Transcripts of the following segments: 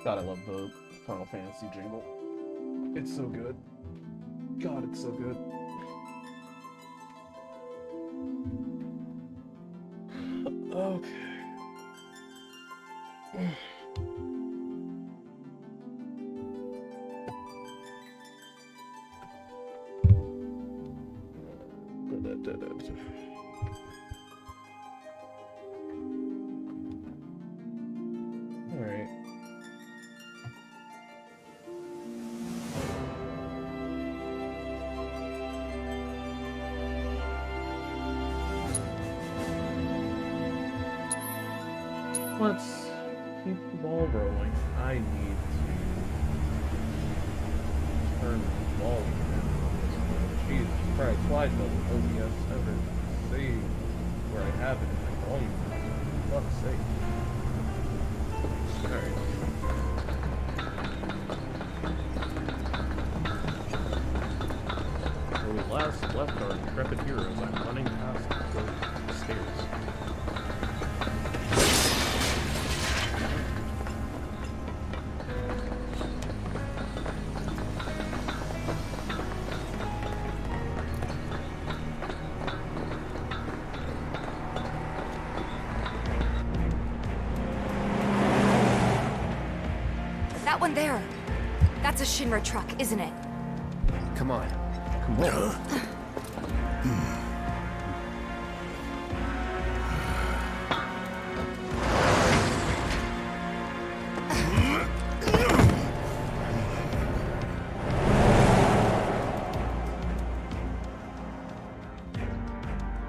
God, I love the Final Fantasy jingle. It's so good. God, it's so good. Okay. Alright. Let's keep the ball rolling. I need to turn the volume down. Jesus Christ, why doesn't OBS ever save where I have it in my volume? For fuck's sake. Alright. Where we last left our intrepid heroes, I'm running past the stairs. That one there. That's a Shinra truck, isn't it? Come on. Come on.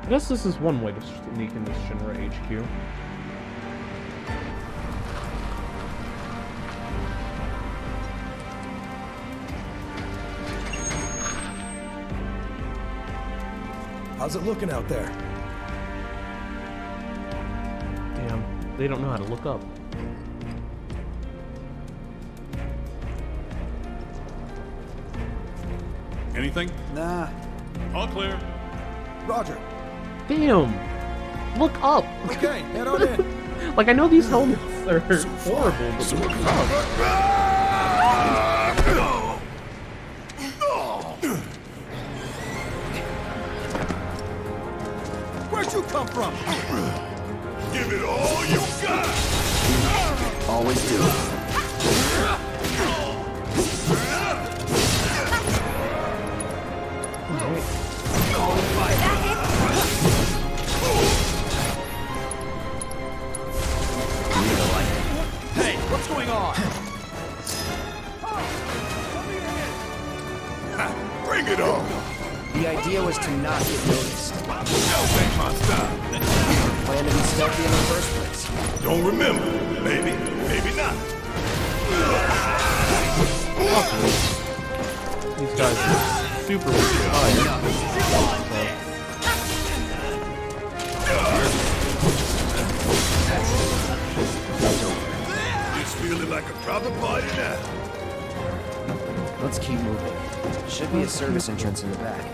I guess this is one way to sneak in this Shinra HQ. How's it looking out there? Damn, they don't know how to look up. Anything? Nah. All clear. Roger. Damn! Look up! Okay, head on in. Like, I know these helmets are horrible, but look up! Where'd you come from? Give it all you got! Always do. Hey, what's going on? Bring it on! The idea was to not get noticed. Don't make my style. Plan to be stealthy in the first place. Don't remember. Maybe, maybe not. These guys are super weak. It's feeling like a proper party now. Let's keep moving. Should be a service entrance in the back.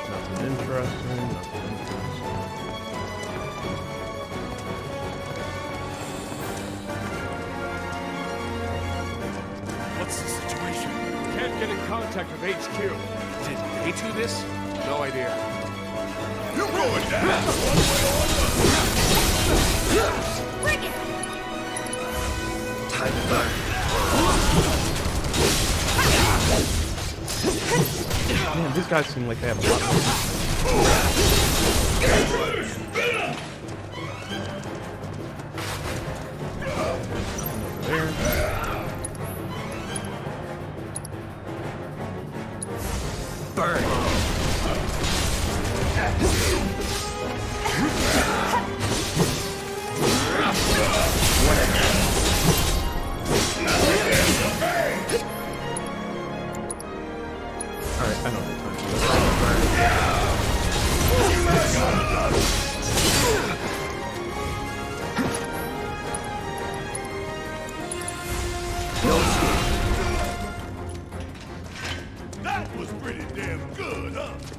Nothing interesting, nothing interesting. What's the situation? Can't get in contact with HQ. Did they do this? No idea. You're going down! One way or another! Bring it! Time to burn. Man, these guys seem like they have a lot of... There. Burn. Alright, I don't have time for this. No escape.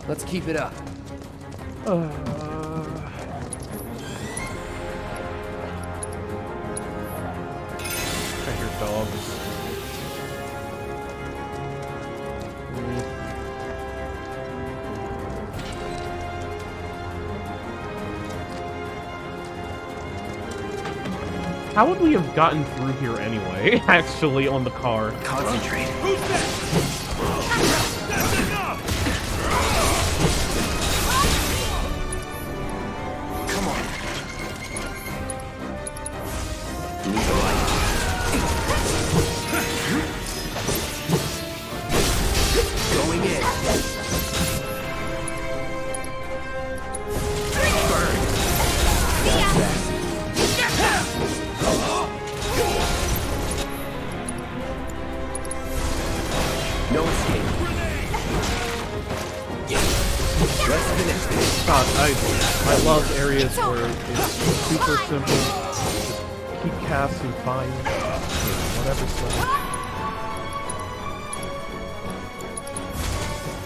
Let's keep it up. I hear dogs. How would we have gotten through here anyway, actually, on the car? Concentrate. Who's next? That's enough! Come on. Need the light. Going in. Burn. That's that. No escape. Let's finish this. God, I love areas where it's super simple. Just keep casting fire, or whatever stuff.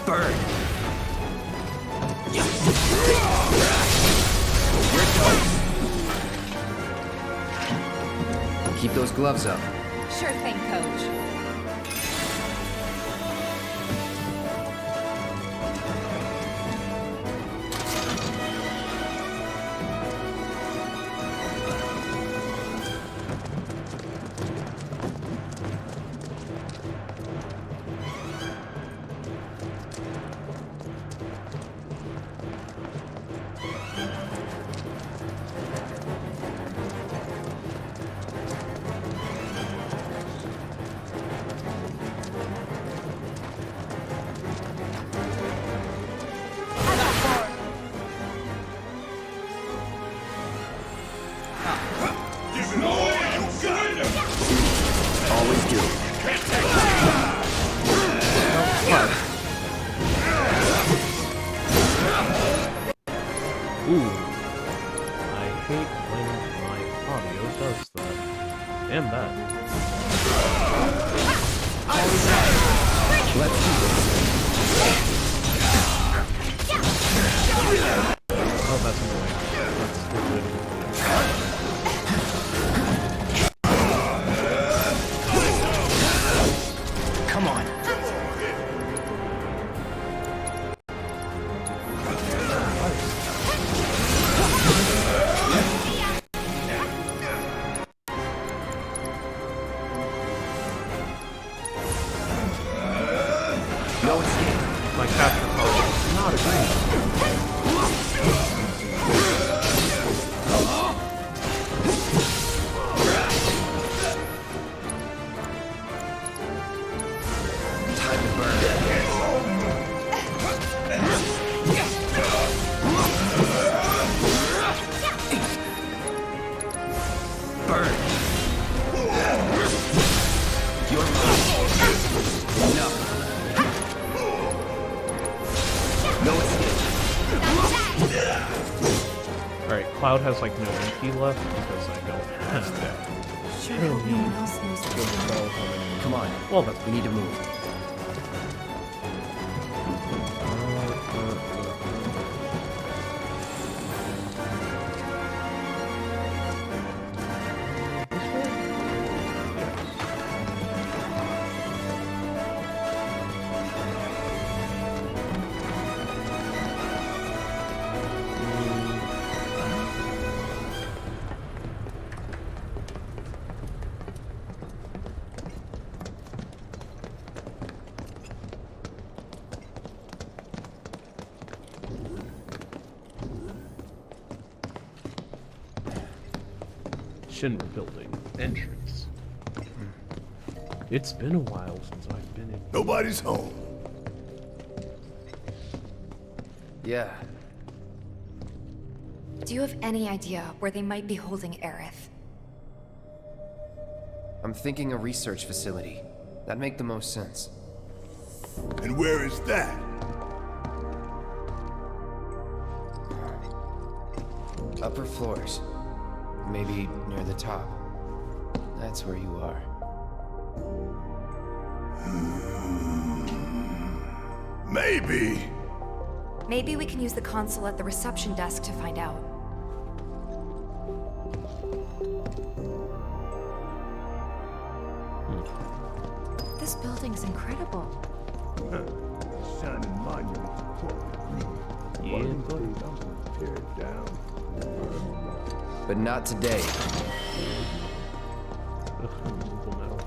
Burn. You're done. Keep those gloves up. Sure thing, Coach. Give it all you got! Always do. Ooh. I hate when my audio does that. Damn that. Let's do this. Oh, that's annoying. That's stupid. Come on. No escape. My capture card is not a green. Time to burn. Burn. You're mine. Enough. No escape. Alright, Cloud has like no MP left because I don't have that. Sure hope no one else knows what to do. Come on. Well, that's We need to move. Shinra building entrance. It's been a while since I've been in. Nobody's home. Yeah. Do you have any idea where they might be holding Aerith? I'm thinking a research facility. That'd make the most sense. And where is that? Upper floors. Maybe near the top. That's where you are. Maybe. Maybe we can use the console at the reception desk to find out. This building's incredible. Shining monument. Yeah, I'm gonna tear it down. But not today. Movable metal.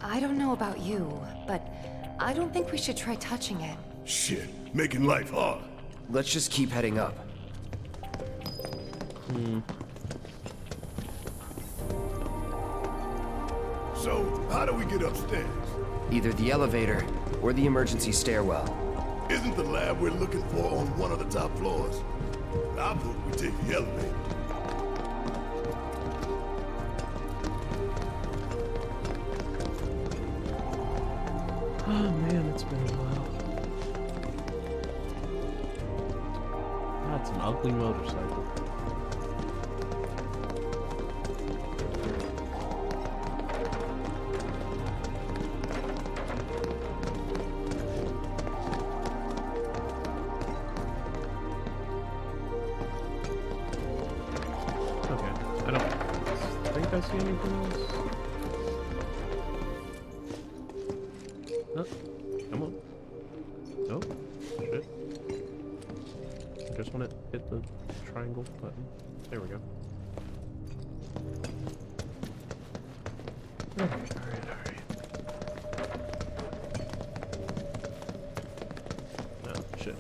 I don't know about you, but I don't think we should try touching it. Shit, making life hard. Let's just keep heading up. So, how do we get upstairs? Either the elevator or the emergency stairwell. Isn't the lab we're looking for on one of the top floors? I vote we take the elevator. Oh man, it's been a while. That's an ugly motorcycle. Okay, I don't think I see anything else. Oh, come on. Oh, shit. I just want to hit the triangle button. There we go. Alright. Oh, shit.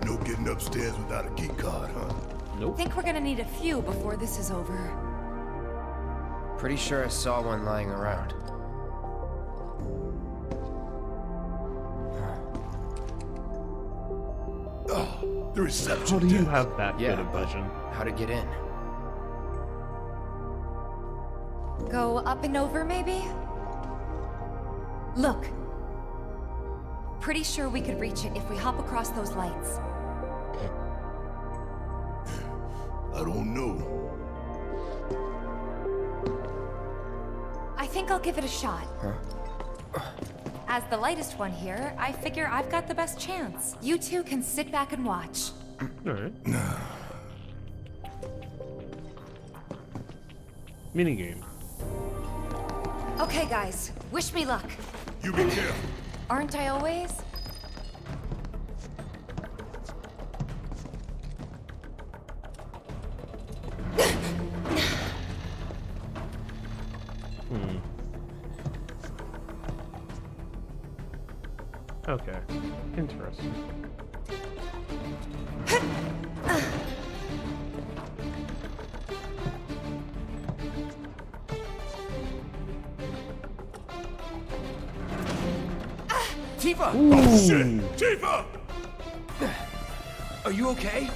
No getting upstairs without a key card, huh? Nope. Think we're gonna need a few before this is over. Pretty sure I saw one lying around. Oh, the reception How do you desk. have that Yeah, good of vision? How to get in? Go up and over, maybe? Look. Pretty sure we could reach it if we hop across those lights. I don't know. I think I'll give it a shot. Huh? As the lightest one here, I figure I've got the best chance. You two can sit back and watch. Alright. Minigame. Okay, guys. Wish me luck. You be careful. Aren't I always? Okay. Interesting. Tifa! Oh shit! Tifa! Are you okay?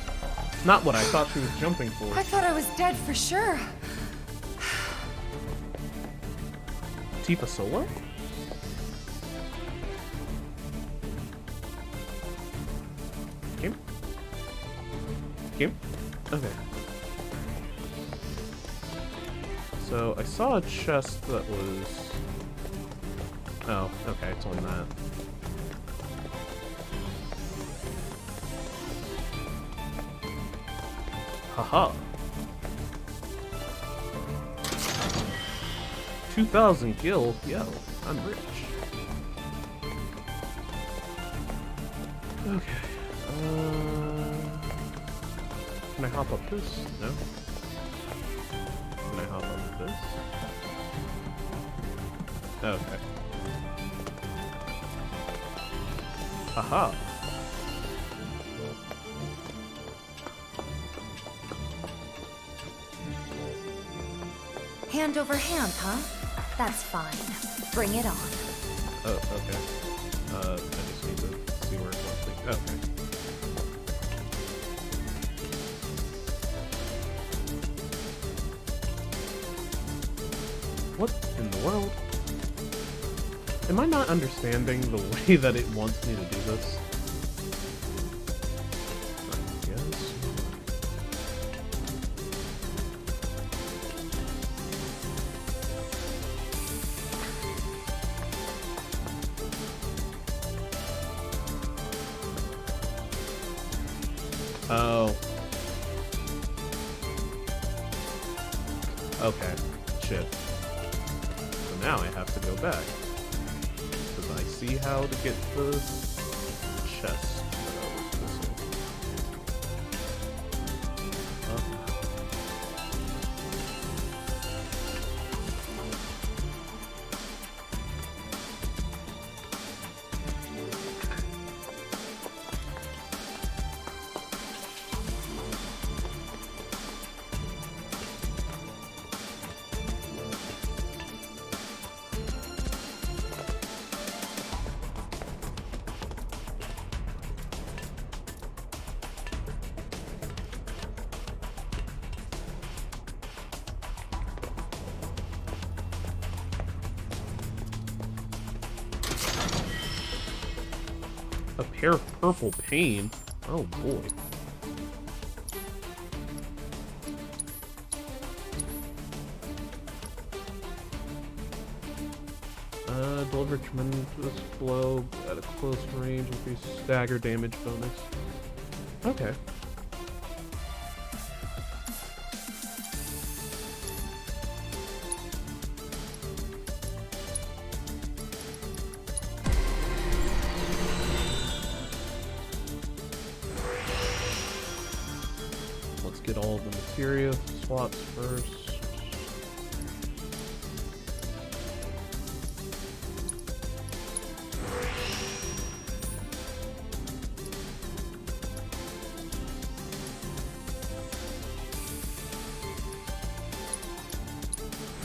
Not what I thought she was jumping for. I thought I was dead for sure. Tifa Solo? Kim? Kim? Okay. So, I saw a chest that was... Oh, okay, it's on that. Haha. 2,000 gil? Yo, I'm rich. Okay. Can I hop up this? No. Can I hop up this? Okay. Haha. Hand over hand, huh? That's fine. Bring it on. Oh, okay. I just need to see where it wants me. Okay. What in the world? Am I not understanding the way that it wants me to do this? I guess. Okay, shit. So now I have to go back. Because I see how to get the chest. A pair of purple paint? Oh boy. Deliver tremendous blow at a close range, increase stagger damage bonus. Okay. Let's get all the materia slots first.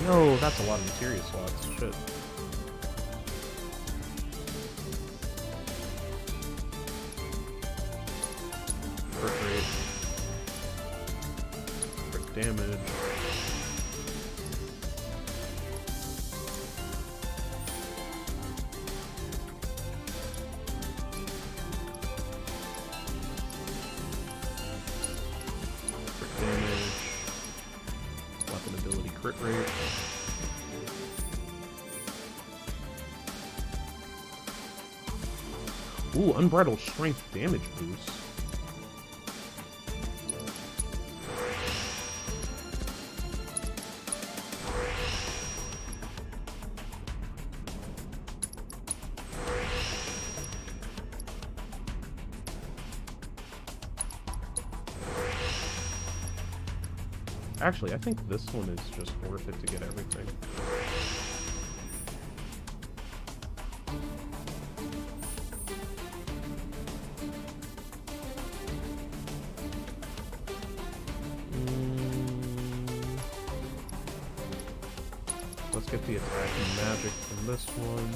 Yo, that's a lot of materia slots. Shit. Crit rate. Crit damage. Crit damage. Weapon ability crit rate. Ooh, unbridled strength damage boost. Actually, I think this one is just worth it to get everything. Let's get the attacking magic from this one.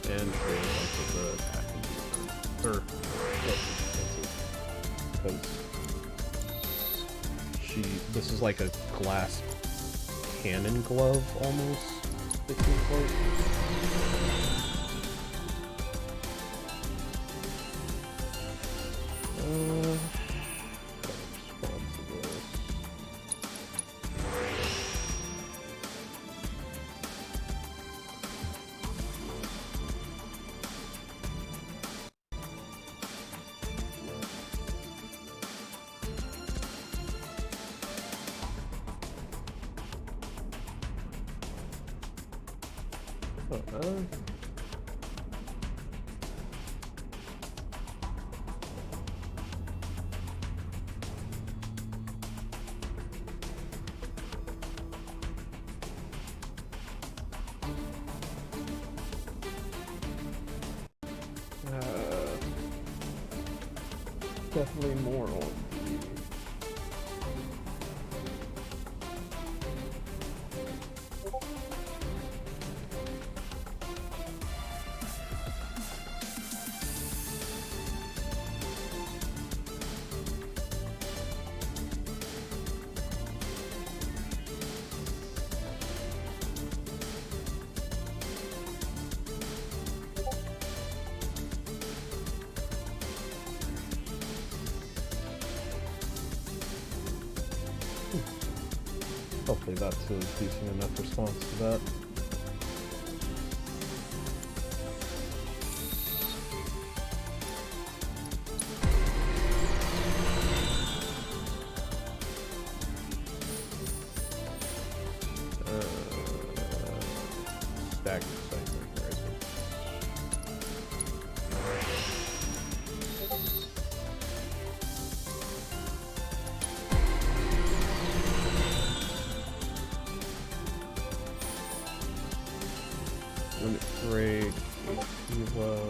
And the attacking defense. Because this is like a glass cannon glove almost. It seems like. Definitely more on Hopefully that's a decent enough response to that. Stack recycling, where is it? Limit break, HP low.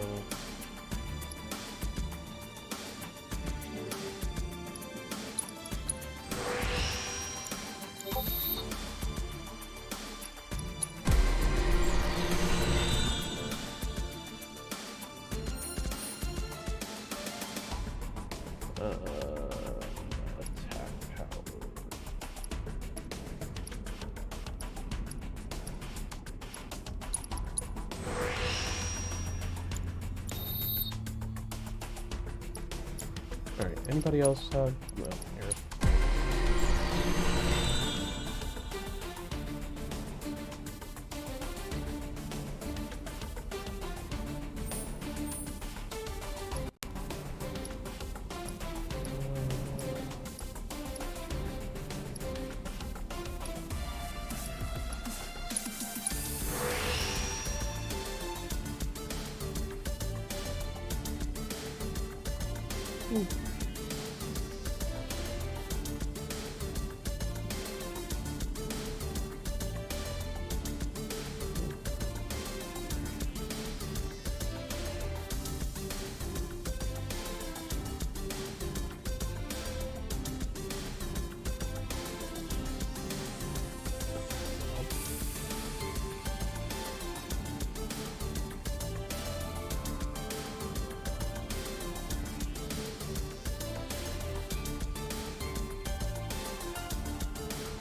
Attack power. Alright, anybody else have... Well, here.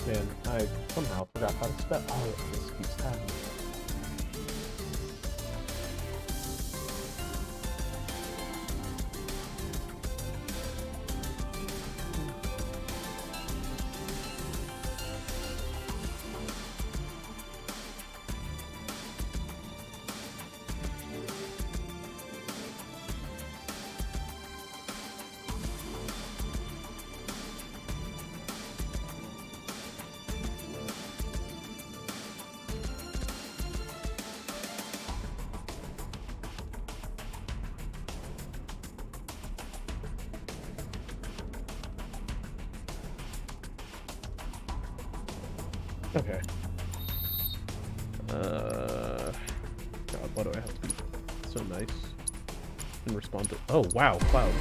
Man, I somehow forgot how to spell. Oh, this keeps happening. Okay. God, why do I have to be so nice and respond to? Oh wow, Cloud.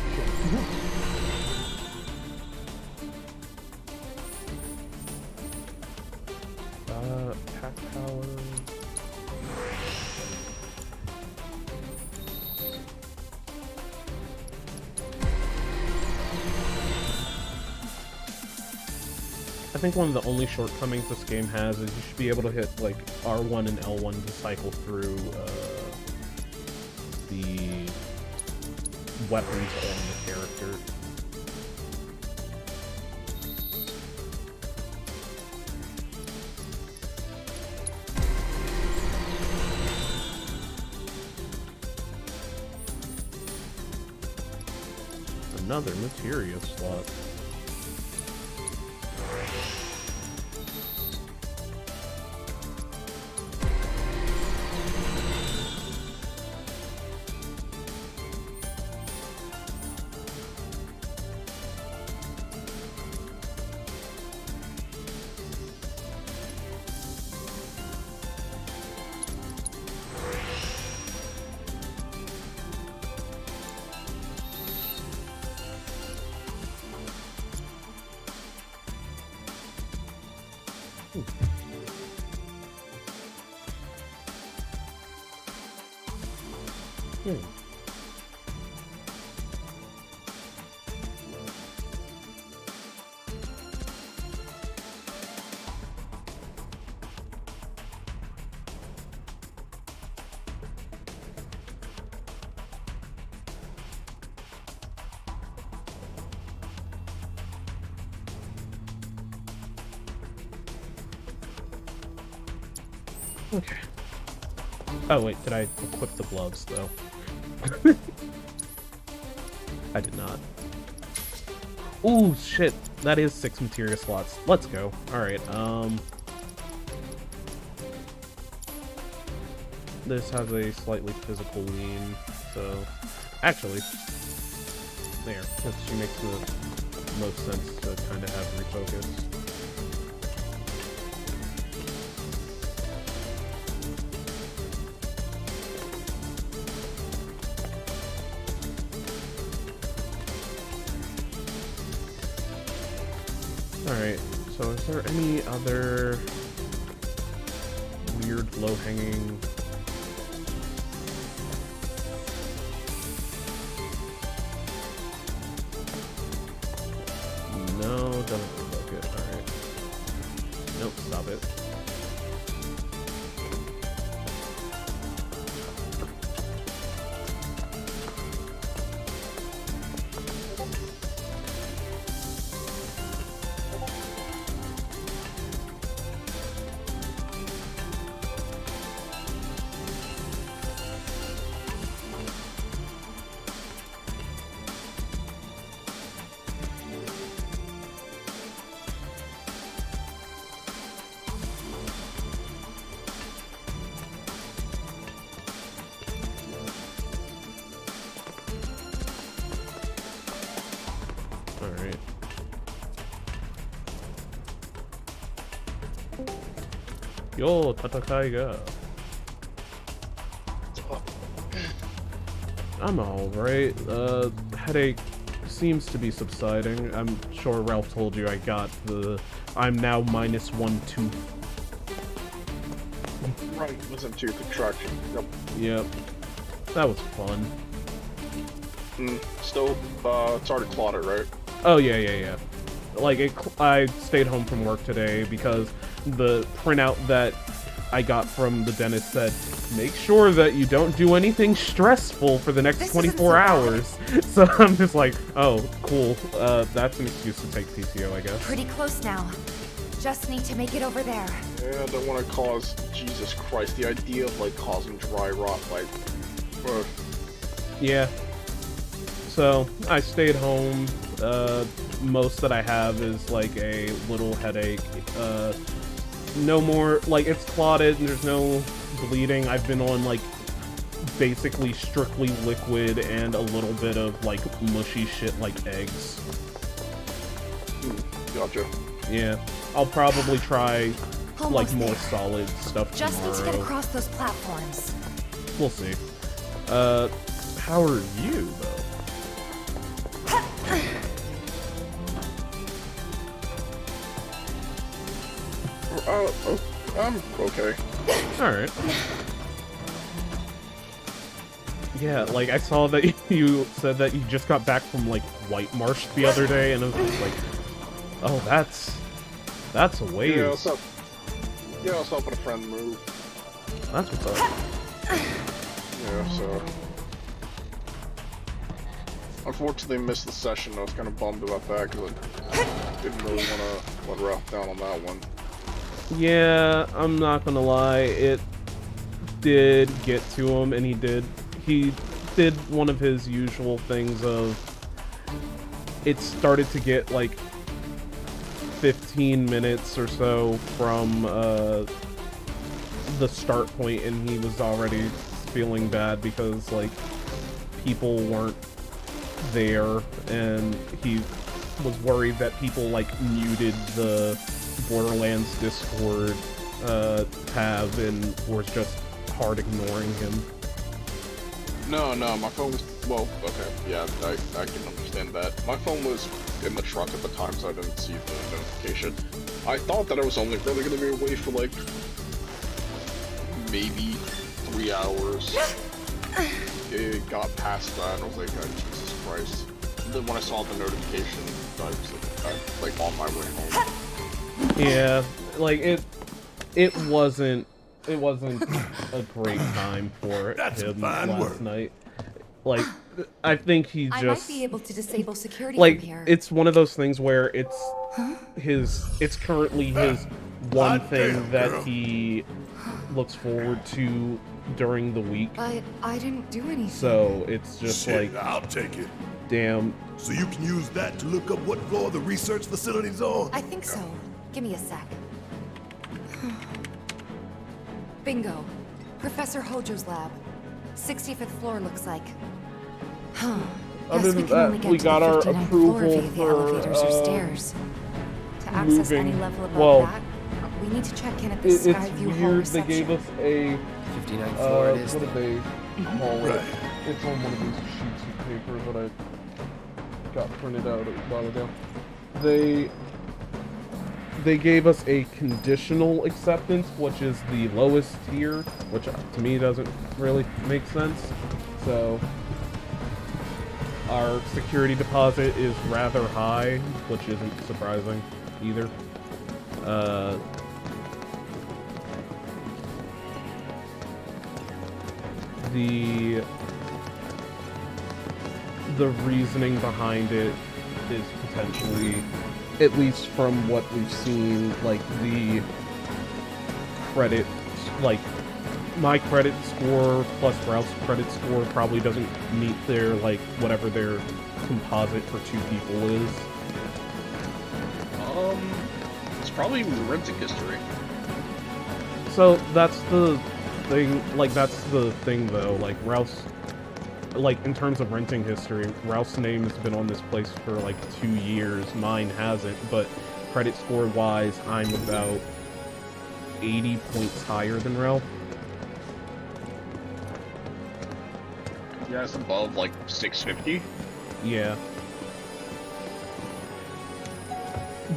Attack power. I think one of the only shortcomings this game has is you should be able to hit like R1 and L1 to cycle through the weapons on the character. Another materia slot. Okay. Oh wait, did I equip the gloves though? I did not. Ooh, shit. That is 6 materia slots. Let's go. Alright, this has a slightly physical lean, so... Actually, there. That she makes the most sense to kind of have refocus. Alright, so is there any other weird low-hanging... No, doesn't provoke it. Alright. Nope, stop it. Alright. Yo, tatakai ga. I'm alright. Headache seems to be subsiding. I'm sure Ralph told you I got the... I'm now -1 tooth. Right, wasn't tooth extraction. Yep. Yep. That was fun. Still, it's already clotted, right? Oh, yeah. Like, I stayed home from work today because the printout that I got from the dentist said, make sure that you don't do anything stressful for the next 24 hours. So I'm just like, oh, cool. That's an excuse to take PTO, I guess. Pretty close now. Just need to make it over there. Yeah, I don't want to cause, Jesus Christ, the idea of, like, causing dry rot, like, Yeah. So, I stayed home. Most that I have is, like, a little headache. No more, like, it's clotted and there's no bleeding. I've been on, like, basically strictly liquid and a little bit of, like, mushy shit like eggs. Gotcha. Yeah. I'll probably try, Almost like, more there. solid stuff Just tomorrow. need to get across those platforms. We'll see. How are you, though? I'm okay. Alright. Yeah, like, I saw that you said that you just got back from, like, White Marsh the other day, and I was just like, oh, that's a ways. Yeah, what's up? Yeah, I was helping a friend move. That's what's up. Yeah, so... Unfortunately, missed the session. I was kind of bummed about that, because I didn't really want to let Ralph down on that one. Yeah, I'm not gonna lie, it did get to him, and he did one of his usual things of, it started to get, like, 15 minutes or so from, the start point, and he was already feeling bad because, like, people weren't there, and he was worried that people, like, muted the Borderlands Discord tab and was just hard ignoring him. No, my phone was... Well, okay, yeah, I can understand that. My phone was in the truck at the time, so I didn't see the notification. I thought that I was only really going to be away for, like, maybe 3 hours. It got past that, and I was like, oh, Jesus Christ. And then when I saw the notification, I was like, on my way home. Yeah, like, it wasn't a great time for him last night. Like, I think he just... I might be able to disable security like, from here. it's one of those things where it's currently his one Hot thing damn, that girl. he looks forward to during the week. But I didn't do anything. So it's just Shit, like, I'll take it. damn. So you can use that to look up what floor the research facility's on? I think so. Give me a sec. Bingo. Professor Hojo's lab. 65th floor looks like. Huh. Other Guess we than can only that, get we to got the our 59th approval floor via the for, elevators or stairs. To access any moving- level above well, that, we need to check in at the It's Skyview Hall weird. They reception. gave us a 59th floor it is. what did they call it? Right. It's on one of these sheets of paper that I got printed out a while ago. They gave us a conditional acceptance, which is the lowest tier, which to me doesn't really make sense. So our security deposit is rather high, which isn't surprising either. The reasoning behind it is potentially, at least from what we've seen, like the credit, like my credit score plus Ralph's credit score probably doesn't meet their, like, whatever their composite for two people is. It's probably renting history. So that's the thing, like, that's the thing though, like Ralph's, like, in terms of renting history, Ralph's name has been on this place for like 2 years, mine hasn't, but credit score wise, I'm about 80 points higher than Ralph. Yeah, it's above like 650. Yeah.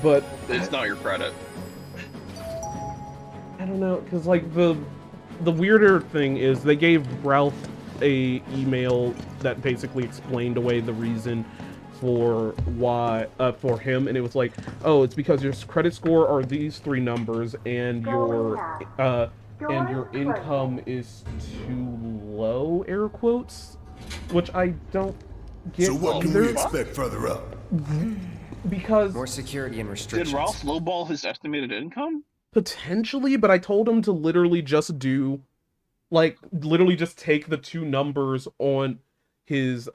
But It's not your credit. I don't know, because like the weirder thing is they gave Ralph a email that basically explained away the reason for why for him, and it was like, oh, it's because your credit score are these 3 numbers and your income is too low, air quotes, which I don't get So what can either, we expect further up? because More security and restrictions. Did Ralph lowball his estimated income? potentially, but I told him to literally just do, like, literally just take the 2 numbers on his,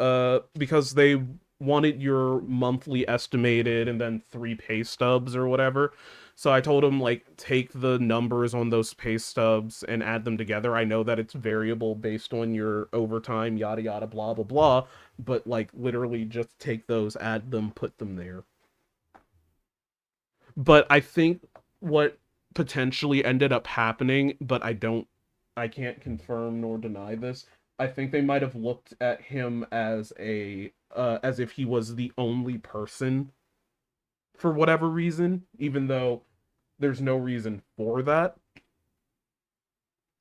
because they wanted your monthly estimated and then 3 pay stubs or whatever. So I told him, like, take the numbers on those pay stubs and add them together. I know that it's variable based on your overtime, yada yada, blah blah blah, but, like, literally just take those, add them, put them there. But I think what potentially ended up happening, but I can't confirm nor deny this. I think they might have looked at him as as if he was the only person for whatever reason, even though there's no reason for that.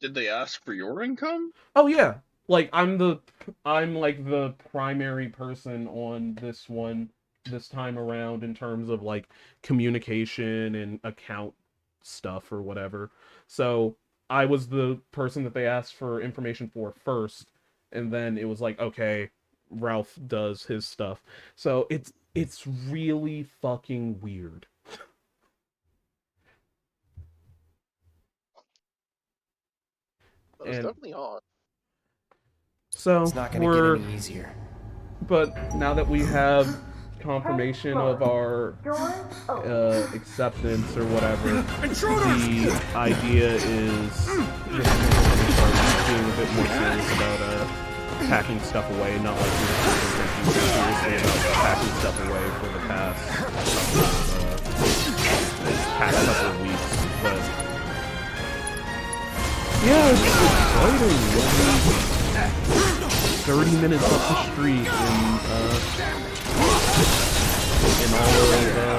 Did they ask for your income? Oh yeah, like I'm like the primary person on this one this time around in terms of like communication and account stuff or whatever. So I was the person that they asked for information for first, and then it was like, okay, Ralph does his stuff. So it's really fucking weird. That's And definitely odd. so It's not gonna we're get any easier. but now that we have confirmation of our acceptance or whatever, the idea is just start being a bit more serious about packing stuff away, not like we were thinking seriously about packing stuff away for the past couple of weeks. But yeah, it's exciting. 30 minutes up the street in all of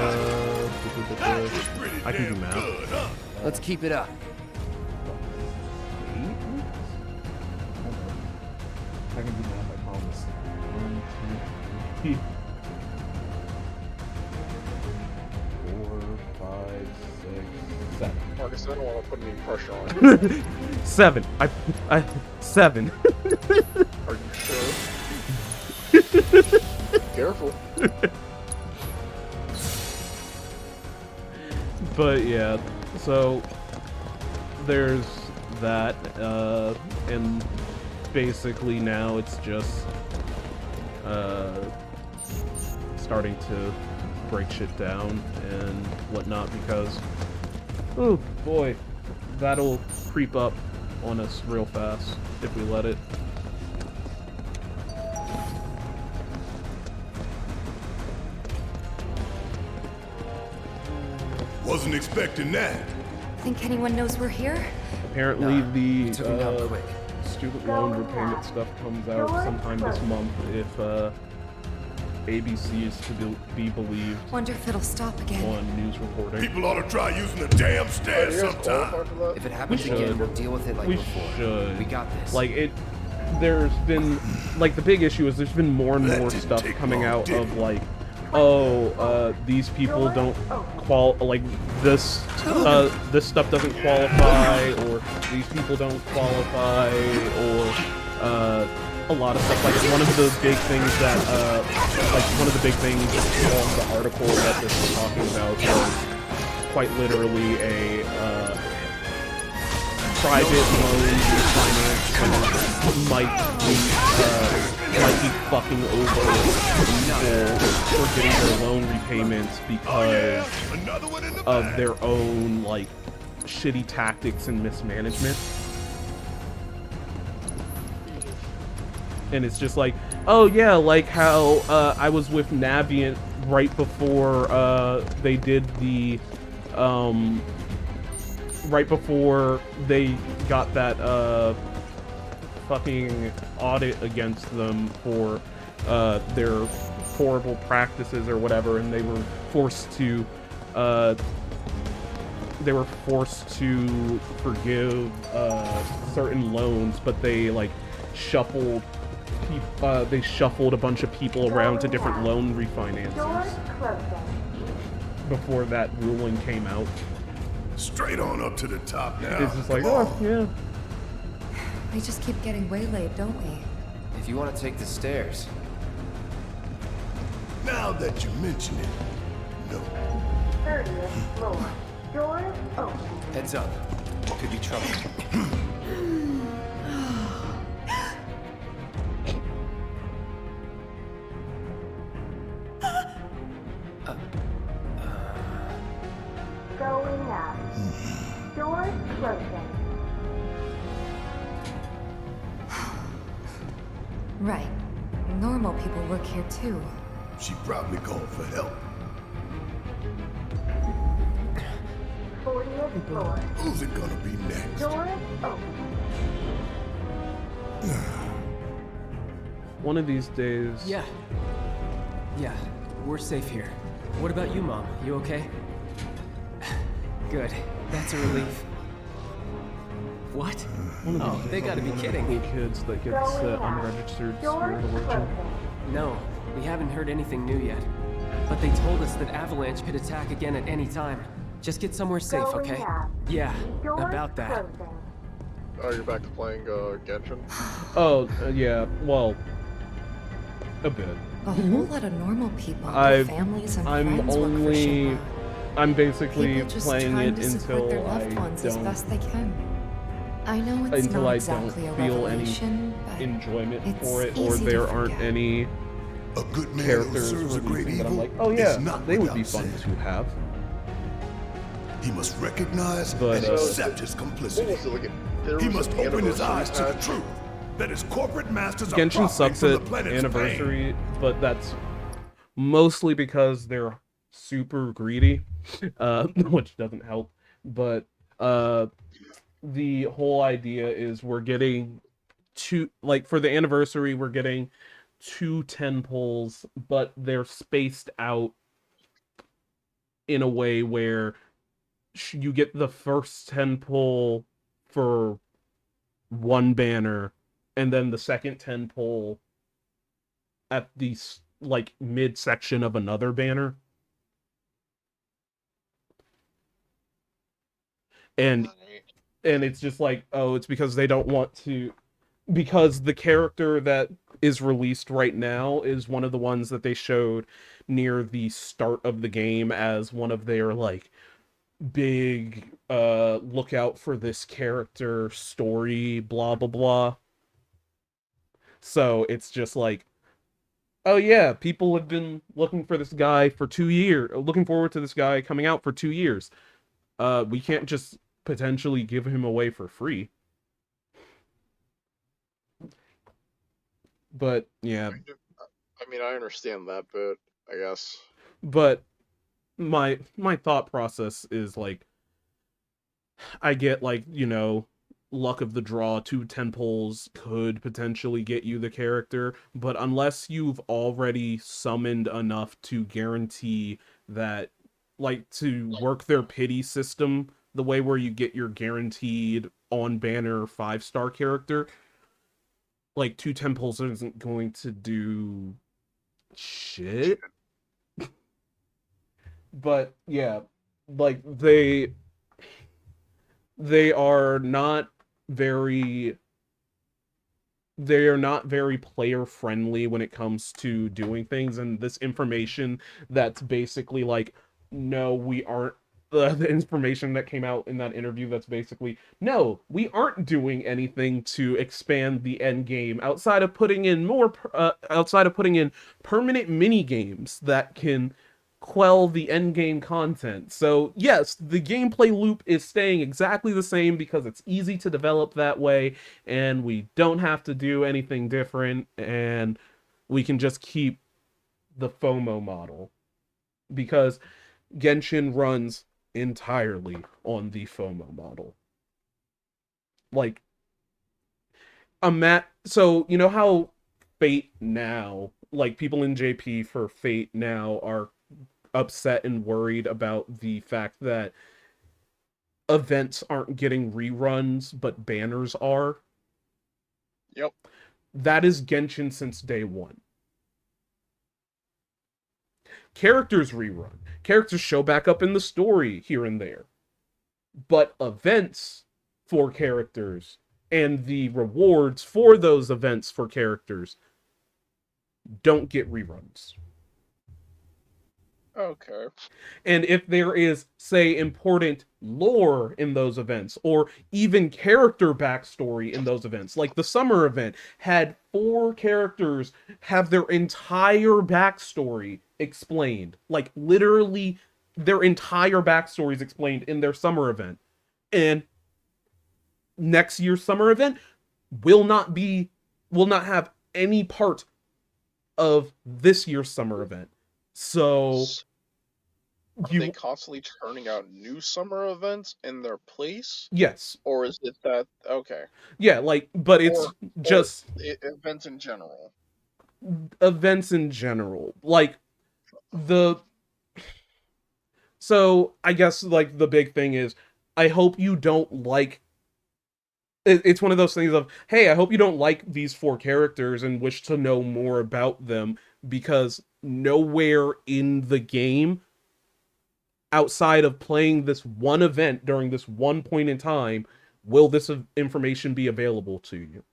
I can do math. Let's keep it up. I can do math, I promise. 1, 2, 3, 4, 5, 6, 7. Marcus, I don't want to put any pressure on you. 7. 7. Are you sure? Careful. But yeah, So there's that, and basically now it's just starting to break shit down and whatnot because, oh boy, that'll creep up on us real fast if we let it. Wasn't expecting that. Think anyone knows we're here? Apparently Nah, the took him down quick. student loan repayment stuff comes out sometime this month if ABC is to be believed Wonder if it'll stop again. on news reporting. People ought to try using the damn stairs sometime. If it happens should. again, we'll deal with it like We before. should. We got this. Like, there's been, like, the big issue is there's been more and That more didn't stuff take coming long, out did of, it? like, these people don't like, this stuff doesn't qualify, or these people don't qualify, or, a lot of stuff. Like, one of the big things that, on the article that this is talking about was quite literally a, private loan refinance might be fucking over people for getting their loan repayments because Another one in the of bag. their own, like, shitty tactics and mismanagement. And it's just like, oh yeah, like how I was with Navient right before they did the right before they got that fucking audit against them for their horrible practices or whatever, and they were forced to forgive certain loans, but they like shuffled a bunch of people around to different loan refinances before that ruling came out. Straight on up to the top now. It's just like, Come oh, on. yeah. We just keep getting waylaid, don't we? If you want to take the stairs, Now that you mention it, no. 30th floor. Doors open. heads up. Could be trouble. Going up. Doors closing. Right. Normal people work here too. She probably called for help. 40th floor. Who's it gonna be next? Doors open. One of these days. Yeah. Yeah, we're safe here. What about you, Mom? You okay? Good. That's a relief. What? One of Oh, these they days, gotta be I'll be kidding. one of the kids that gets unregistered Doors spirit origin. closing. No, we haven't heard anything new yet. But they told us that Avalanche could attack again at any time. Just get somewhere safe, Going okay? up. Yeah, Doors about that. closing. Oh, you're back to playing Genshin? Oh, yeah, well, a bit. A whole lot of normal people I've- with families and I'm friends work for only- Shinra. I'm basically People just playing trying it to support until their I loved ones as don't best they can. I know it's until not I exactly don't a feel any revelation, but enjoyment it's for it, or easy to there aren't forget. any A good man who characters serves a great releasing that I'm evil like, oh is yeah, not they would be without fun sin. to have. He must recognize But, and accept his What complicity. was it like? There He was must an open his eyes to the anniversary truth that his corporate masters are Genshin profiting sucks from the at planet's anniversary, but that's mostly because they're super greedy, which doesn't help. But the whole idea is we're getting for the anniversary, we're getting 2 10 pulls, but they're spaced out in a way where you get the first 10 pull for one banner, and then the second 10 pull at the like midsection of another banner. And it's just like, oh, it's because they don't want to, because the character that is released right now is one of the ones that they showed near the start of the game as one of their like big look out for this character story, blah blah blah. So it's just like, oh yeah, people have been looking for this guy for 2 years, looking forward to this guy coming out for 2 years. We can't just potentially give him away for free. But yeah, I mean, I understand that bit, I guess. but my thought process is like, I get like, luck of the draw, two tentpoles could potentially get you the character, but unless you've already summoned enough to guarantee that, like, to work their pity system the way where you get your guaranteed on banner 5-star character, like two tentpoles isn't going to do shit. But yeah, like they are not very they are not very player friendly when it comes to doing things, and this information that's basically like, no, we aren't, the information that came out in that interview that's basically, no, we aren't doing anything to expand the end game outside of putting in permanent mini games that can quell the end game content. So yes, the gameplay loop is staying exactly the same because it's easy to develop that way, and we don't have to do anything different, and we can just keep the FOMO model because Genshin runs entirely on the FOMO model. Like, so you know how Fate now, like, people in JP for Fate now are upset and worried about the fact that events aren't getting reruns, but banners are. Yep. That is Genshin since day one. Characters rerun. Characters show back up in the story here and there. But events for characters and the rewards for those events for characters don't get reruns. Okay. And if there is, say, important lore in those events, or even character backstory in those events, like the summer event had 4 characters have their entire backstory explained. Like, literally, their entire backstories explained in their summer event. And next year's summer event will not have any part of this year's summer event. So are they constantly turning out new summer events in their place? Yes. Or is it that okay? Yeah, like, but it's just events in general. Events in general. Like so I guess like the big thing is, I hope you don't like it's one of those things of, hey, I hope you don't like these 4 characters and wish to know more about them, because nowhere in the game outside of playing this one event during this one point in time will this information be available to you.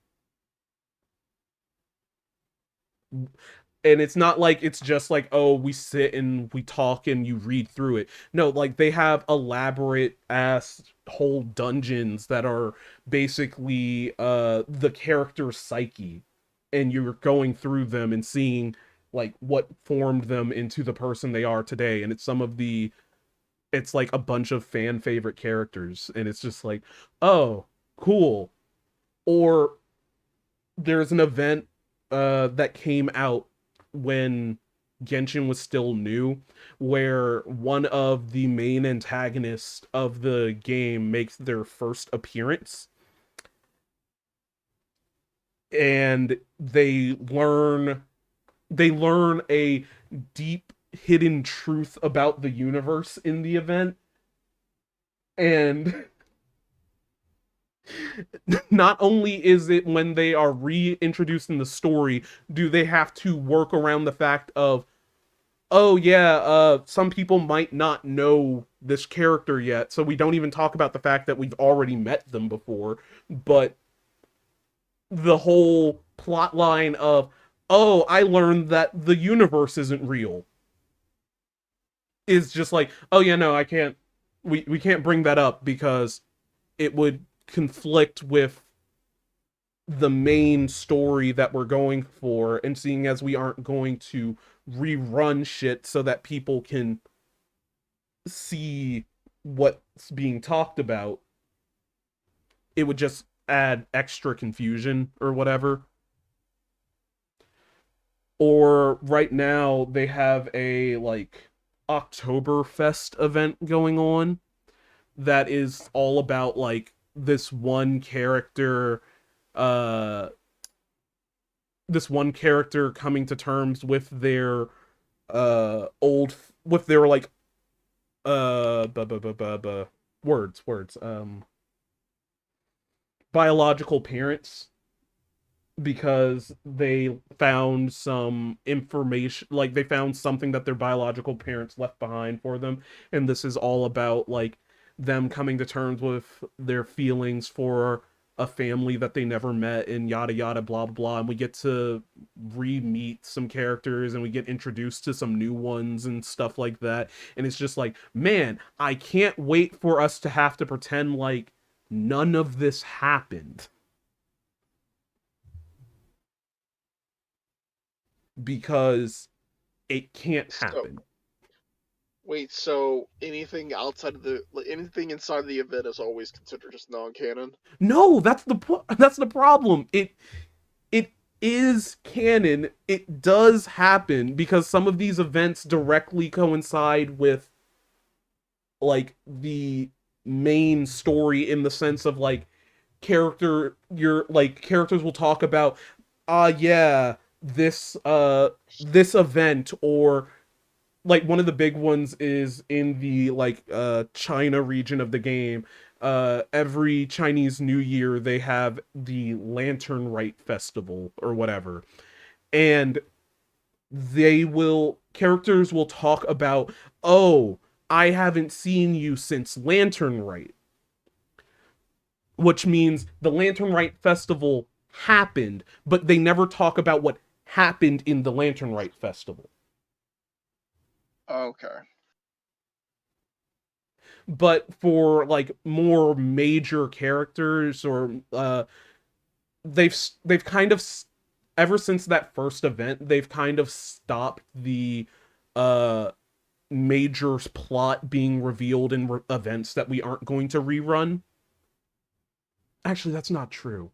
And it's not like it's just like, oh, we sit and we talk and you read through it. No, like, they have elaborate ass whole dungeons that are basically the character's psyche, and you're going through them and seeing like what formed them into the person they are today. And it's like a bunch of fan favorite characters, and it's just like, oh, cool. Or there's an event that came out when Genshin was still new, where one of the main antagonists of the game makes their first appearance, and they learn a deep hidden truth about the universe in the event. And not only is it, when they are reintroduced in the story, do they have to work around the fact of, oh yeah, some people might not know this character yet, so we don't even talk about the fact that we've already met them before, but the whole plot line of, oh, I learned that the universe isn't real, is just like, oh yeah, no, I can't we can't bring that up because it would conflict with the main story that we're going for, and seeing as we aren't going to rerun shit so that people can see what's being talked about, it would just add extra confusion or whatever. Or right now they have a like Oktoberfest event going on that is all about like this one character uh coming to terms with their old with their like bu- bu- bu- bu- bu- words biological parents, because they found some information, like they found something that their biological parents left behind for them, and this is all about like them coming to terms with their feelings for a family that they never met, and yada yada blah blah blah. And we get to re-meet some characters, and we get introduced to some new ones and stuff like that, and it's just like, man, I can't wait for us to have to pretend like none of this happened, because it can't So happen. wait, so anything outside of anything inside of the event is always considered just non-canon? No, that's the problem. It is canon. It does happen because some of these events directly coincide with like the main story, in the sense of like characters will talk about, yeah, this event, or like one of the big ones is in the like China region of the game. Every Chinese New Year they have the Lantern Rite Festival or whatever. And characters will talk about, "Oh, I haven't seen you since Lantern Rite." Which means the Lantern Rite Festival happened, but they never talk about what happened in the Lantern Rite Festival. Okay. But for like more major characters, or they've kind of ever since that first event, they've kind of stopped the uh major plot being revealed in events that we aren't going to rerun. Actually, that's not true.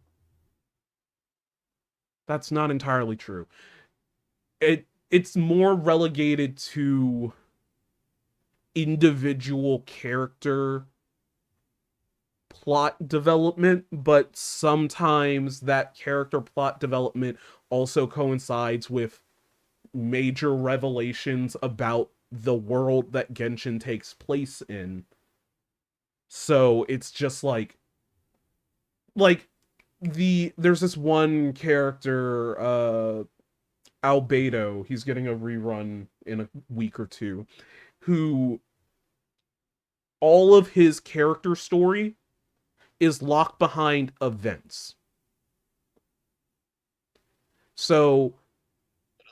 That's not entirely true. It's more relegated to individual character plot development, but sometimes that character plot development also coincides with major revelations about the world that Genshin takes place in. So it's just like there's this one character, Albedo, he's getting a rerun in a week or two, who all of his character story is locked behind events. So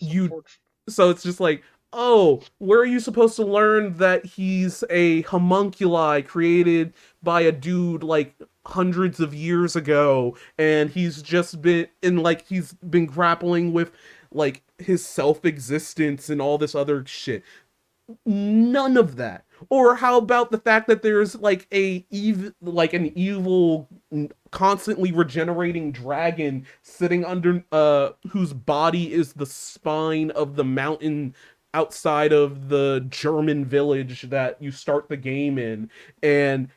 That's you unfortunate. so it's just like, oh, where are you supposed to learn that he's a homunculi created by a dude like hundreds of years ago, and he's been grappling with like his self-existence and all this other shit. None of that. Or how about the fact that there's like an evil, constantly regenerating dragon sitting under whose body is the spine of the mountain outside of the German village that you start the game in, and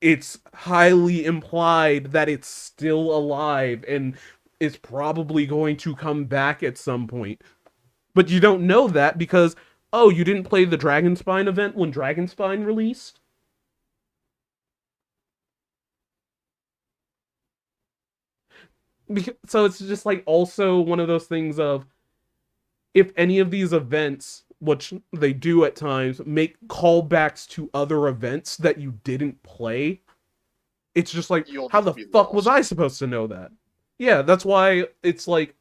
it's highly implied that it's still alive and is probably going to come back at some point. But you don't know that because, oh, you didn't play the Dragonspine event when Dragonspine released? So it's just like also one of those things of, if any of these events, which they do at times, make callbacks to other events that you didn't play, it's just like, You'll how just the be fuck was lost. I supposed to know that? Yeah, that's why it's like,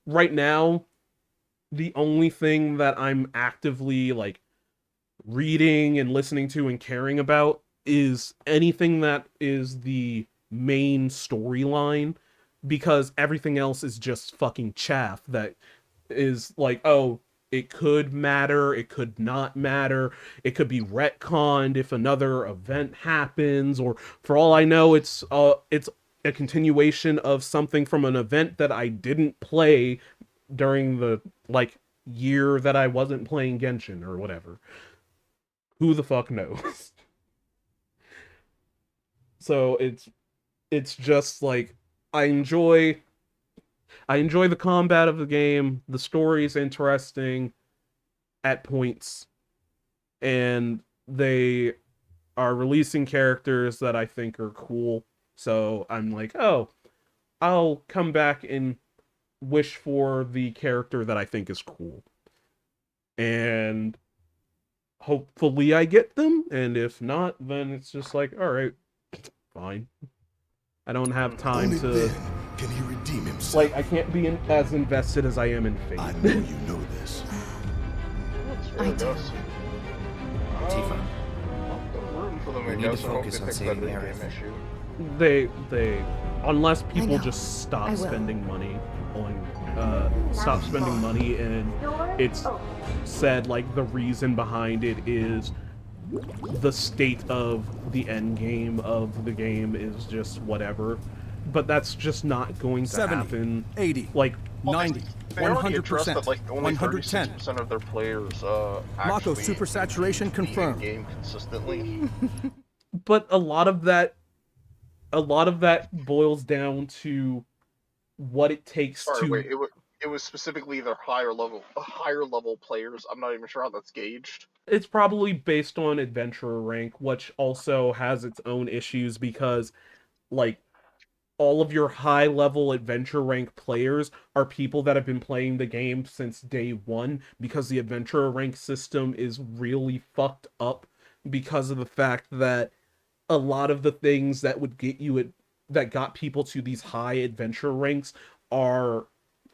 right now, the only thing that I'm actively like reading and listening to and caring about is anything that is the main storyline, because everything else is just fucking chaff that is like, oh, it could matter, it could not matter, it could be retconned if another event happens, or for all I know, it's a continuation of something from an event that I didn't play during the, like, year that I wasn't playing Genshin or whatever. Who the fuck knows? So it's just like, I enjoy the combat of the game, the story is interesting at points, and they are releasing characters that I think are cool. So I'm like, oh, I'll come back and wish for the character that I think is cool. And hopefully I get them, and if not, then it's just like, alright, fine. I don't have time Only to... then can he redeem himself. Like, I can't be as invested as I am in Fate. I know you know this. I do. Tifa, We need to focus on saving Aerith. They unless people know. just I stop will. spending money on stop spending money, and it's said like the reason behind it is the state of the end game of the game is just whatever, but that's just not going to 70, happen. 80, Like 90, They already addressed 100%, that, like, only 110. 36% of their players Mako actually super saturation beat the confirmed. game consistently. but a lot of that boils down to what it takes Sorry, to wait, it was specifically their higher level players. I'm not even sure how that's gauged. it's probably based on adventurer rank, which also has its own issues because, like, all of your high level adventure rank players are people that have been playing the game since day one, because the adventurer rank system is really fucked up because of the fact that a lot of the things that would get you that got people to these high adventure ranks are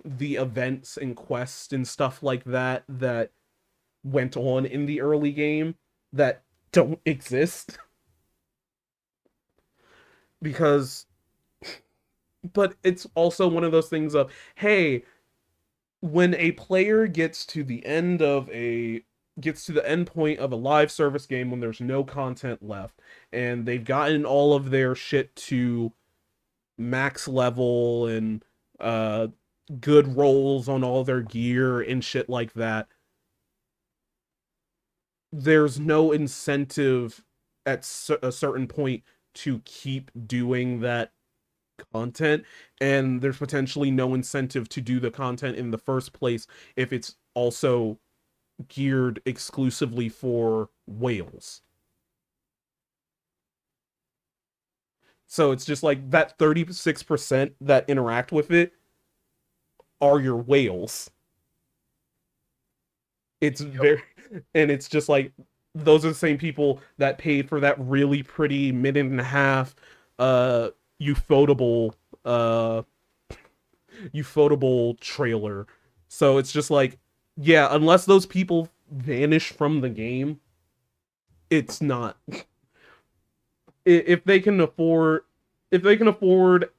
the events and quests and stuff like that that went on in the early game that don't exist. Because, but it's also one of those things of, hey, when a player gets to the end point of a live service game when there's no content left, and they've gotten all of their shit to max level and good rolls on all their gear and shit like that, there's no incentive at a certain point to keep doing that content, and there's potentially no incentive to do the content in the first place if it's also geared exclusively for whales. So it's just like that 36% that interact with it are your whales. It's very, and it's just like, those are the same people that paid for that really pretty minute and a half ufotable trailer. So it's just like, yeah, unless those people vanish from the game, it's not. If they can afford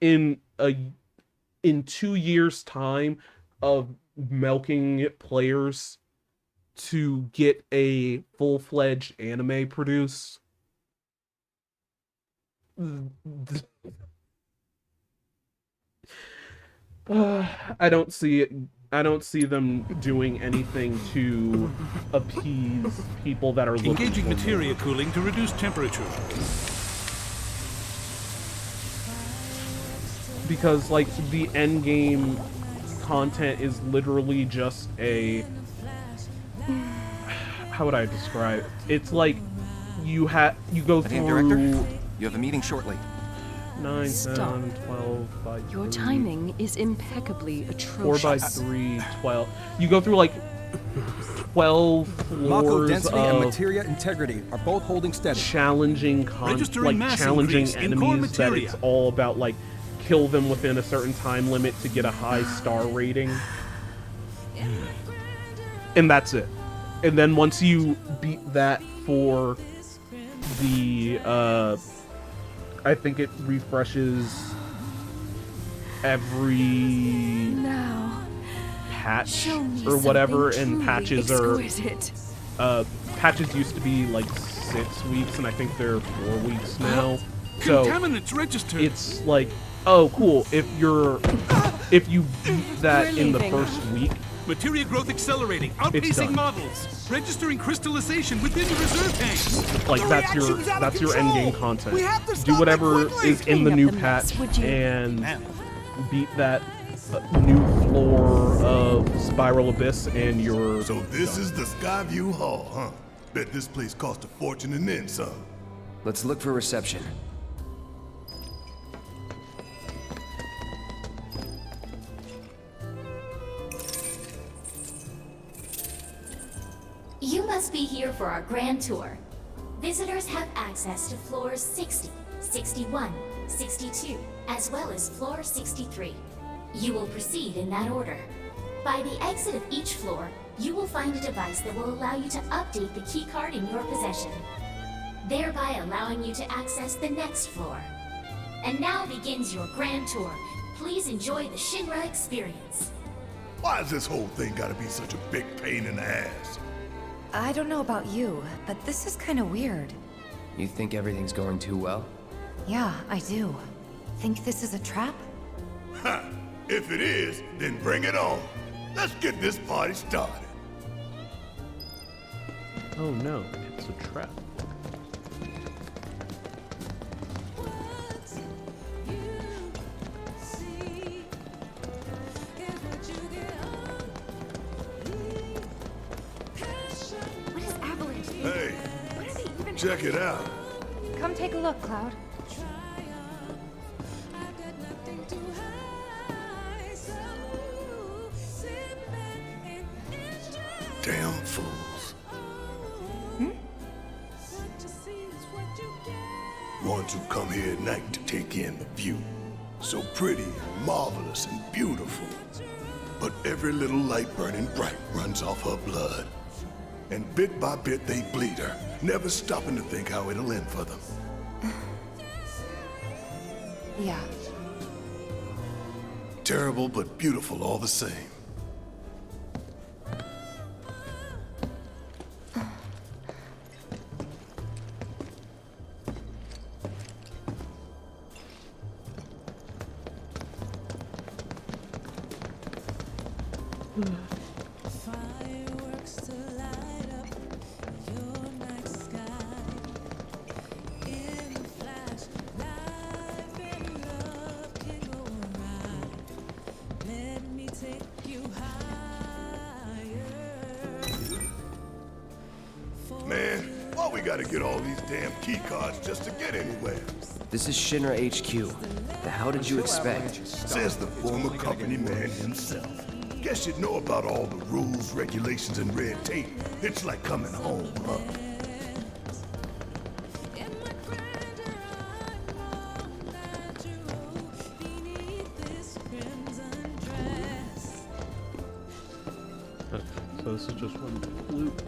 in 2 years' time of milking players to get a full-fledged anime produced, I don't see them doing anything to appease people that are looking Engaging for materia cooling to reduce temperature. because, like, the end game content is literally just a, how would I describe it? It's like you go through Director, you have a meeting shortly. 9, Stop. 10, 12 by 3. Your timing is impeccably 4 atrocious. by 3, 12. You go through like 12 Mako floors density and of materia integrity are both holding steady. challenging Registering mass challenging increase in core enemies that materia. it's all about like kill them within a certain time limit to get a high star rating. And that's it. and then once you beat that for the, I think it refreshes every Now, patch show me or whatever, something and patches truly exquisite. patches used to be like 6 weeks, and I think they're 4 weeks now. So Contaminants registered. it's like, oh, cool. If you beat that in the leaving. first week, Materia growth accelerating, done. outpacing models, registering crystallization within the reserve tanks. like The that's reaction's out your of end game control. content. We have to Do stop whatever it quickly. is in the Clean new up the mess, patch would you? and beat that new floor of Spiral Abyss, and you're So this is the Skyview Hall, huh? Bet this place cost a fortune and then some. Let's look for reception. You must be here for our grand tour. Visitors have access to floors 60, 61, 62, as well as floor 63. You will proceed in that order. By the exit of each floor, you will find a device that will allow you to update the keycard in your possession, thereby allowing you to access the next floor. And now begins your grand tour. Please enjoy the Shinra experience. Why has this whole thing gotta be such a big pain in the ass? I don't know about you, but this is kind of weird. You think everything's going too well? Yeah, I do. Think this is a trap? Ha! If it is, then bring it on. Let's get this party started. oh no, it's a trap. What is Avalanche? Hey, What are they even? check it out. Come take a look, Cloud. Damn fools. Ones who come here at night to take in the view. So pretty and marvelous and beautiful. But every little light burning bright runs off her blood. And bit by bit they bleed her, never stopping to think how it'll end for them. Yeah. Terrible but beautiful all the same. Man, why we gotta get all these damn key cards just to get anywhere? This is Shinra HQ. The hell did you expect? Says the former company man himself. Guess you'd know about all the rules, regulations, and red tape. It's like coming home, huh? So this is just one loop.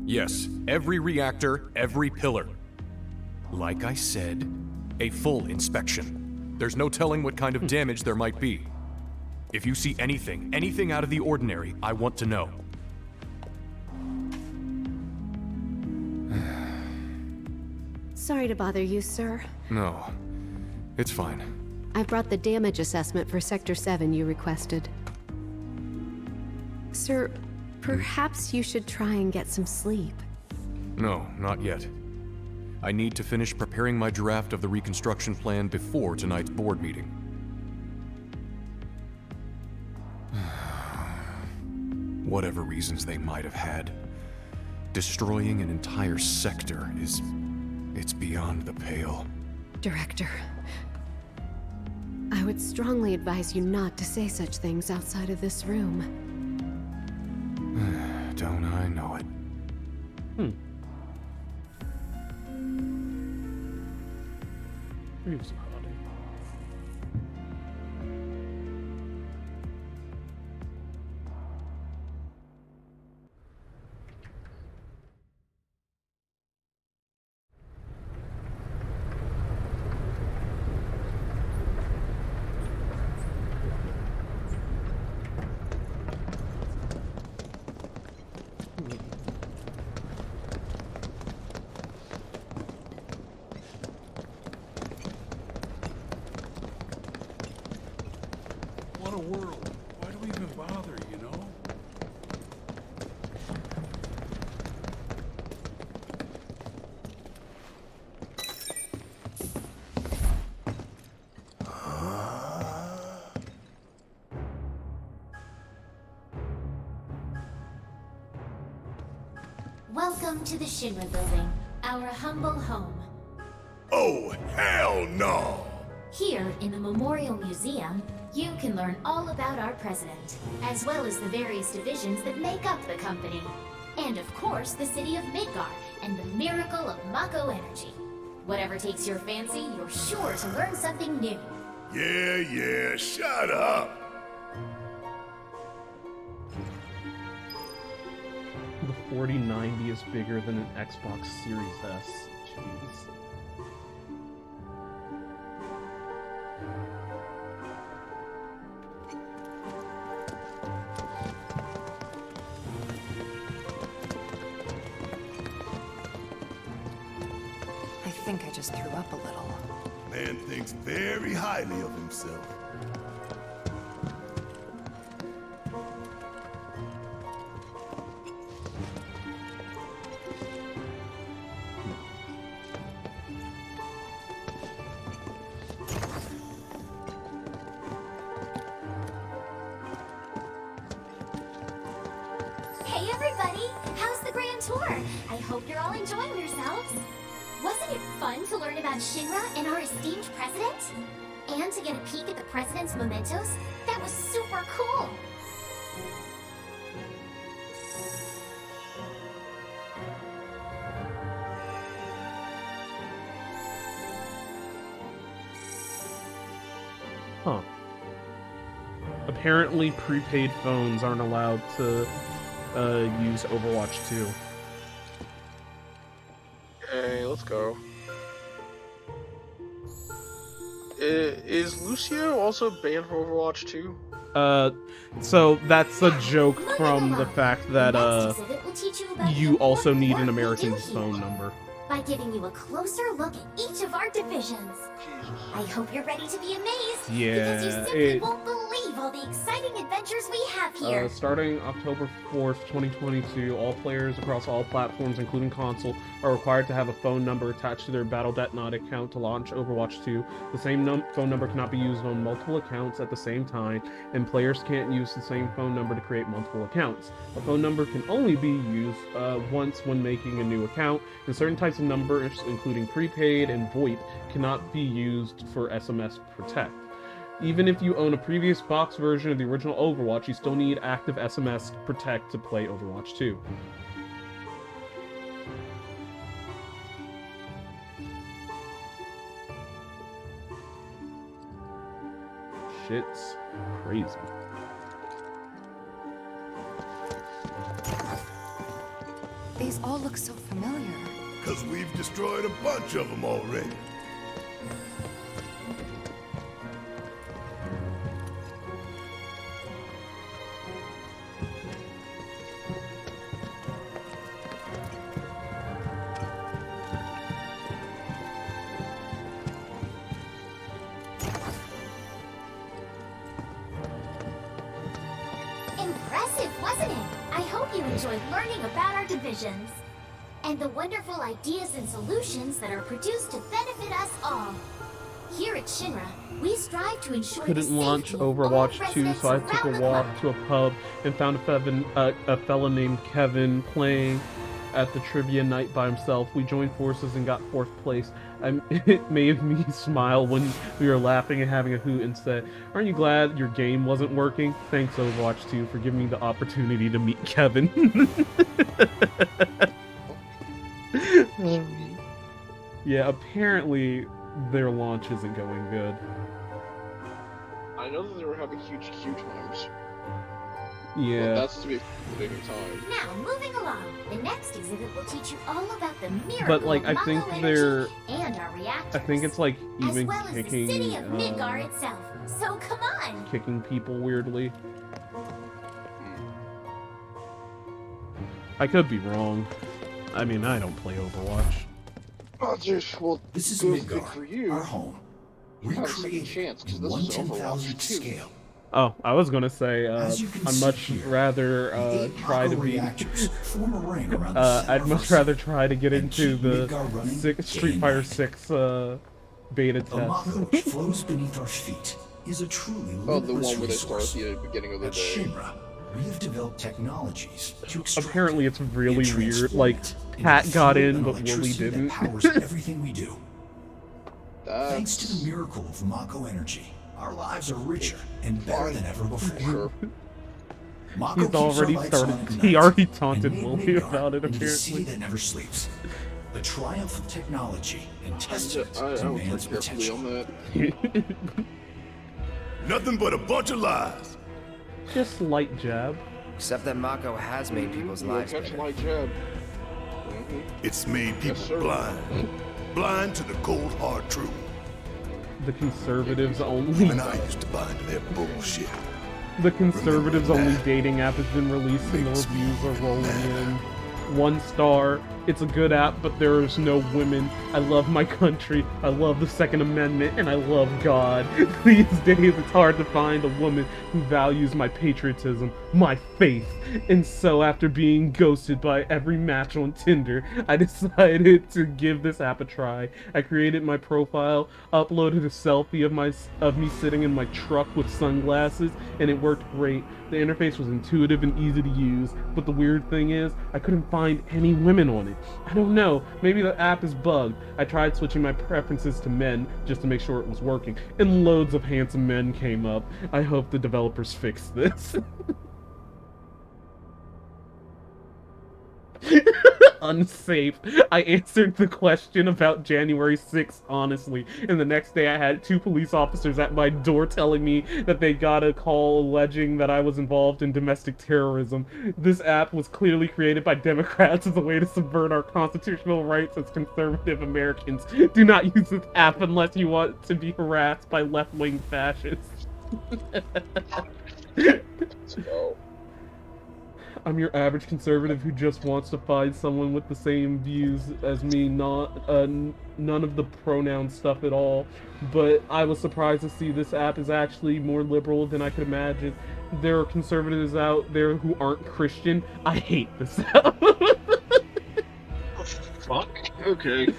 Yes, every reactor, every pillar. Like I said, a full inspection. There's no telling what kind of damage there might be. If you see anything out of the ordinary, I want to know. Sorry to bother you, sir. No, it's fine. I brought the damage assessment for Sector 7 you requested. Sir, perhaps you should try and get some sleep. No, not yet. I need to finish preparing my draft of the reconstruction plan before tonight's board meeting. Whatever reasons they might have had, destroying an entire sector it's beyond the pale. Director, I would strongly advise you not to say such things outside of this room. Don't I know it? Here's Hardy. What a world. Why do we even bother, you know? Welcome to the Shinra building, our humble home. Oh, hell no! Here, in the Memorial Museum, you can learn all about our president, as well as the various divisions that make up the company. And of course, the city of Midgar and the miracle of Mako energy. Whatever takes your fancy, you're sure to learn something new. Yeah, shut up! The 4090 is bigger than an Xbox Series S. Jeez. I think I just threw up a little. Man thinks very highly of himself. Hey everybody! How's the grand tour? I hope you're all enjoying yourselves. Wasn't it fun to learn about Shinra and our esteemed president? And to get a peek at the president's mementos? That was super cool! Huh. Apparently, prepaid phones aren't allowed to use Overwatch 2. Hey, let's go. Is Lucio also banned from Overwatch 2? So that's a joke from the fact that, Exhibit will teach you about you the also important need work an we American do here. phone number. By giving you a closer look at each of our divisions. I hope you're ready to be amazed. Because you Yeah, simply won't believe all the exciting adventures we have here. Starting October 4th, 2022, all players across all platforms, including console, are required to have a phone number attached to their Battle.net account to launch Overwatch 2. The same phone number cannot be used on multiple accounts at the same time, and players can't use the same phone number to create multiple accounts. A phone number can only be used once when making a new account, and certain types of numbers, including prepaid and VoIP, cannot be used for SMS Protect. Even if you own a previous box version of the original Overwatch, you still need active SMS Protect to play Overwatch 2. Shit's crazy. These all look so familiar. Cause we've destroyed a bunch of them already. Impressive, wasn't it? I hope you enjoyed learning about our divisions. And the wonderful ideas and solutions that are produced to benefit us all. Here at Shinra, we strive to ensure the Couldn't launch safety of all Overwatch 2, residents so I took around a the walk clock. to a pub and found a fella named Kevin playing. at the trivia night by himself. We joined forces and got 4th place. It made me smile when we were laughing and having a hoot and said, "Aren't you glad your game wasn't working? Thanks, Overwatch 2, for giving me the opportunity to meet Kevin." Yeah, apparently their launch isn't going good. I know that they were having huge queue times. Yeah. Well, that's to be expected any time. Now, moving along, the next exhibit will teach you all about the miracle But like, of I think Mako they're. energy and our reactors, I think it's like as even well as the kicking. city of Midgar itself. So come on. Kicking people weirdly. I could be wrong. I mean, I don't play Overwatch. Oh, dude, well, this is good Midgar, for you. our home. We have a second chance because this is Overwatch 2. Scale. Oh, I was gonna say, I'd much here, rather try to be. Form a ring around the I'd much rather try to get into the Street Fighter 6 beta The Mako, which test. flows beneath our feet, is a truly Oh, the limitless one where they start resource. at the beginning of the At day. Shinra, we have developed technologies to extract Apparently, it's really and weird. transform Like, it into Pat got fuel in, and but Wooly electricity that didn't. powers everything we do. That's... Thanks to the miracle of Mako energy, our lives are richer and better than ever before. Mako He's keeps our already lights started. on at He night already and taunted made Wooly Midgar about it. into the city Apparently. that never sleeps. The triumph of technology and I testament would to take man's carefully potential. on that. Nothing but a bunch of lies. Just light jab. Except that Mako has made people's lives Catch better. my jab. It's made people blind. Blind to the cold, hard truth. The conservatives only. Even I used to buy into their bullshit. The conservatives only dating app has been released and the reviews are rolling in. 1 star. It's a good app, but there is no women. I love my country. I love the Second Amendment, and I love God. These days, it's hard to find a woman who values my patriotism, my faith. And so, after being ghosted by every match on Tinder, I decided to give this app a try. I created my profile, uploaded a selfie of me sitting in my truck with sunglasses, and it worked great. The interface was intuitive and easy to use, but the weird thing is, I couldn't find any women on it. I don't know, maybe the app is bugged. I tried switching my preferences to men just to make sure it was working, and loads of handsome men came up. I hope the developers fix this. Unsafe. I answered the question about January 6th honestly, and the next day I had 2 police officers at my door telling me that they got a call alleging that I was involved in domestic terrorism. This app was clearly created by Democrats as a way to subvert our constitutional rights as conservative Americans. Do not use this app unless you want to be harassed by left-wing fascists. Let's go. I'm your average conservative who just wants to find someone with the same views as me, not none of the pronoun stuff at all. But I was surprised to see this app is actually more liberal than I could imagine. There are conservatives out there who aren't Christian. I hate this app. Fuck. Okay.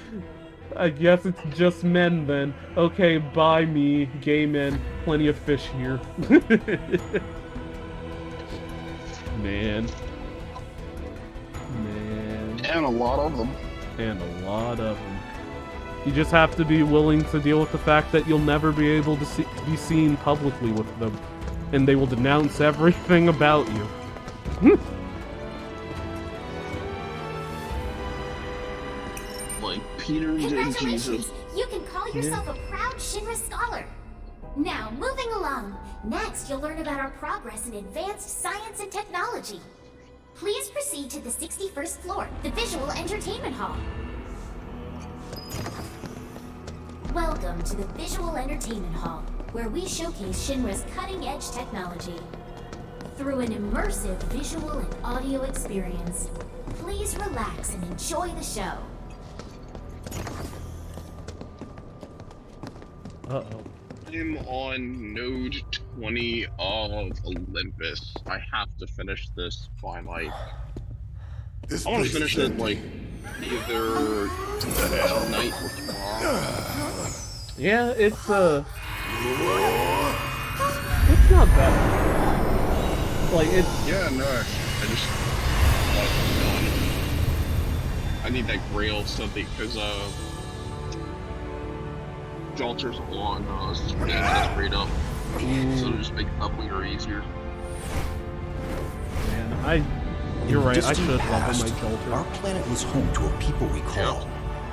I guess it's just men then. Okay, bye me, gay men. Plenty of fish here. Man. And a lot of them. And a lot of them. You just have to be willing to deal with the fact that you'll never be able to be seen publicly with them. And they will denounce everything about you. Like Peter did Jesus. You can call yourself a proud Shinra scholar. Now, moving along. Next, you'll learn about our progress in advanced science and technology. Please proceed to the 61st floor, the Visual Entertainment Hall. Welcome to the Visual Entertainment Hall, where we showcase Shinra's cutting-edge technology. Through an immersive visual and audio experience, please relax and enjoy the show. Uh-oh. I'm on node 20 of Olympus. I have to finish this by like... I want to finish it like either tonight or tomorrow. Yeah, it's not bad. Like, it's... Yeah, no, I just... like, I need that grail something because Jolter's on straight up, so just make it uglier easier. Man, you're right. I should level my Jolter. Our planet was home to a people we call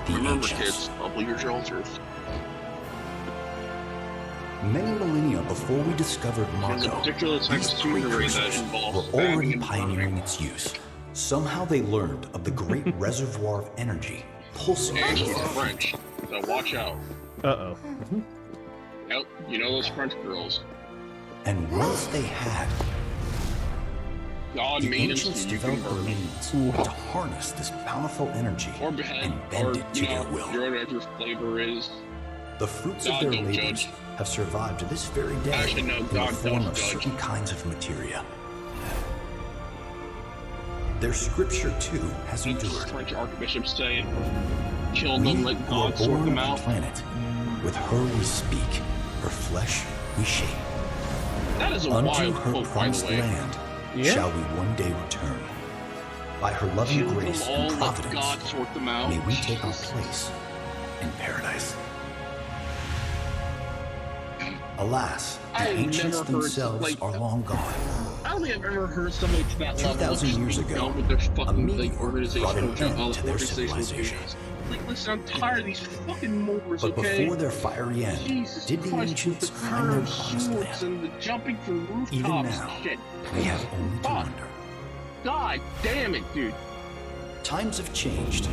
the Remember, Ancients. kids, double your Jolters. Many millennia before we discovered There's a Mako, particular type these of scenery that precursors involves were stabbing already and pioneering its use. Somehow they learned of the great reservoir of energy pulsing And through she's our French, so watch out. Uh-oh. Yep, you know those French girls. And once they had, God the made ancients them so you can developed a burn means to harness this bountiful energy or behead, and bend or, it to you their know, will. whatever flavor is. The fruits God of their don't labors judge. have survived to this very day Actually, no, in God the form does of judge. certain kinds of materia. Their scripture, too, has That's endured. French Archbishop saying, kill We them, let who are God sort born them on out. the planet, with her we speak, her flesh we shape. That is a Unto wild her quote, by the promised way. land Yeah. shall we one day return. By her loving Kill them grace all, and let providence, God sort them out. may we take our place in paradise. Alas, the I've ancients never heard themselves like- are long gone. I don't think I've ever heard somebody to that level 2,000 years speak ago, out with their a fucking meteor like brought an organizational end to their organizational civilization. duties. Like, listen, I'm tired of these fucking Moors, But okay? before their fiery end, Jesus did the Christ, ancients with the find their curved promised swords land? and the jumping from rooftops Even and now, shit. we have only to Fuck. wonder. God damn it, dude. Times have changed,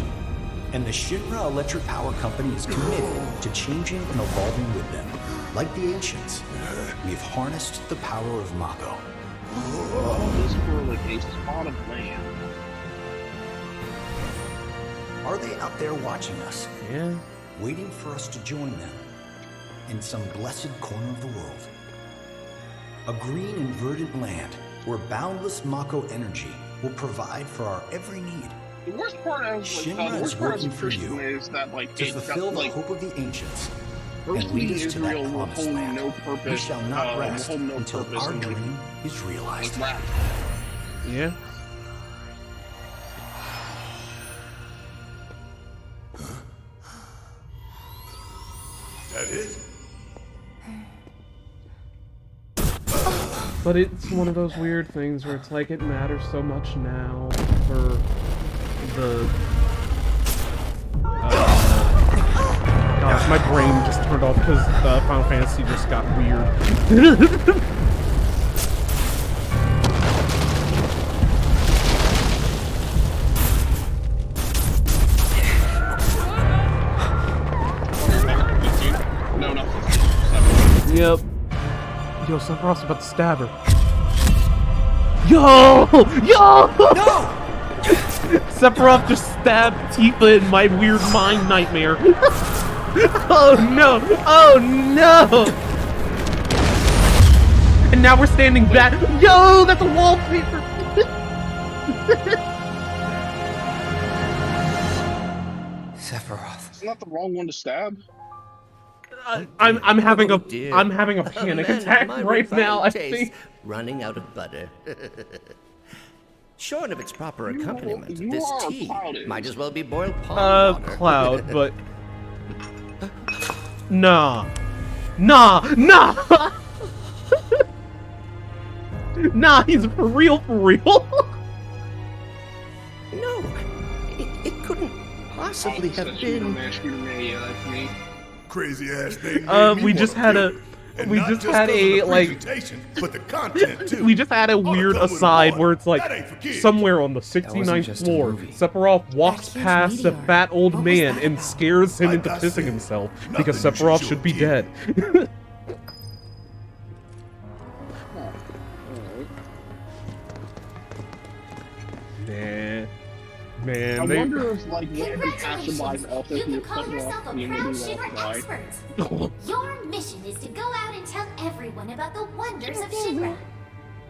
and the Shinra Electric Power Company is committed to changing and evolving with them. Like the ancients, we've harnessed the power of Mako. All this for like a spot of land. Are they out there watching us? Yeah. Waiting for us to join them in some blessed corner of the world. A green and verdant land where boundless Mako energy will provide for our every need. The worst part of Shinra the is worst part working of for Christian you is that like to it fulfill the like hope of the ancients first and lead me us to that Israel will promised hold land. no purpose. We shall not will rest hold no until purpose our in, like, dream is realized. rap. Yeah. That it? But it's one of those weird things where it's like it matters so much now for the... gosh, my brain just turned off because Final Fantasy just got weird. No, no. Yep. Yo, Sephiroth's about to stab her. Yo! Yo! No! Sephiroth just stabbed Tifa in my weird mind nightmare. Oh no! Oh no! And now we're standing back. Yo, that's a wallpaper! Sephiroth. Isn't that the wrong one to stab? I'm having a dear. I'm having a panic man, attack my right now. I refined taste think. running out of butter. Short of its proper accompaniment, you this are tea clouded. might as well be boiled pond water. Cloud, but nah, nah. Nah, he's for real, for real. No, it couldn't possibly have been. That's me. Crazy ass thing. We just had a, we just had a like, but the content too. we just had a weird aside where it's like That ain't for kids. somewhere on the wasn't 69th just a floor, movie. Sephiroth walks huge past a meteor. fat old What was man that and about? scares him Like into I pissing said, himself nothing because you Sephiroth should should be do, dead. Man, I they. wonder if like random Congratulations! passerbys also You hear can call yourself a community proud walk Shinra by. expert. Your mission is to go out and tell everyone about the wonders of Shinra.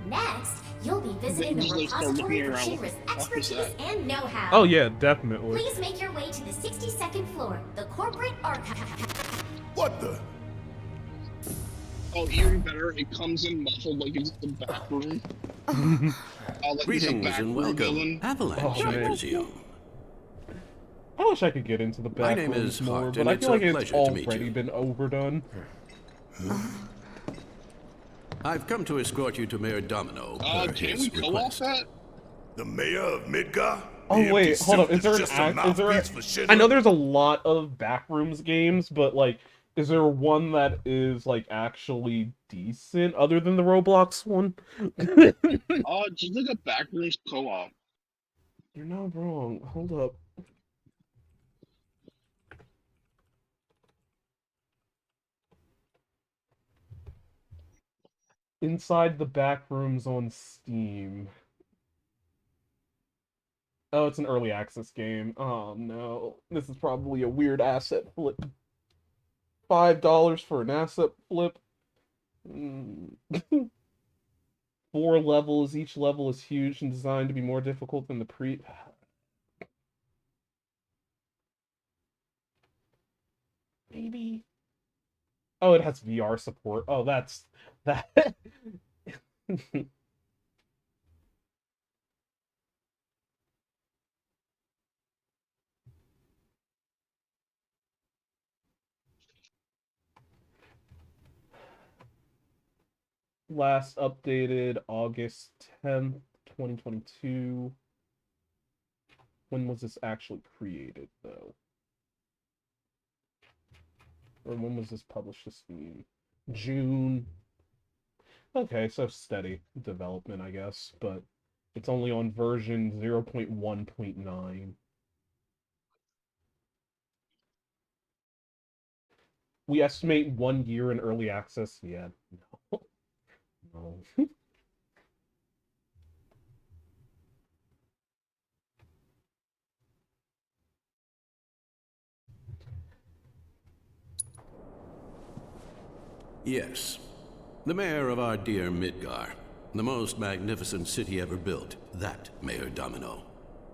Next, you'll be visiting the Just, like, start looking repository for around. Shinra's What the fuck is expertise that? and know-how. Oh yeah, definitely. Please make your way to the 62nd floor, the corporate archive. What the? Oh, even better, it comes in muffled like it's the back room. Like it's a Greetings back and room welcome, villain. Avalanche, Oh, I man. presume. I wish I could get into the My back name rooms is more, Hart, but and I it's feel like a it's pleasure to meet already you. been overdone. I've come to escort you to Mayor Domino. per can his we co-op request. that? The mayor of Midgar? Oh wait, hold up. Is there an just a act? Is there? mouthpiece for I know Schindler? there's a lot of backrooms games, but like, is there one that is like actually decent other than the Roblox one? Just look at Backrooms Co-op. You're not wrong. Hold up. Inside the Backrooms on Steam. Oh, it's an early access game. Oh no. This is probably a weird asset flip. $5 for an asset flip. 4 levels. Each level is huge and designed to be more difficult than the pre... Maybe. Oh, it has VR support. Oh, that's... that... Last updated August 10th, 2022. When was this actually created, though? Or when was this published to Steam? June. Okay, so steady development, I guess, but it's only on version 0.1.9. We estimate 1 year in early access. Yeah, no. No. Yes. The mayor of our dear Midgar. The most magnificent city ever built. That Mayor Domino.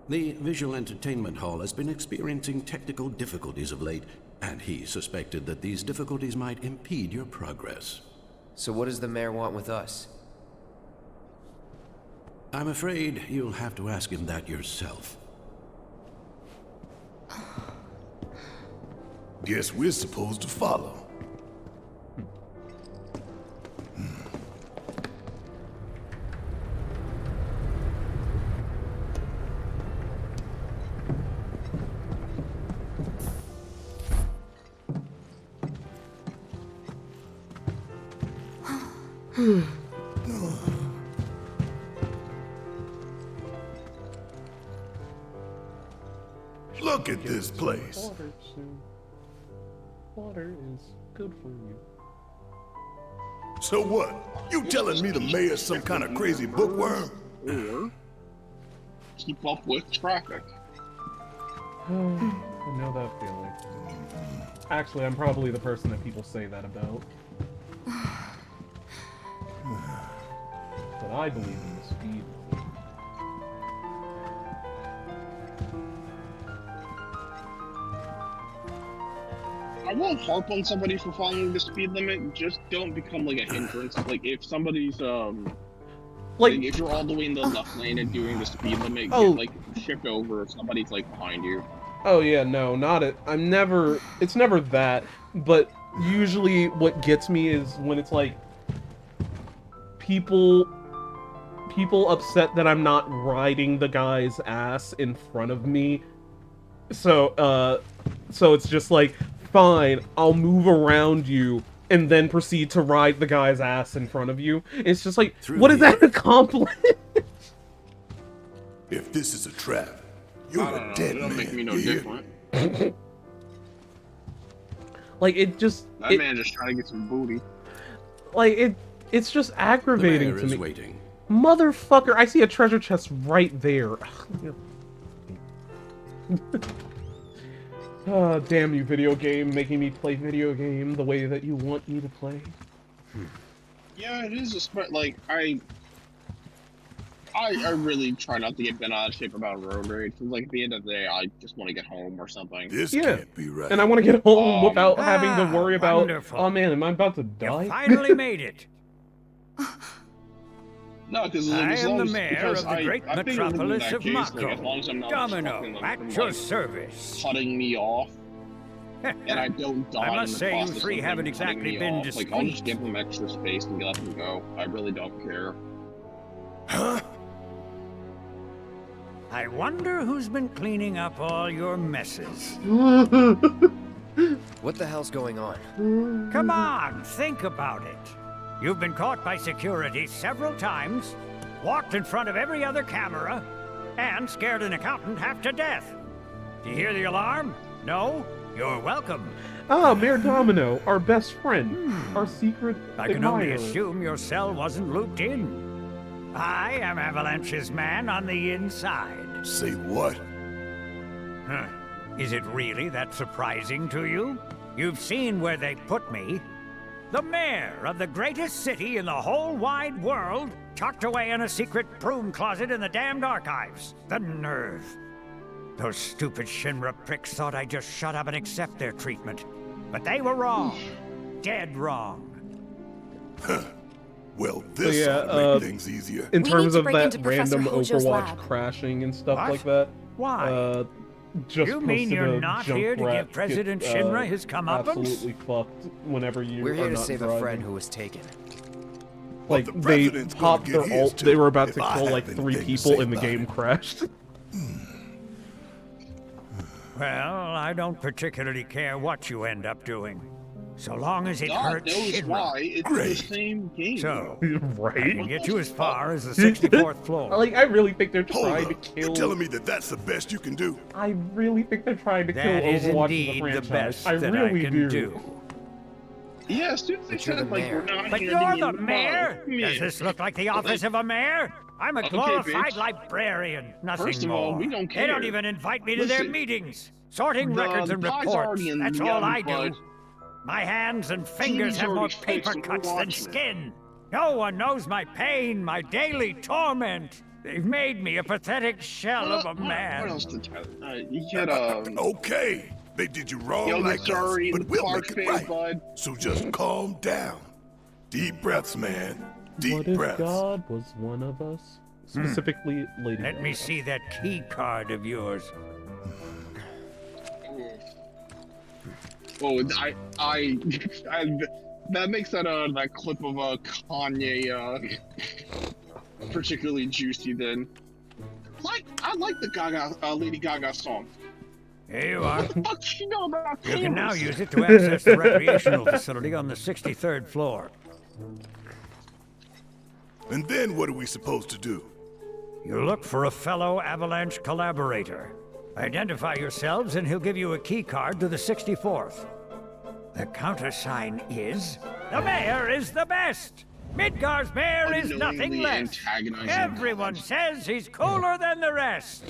The visual entertainment hall has been experiencing technical difficulties of late, and he suspected that these difficulties might impede your progress. So what does the mayor want with us? I'm afraid you'll have to ask him that yourself. Guess we're supposed to follow. Look at this place. Water is good for you. So what? You telling me the mayor's some kind of crazy bookworm? Or keep up with traffic. I know that feeling. Actually, I'm probably the person that people say that about. But I believe in the speed. I won't harp on somebody for following the speed limit. Just don't become like a hindrance. Like if somebody's like if you're all the way in the left lane and doing the speed limit, get, like shift over if somebody's like behind you. Oh yeah, no, not it. It's never that, but usually what gets me is when it's like people upset that I'm not riding the guy's ass in front of me. So it's just like, fine, I'll move around you and then proceed to ride the guy's ass in front of you. It's just like, what does that accomplish? If this is a trap, you're a dead man. Don't make me no You hear? different. Like, it just... That man just trying to get some booty. Like, it's just aggravating The mayor to is me. waiting. Motherfucker, I see a treasure chest right there. Ah, damn you, video game, making me play video game the way that you want me to play. Yeah, it is like I really try not to get bent out of shape about road rage. Cause like at the end of the day, I just want to get home or something. This can't be right. And I want to get home without having to worry about, wonderful. oh man, am I about to die? You finally made it. No, because like, I as am long the as, mayor because of the great I think in metropolis that of case, Mako. like, as long as I'm not Domino, fucking, like, at from, your like, service. cutting me off, and I don't die I must in the say, you process three of haven't them cutting exactly me been off. Like, I'll just discreet. give them extra space and let them go. I really don't care. Huh? I wonder who's been cleaning up all your messes. What the hell's going on? Come on, think about it. You've been caught by security several times, walked in front of every other camera, and scared an accountant half to death. Do you hear the alarm? No? You're welcome. Ah, Mayor Domino, our best friend, our secret I can only admirer. assume your cell wasn't looped in. I am Avalanche's man on the inside. Say what? Huh. Is it really that surprising to you? You've seen where they put me. The mayor of the greatest city in the whole wide world, tucked away in a secret broom closet in the damned archives. The nerve. Those stupid Shinra pricks thought I'd just shut up and accept their treatment. But they were wrong. Dead wrong. Well, So this yeah, ought to make things easier. in We terms need to of break that into Professor random Hojo's Overwatch lab. crashing and stuff What? like that. Why? Just You mean posted you're a not junk here to rat give President get, Shinra his comeuppance? Absolutely fucked whenever you We're are here to not save driving. a friend who was taken. Like, the they president's gonna popped get their his ult, too, they were about if to I kill have like 3 anything to people say and the about game it. crashed. Well, I don't particularly care what you end up doing. So long as it God hurts knows Shinra. why. It's the same game. So, I right? can get you as far as the 64th floor. Like, I really think they're Hold trying to up. kill... You're telling me that that's the best you can do? I really think they're trying to kill That is Overwatch as a indeed franchise. the best I that really I can do. Yeah, as soon as they But you're said, the like, mayor. we're not But here you're to be the mayor? involved. Does this look like the office of a mayor? I'm a Okay, glorified bitch. librarian, nothing First of more. all, we don't They don't care. even invite me to their Listen, meetings. Sorting the records and pie's reports, already in that's the all oven, I do. bud. My hands and fingers TV's have more already paper fixed, cuts we're than watching it. skin. No one knows my pain, my daily torment. They've made me a pathetic shell of a What man. else to tell? You get, Okay, they did you wrong Yo, like sorry, us, but we'll Clark make it fan, right. bud. So just calm down. Deep breaths, man. Deep What if breaths. God was one of us? Specifically, Lady Let me Gaga. see that key card of yours. Oh, I that makes that clip of Kanye particularly juicy. Then, I like the Lady Gaga song. Here you are. What the fuck do you know about You can now cameras? use it to access the recreational facility on the 63rd floor. And then what are we supposed to do? You look for a fellow Avalanche collaborator. Identify yourselves and he'll give you a key card to the 64th. The countersign is... The mayor is the best! Midgar's mayor is nothing Unknowingly less! antagonizing Everyone says he's cooler than the rest!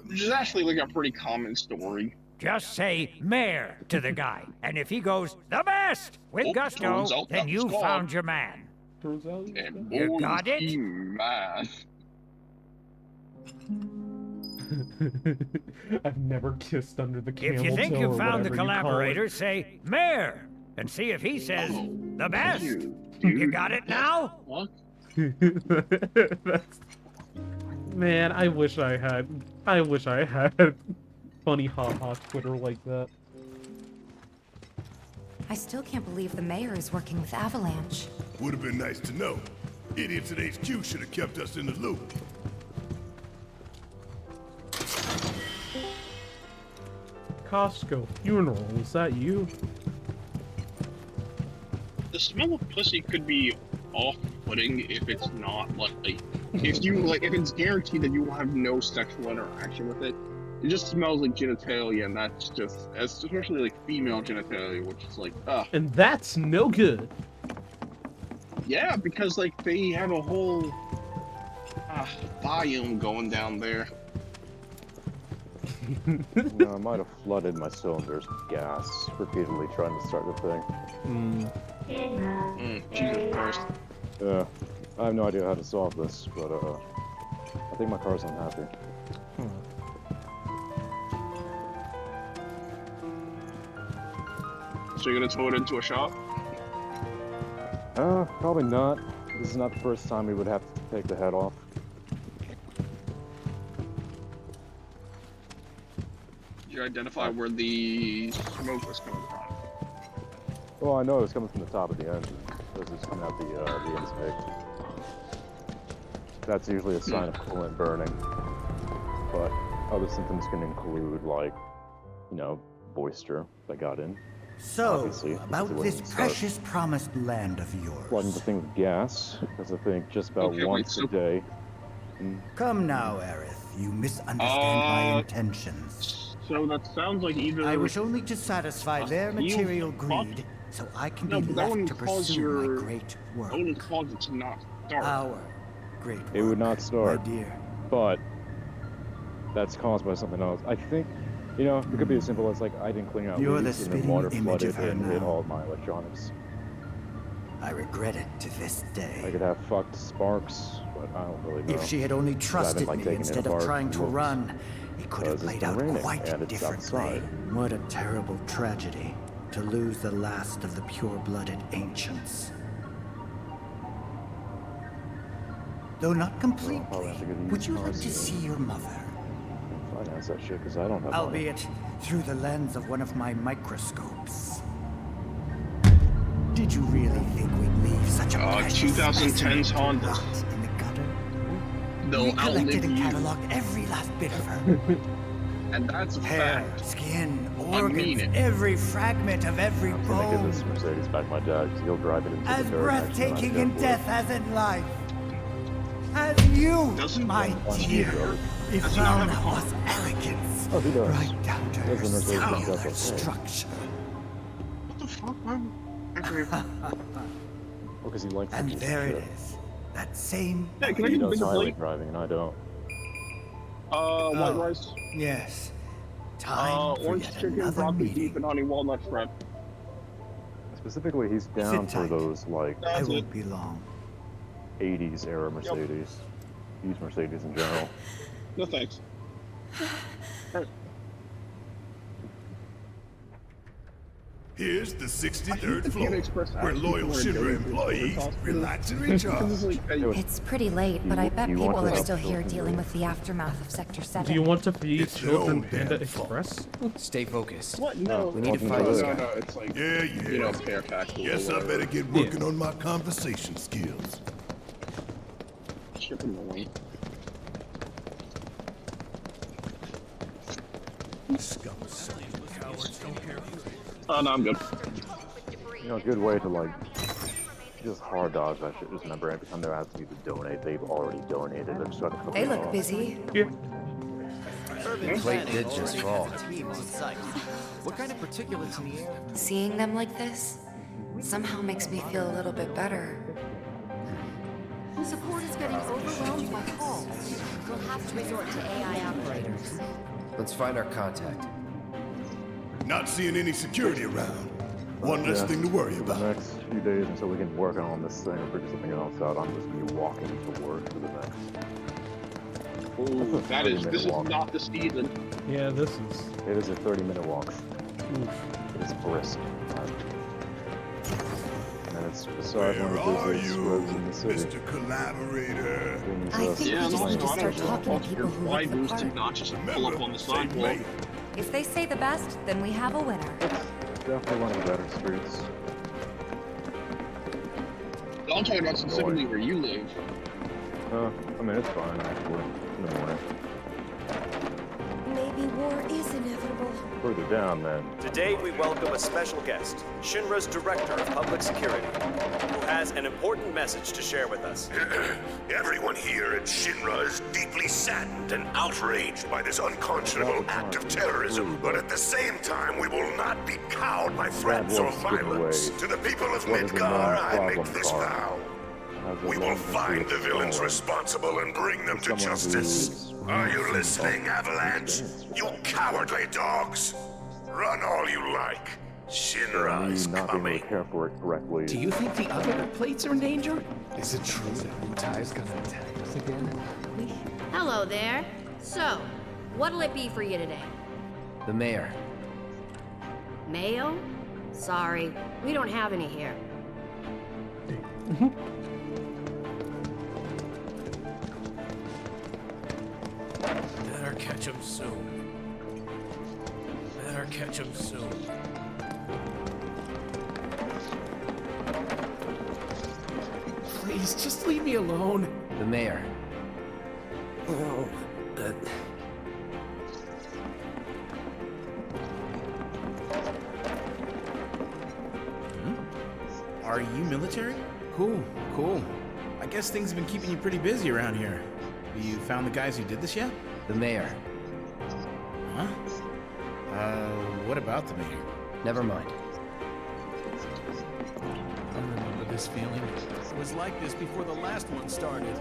Which is actually like a pretty common story. Just say mayor to the guy, and if he goes, the best! With gusto, turns out then that you was God. found your man. Turns out And You boy, got is it? he mad. I've never kissed under the camel If you think toe you or found the whatever you call it. collaborator, say mayor, and see if he says the best. You got it now? What? That's... Man, I wish I had funny haha Twitter like that. I still can't believe the mayor is working with Avalanche. Would have been nice to know. Idiots at HQ should have kept us in the loop. Costco funeral, is that you? The smell of pussy could be off-putting if it's not like if it's guaranteed that you will have no sexual interaction with it. It just smells like genitalia, and that's just, especially like female genitalia, which is like, ugh. And that's no good. Yeah, because like they have a whole biome going down there. No, I might have flooded my cylinders with gas, repeatedly trying to start the thing. Jesus Christ. Yeah, I have no idea how to solve this, but I think my car's unhappy. So you're gonna tow it into a shop? Probably not. This is not the first time we would have to take the head off. Did you identify where the smoke was coming from? Well, I know it was coming from the top of the engine. This is coming out the intake. That's usually a sign of coolant burning. But other symptoms can include, like, you know, moisture that got in. So, Obviously, about this precious promised land of yours. Flooding the thing with gas, because I think just about once a day. Come now, Aerith. You misunderstand my intentions. So that sounds like either... I wish only to satisfy their material greed, so I can be left to pursue my great work. That wouldn't cause it to not start. Our great work, It would not start. my dear. But that's caused by something else. I think, you know, it could be as simple as, like, I didn't clean out You're the leaks and then spitting water image flooded of her and hit now. all of my electronics. I regret it to this day. I could have fucked sparks, but I don't really know. If she had only 'Cause I haven't, trusted like, me taken it instead of apart trying to and looked. run, it could have Because it's played out been raining, quite and it's differently. outside. What a terrible tragedy to lose the last of the pure-blooded ancients. Though not completely, would you like to see your mother? Finance that shit, because I don't have money. Albeit through the lens of one of my microscopes. Did you really think we'd leave such a precious 2010's Honda. rot in the gutter? They'll We collected outlive and you. cataloged every last bit of her. And that's a Hair, fact. skin, I mean organs, it. every fragment of every I'm gonna give bone. this Mercedes back my dad, because he'll drive it into As the dirt next to my breathtaking in skateboard. death as in life. As you, my dear, if Doesn't found have a was arrogance. Oh, he does. Right down to her Does the Mercedes Benz cellular SLK. structure. What the fuck, man? Well, because he likes And to there it is. That same. Yeah, can I He get a does bigger highway plate? driving, and I don't. White rice. Yes. Time for Orange yet chicken, another broccoli, meeting. beef, and honey walnut shrimp. Specifically, he's down Sit for tight. those, like, I won't be long. 80s era Mercedes. Use Mercedes in general. No thanks. Here's the I hate 63rd the floor, Panda Express where actually loyal for a Shinra day. employees It's relax and Because recharge. it's like, It's pretty late, but I bet you people want to are help still here children dealing with the aftermath of Sector 7. Do you want to feed It's your children own Panda damn fault. Express? Stay focused. what? No. We need to Welcome find to this the- guy. No, it's like, Yeah, you know, pear cactus. Guess I better get working on my conversation skills. Shipping away. No, I'm good. You know, a good way to, like, just hard dodge that shit. Just remember, every time they're asking you to donate, they've already donated. They're just gonna They look busy. Yeah. The plate did just fall. What kind of particulates in the air? Seeing them like this somehow makes me feel a little bit better. Support is getting overwhelmed by calls. We'll have to resort to AI operators. Let's find our contact. Not seeing any security around. One less thing to worry For about. the next few days until we can work on this thing or figure something else out, I'm just gonna be walking to work for the next. Ooh, that is, this is walk. not the season. Yeah, this is. It is a 30-minute walk. Oof. It is brisk. And it's beside one Where of the are busiest you, roads in the city. Mr. Collaborator? I think Yeah, we just no, need to no, I start don't talking want to your people who fly look the boost to part. not just pull up on the sidewalk. If they say the best, then we have a winner. Definitely one of the better streets. I'm talking about specifically where you live. I mean, it's fine, actually, in the morning. Maybe war is inevitable. Further down, then. Today we welcome a special guest, Shinra's Director of Public Security, who has an important message to share with us. Everyone here at Shinra is deeply saddened and outraged by this unconscionable act of terrorism. But at the same time, we will not be cowed by threats or violence. To the people of Midgar, I make this vow. We will find the villains responsible and bring them to justice. Are you listening, Avalanche? You cowardly dogs! Run all you like. Shinra is not being able coming. to care for it correctly. Do you think the other plates are in danger? Is it true that Wutai's gonna attack us again? Hello there. So, what'll it be for you today? The mayor. Mayo? Sorry, we don't have any here. Better catch him soon. Better catch him soon. Please, just leave me alone. The mayor. Oh, Are you military? Cool, cool. I guess things have been keeping you pretty busy around here. You found the guys who did this yet? The mayor. Huh? What about the mayor? Never mind. I remember this feeling. It was like this before the last one started.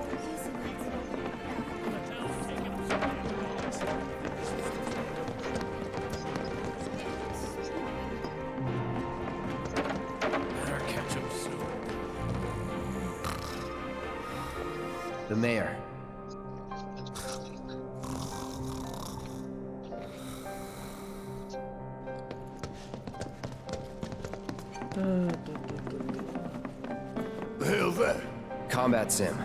better catch him soon. The mayor. The hell's that? Combat sim.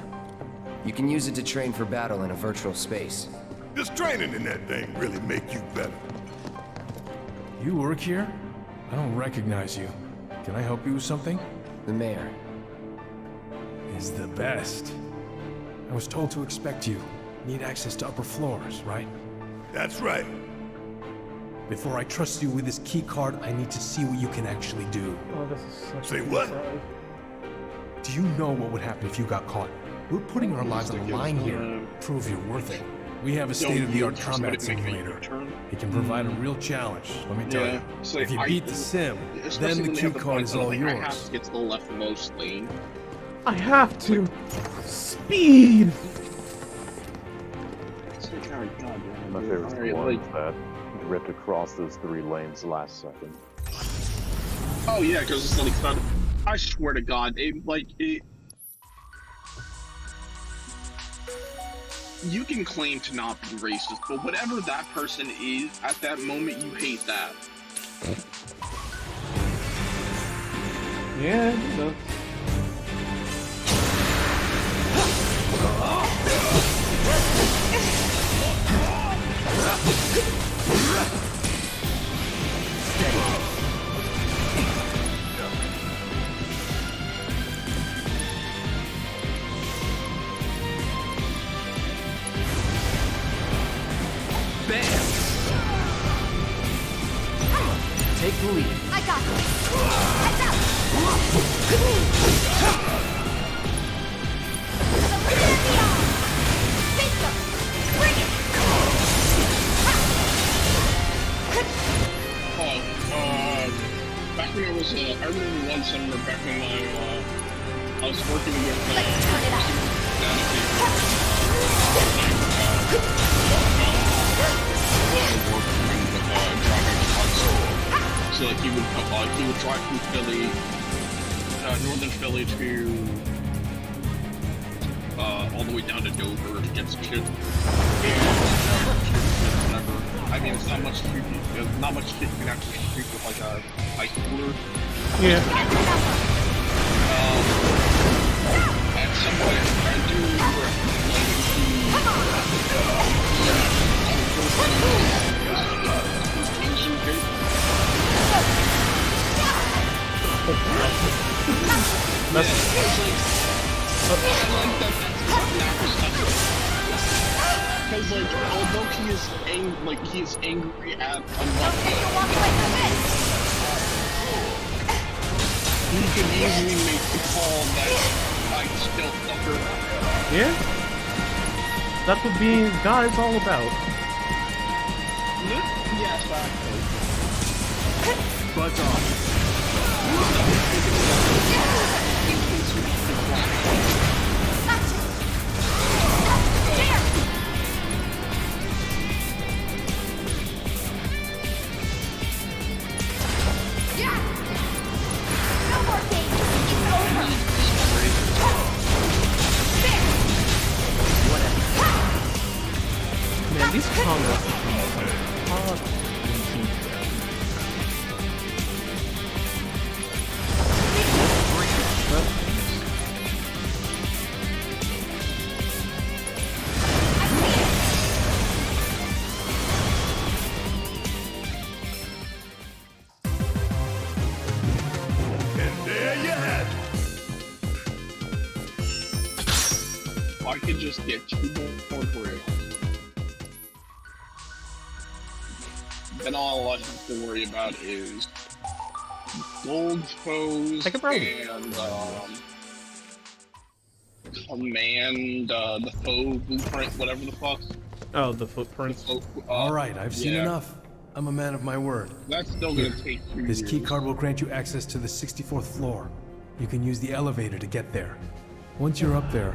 You can use it to train for battle in a virtual space. Does training in that thing really make you better? You work here? I don't recognize you. Can I help you with something? The mayor. Is the best. I was told to expect you. Need access to upper floors, right? That's right. Before I trust you with this key card, I need to see what you can actually do. Oh, this is such Say a what? surprise. Do you know what would happen if you got caught? We're putting our lives on the line here. Prove you're worth it. We have a state-of-the-art combat simulator. It can provide a real challenge, let me tell you. So If you beat the sim, then the key card is all I have yours. to get to the leftmost lane. I have to. Speed. It's like, oh, God, damn, My dude. favorite Alright, one like, is that you ripped across those 3 lanes last second. oh yeah, because it's like, I swear to God, it. You can claim to not be racist, but whatever that person is at that moment, you hate that. Yeah, no. Take the lead. I got this. Heads up. Back when I was, I remember one summer back when I was working with, so like he would drive from Philly, northern Philly to all the way down to Dover to get some shit. Whatever. I mean, it's not much shit you can actually shoot with like a high schooler. Yeah. At some point, I do remember because like although he is angry at he can easily make the call that I still fucker. Yeah. That's what being a guy is all about. Yes, actually. Buzz off. Man, these combos are I could just get 2 more grails, then all I have to worry about is gold foes and command the foe blueprint, whatever the fuck. Oh, the footprints. All right, I've seen enough. I'm a man of my word. That's still gonna take 2 This years. key card will grant you access to the 64th floor. You can use the elevator to get there. Once you're up there,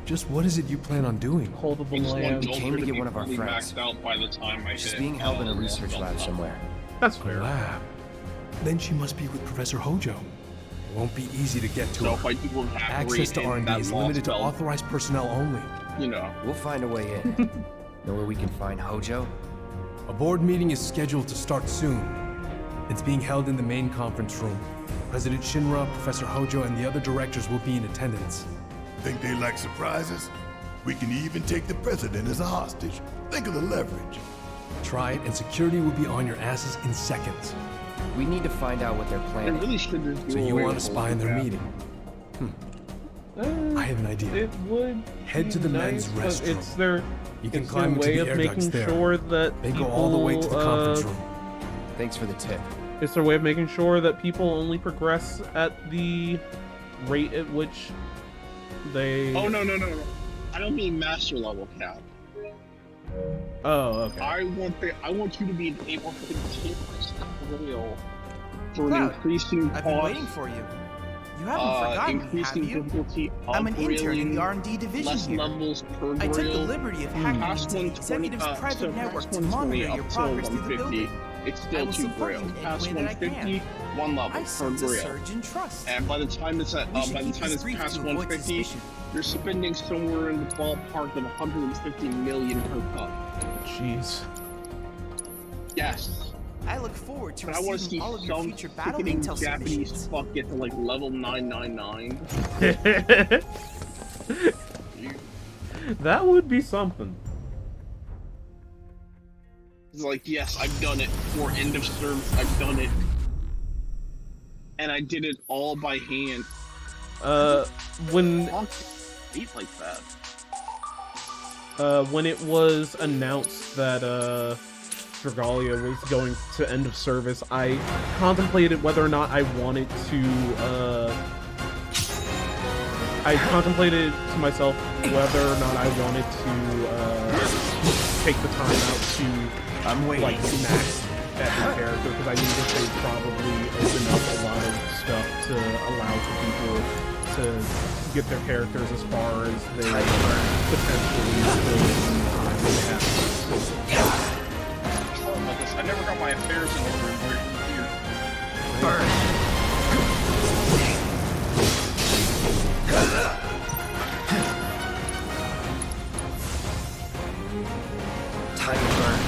just what is it you plan on doing? Holdable land. We came to get one of our Fully friends. maxed out by the time I She's hit, being held in a research lab somewhere. That's fair. Lab. Then she must be with Professor Hojo. It won't be easy to get to So her. if I do evaporate Access to in R&D that is lost limited to belt, authorized personnel only. you know. We'll find a way in. Know where we can find Hojo? A board meeting is scheduled to start soon. It's being held in the main conference room. President Shinra, Professor Hojo, and the other directors will be in attendance. Think they like surprises? We can even take the president as a hostage. Think of the leverage. Try it, and security will be on your asses in seconds. We need to find out what they're I planning. really should just do So you away want to with spy in their holding meeting? I have an idea. It would Head to the men's but restroom. It's their, You can it's climb their into way the of air ducts making there. sure that They people, go all the way to the conference room. Thanks for the tip. It's their way of making sure that people only progress at the rate at which they... Oh, no. I don't mean master level cap. Oh, okay. I want you to be able to continue real for an Cloud, increasing I've cost. been waiting for you. You haven't forgotten me, have increasing you? difficulty I'm an intern in the upgrading, R&D division less here. levels per I took the grill. liberty of hacking Past into the 120, executive's private so network past to 120 monitor your up till progress through the 150, building. it's I still will 2 support grails. you in any Past way that I 150, can. 1 level I per sense a grill. surge in trust. And by the time it's at, We should by the keep time this it's brief past to avoid 150, suspicion. you're spending somewhere in the ballpark of 150 million per cup. Jeez. Yes. I look forward to But I want to see receiving all of your some future battle sickening intel Japanese submissions. fuck get to like level 999. That would be something. It's like, yes, I've done it. For end of service, I've done it. And I did it all by hand. When Eat like that. when it was announced that Dragalia was going to end of service, I contemplated whether or not I wanted to I contemplated to myself whether or not I wanted to take the time out to like max every character, because I knew that they'd probably open up a lot of stuff to allow for people to get their characters as far as they potentially could in the time they have. I never got my affairs in order and we're here. Burn! Time to burn.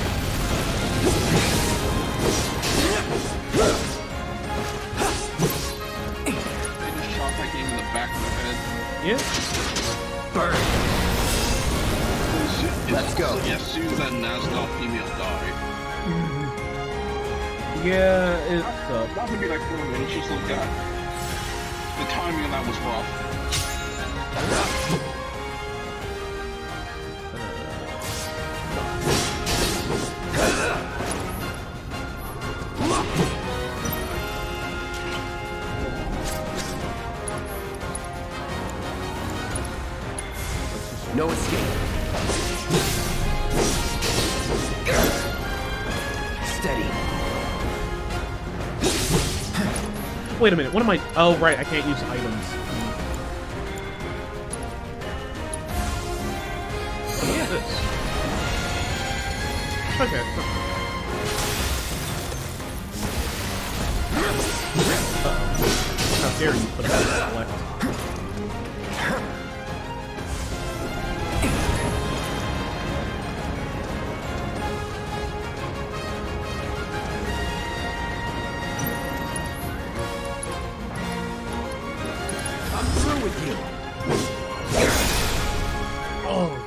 They just shot that game in the back of the head. Yeah. Burn! Let's go. As soon as that Nassau female died. Yeah, it's Not to be like horrible, it's just like that. The timing of that was rough. No escape. Steady. Wait a minute, what am I... Oh, right, I can't use items. What is this? Okay. Uh-oh. How dare you put it on select. I'm through with you. Oh.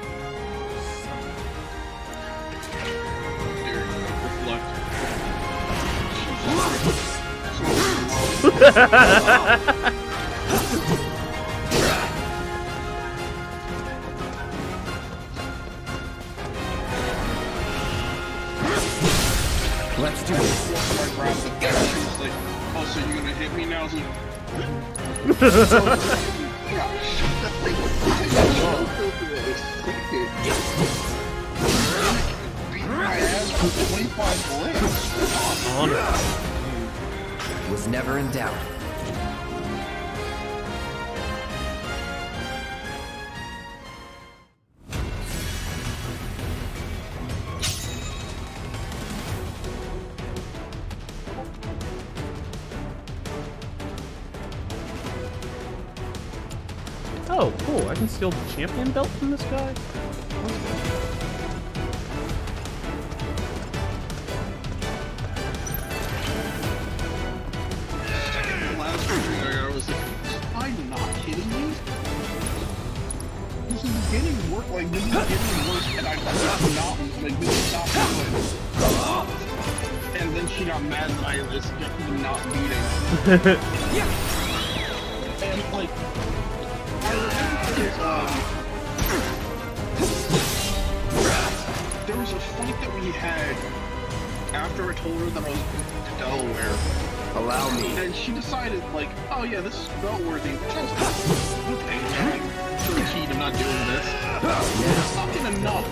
Let's do this. I grabbed the gun, she was like, oh, so you're gonna hit me now? I was like, beat my ass for 25 bullets. Was never in doubt. Oh, cool. I can steal the champion belt from this guy? Last stream I was like, I'm not kidding you? This is getting worse, like, this is getting worse, and I'm not, like, this is not good. And then she got mad that I was just not beating. And, like, I remember there was a fight that we had after I told her that I was going to Delaware. Allow me. And she decided, like, oh yeah, this is noteworthy. Which I was like, okay, I'm pretty keen to not doing this. It's not good enough.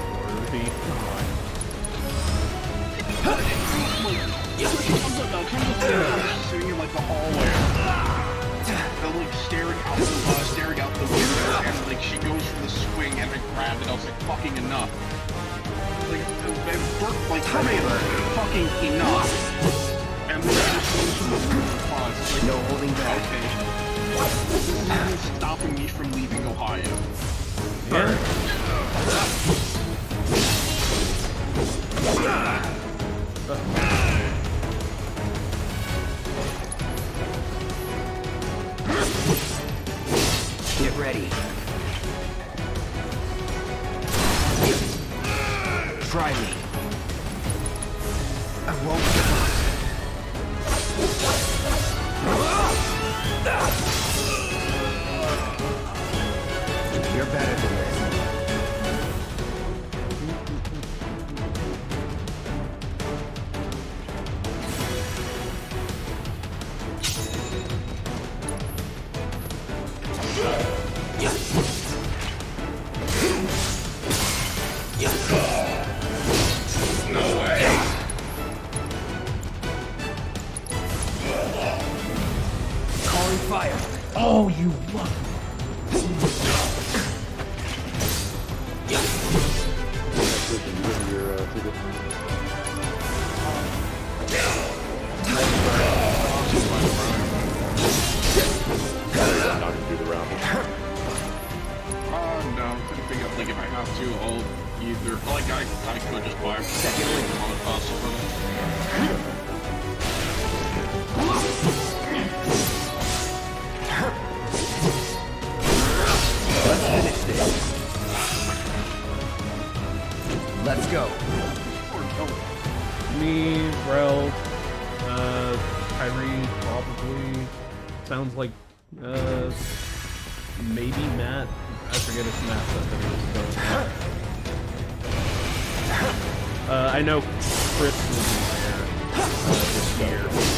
She comes up, she's sitting in, like, the hallway. And, like, staring out the window, and, like, she goes for the swing, and I grabbed it. I was like, fucking enough. Like, fucking enough. And then she just goes for the response. Like, no holding back. Okay. This isn't stopping me from leaving Ohio. Yeah. Get ready. Try me. I won't give up. You're better than this. No way. Calling fire. Oh, you lucky. No, I think like if I have to, I'll either like I could just buy a second link on the cost from Let's finish this. Let's go. Me, Rel, Kyrie, probably. Sounds like, maybe Matt. I forget if Matt said it. I know Chris will be there this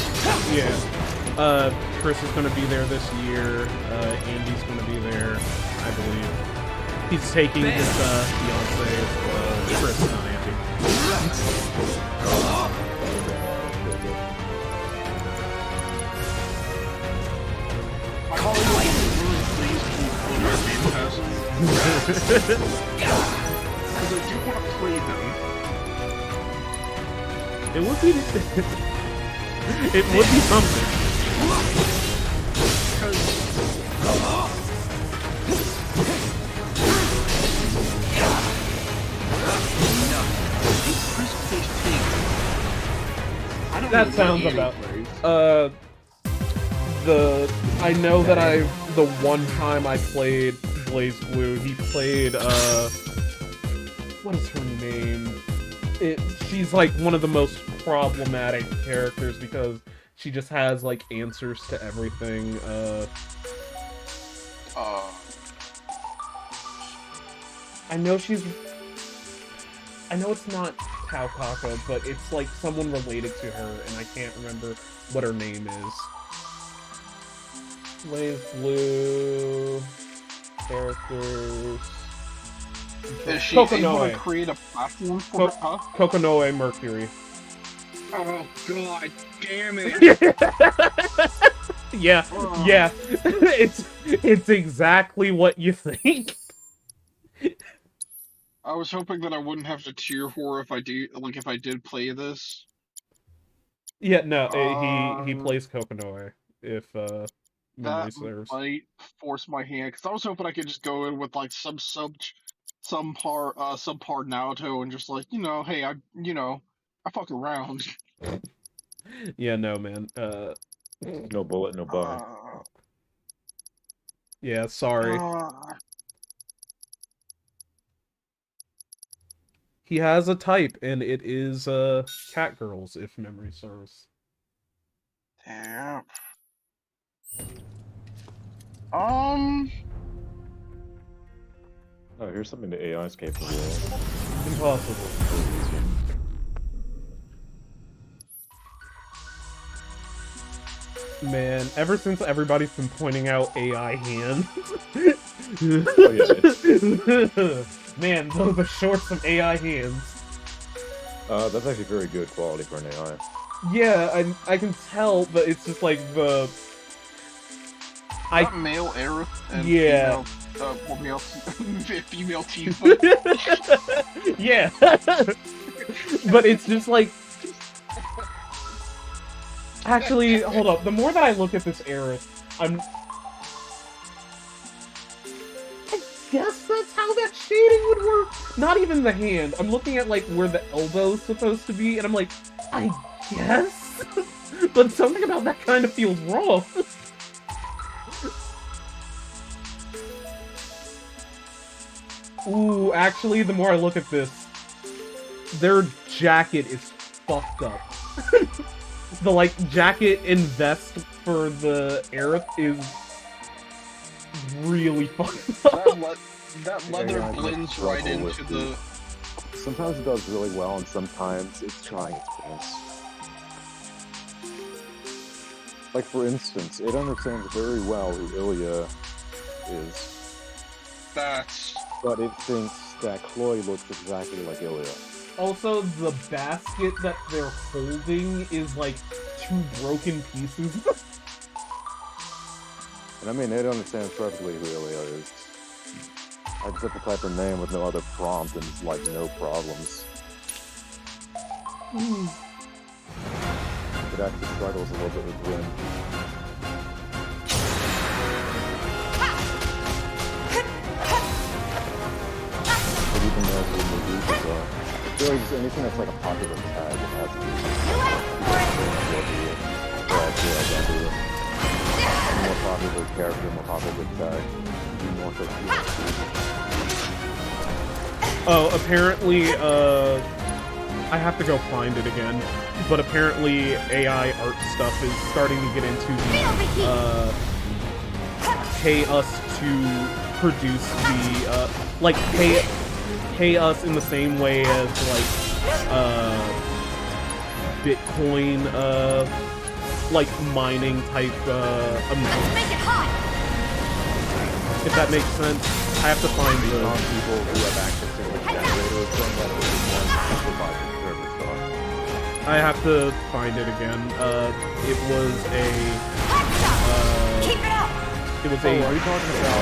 year. Yeah. Chris is going to be there this year. Andy's going to be there, I believe. He's taking his fiance, Chris, not Andy. Because I do want to play them. It would be it would be something. That sounds about I know that the one time I played Blaze Blue, he played what is her name? She's like one of the most problematic characters because she just has like answers to everything. I know it's not Kaukaka, but it's like someone related to her, and I can't remember what her name is. Blaze Blue characters. Is she able to Kokonoe. create a platform for her? Huh? Kokonoe Mercury. Oh god damn it! Yeah, yeah. It's exactly what you think. I was hoping that I wouldn't have to cheer for her if I did play this. Yeah, no, he plays Kokonoe if memory That serves. might force my hand because I was hoping I could just go in with like some subpar Naruto and just like hey I fuck around. Yeah, no man. No bullet, no bone. Yeah, sorry. He has a type, and it is cat girls, if memory serves. Damn. Oh, here's something the AI is capable of. Impossible. Man, ever since everybody's been pointing out AI hands. Oh, yeah. Man, those are short some AI hands. That's actually very good quality for an AI. Yeah, I can tell, but it's just like the... Male Aerith and yeah. female Tifa. Yeah. But it's just like... Actually, hold up. The more that I look at this Aerith, I guess that's how that shading would work. Not even the hand. I'm looking at like where the elbow's supposed to be, and I'm like, I guess? But something about that kind of feels wrong. Ooh, actually, the more I look at this, their jacket is fucked up. The, like, jacket and vest for the Aerith is really fucked up. That leather blends right into the... Sometimes it does really well, and sometimes it's trying its best. Like, for instance, it understands very well who Ilya is. But it thinks that Chloe looks exactly like Ilya. Also, the basket that they're holding is like 2 broken pieces. And I mean, it understands perfectly who Ilya is. I just have to type her name with no other prompt, and it's like no problems. It actually struggles a little bit with Gwen. But even though the movies are... I feel like just anything that's like a popular tag, it has to be... The more popular character, more popular tag, the more so. Oh, apparently, I have to go find it again. But apparently, AI art stuff is starting to get into the, pay us to produce the, like, pay us in the same way as, like, Bitcoin, like, mining type, amount. Make it hot! If that makes sense. I have to find the people who have access to the generator from that I have to find it again. It was a... Keep it up! It was a... are you talking about...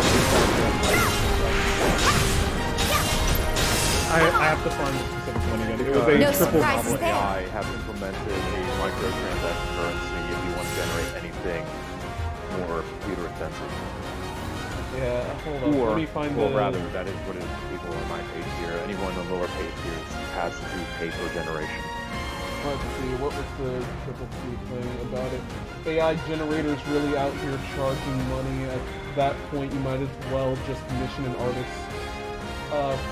I have to find the specific one again. It was a No triple... surprises there. AI have implemented a microtransaction currency if you want to generate anything more computer intensive. Yeah, hold on. Let me find or the... rather, that is what it is. People in my pay tier, anyone in the lower pay tiers has to pay per generation. Let's see, what was the triple C thing about it? AI generators really out here charging money. At that point, you might as well just commission an artist.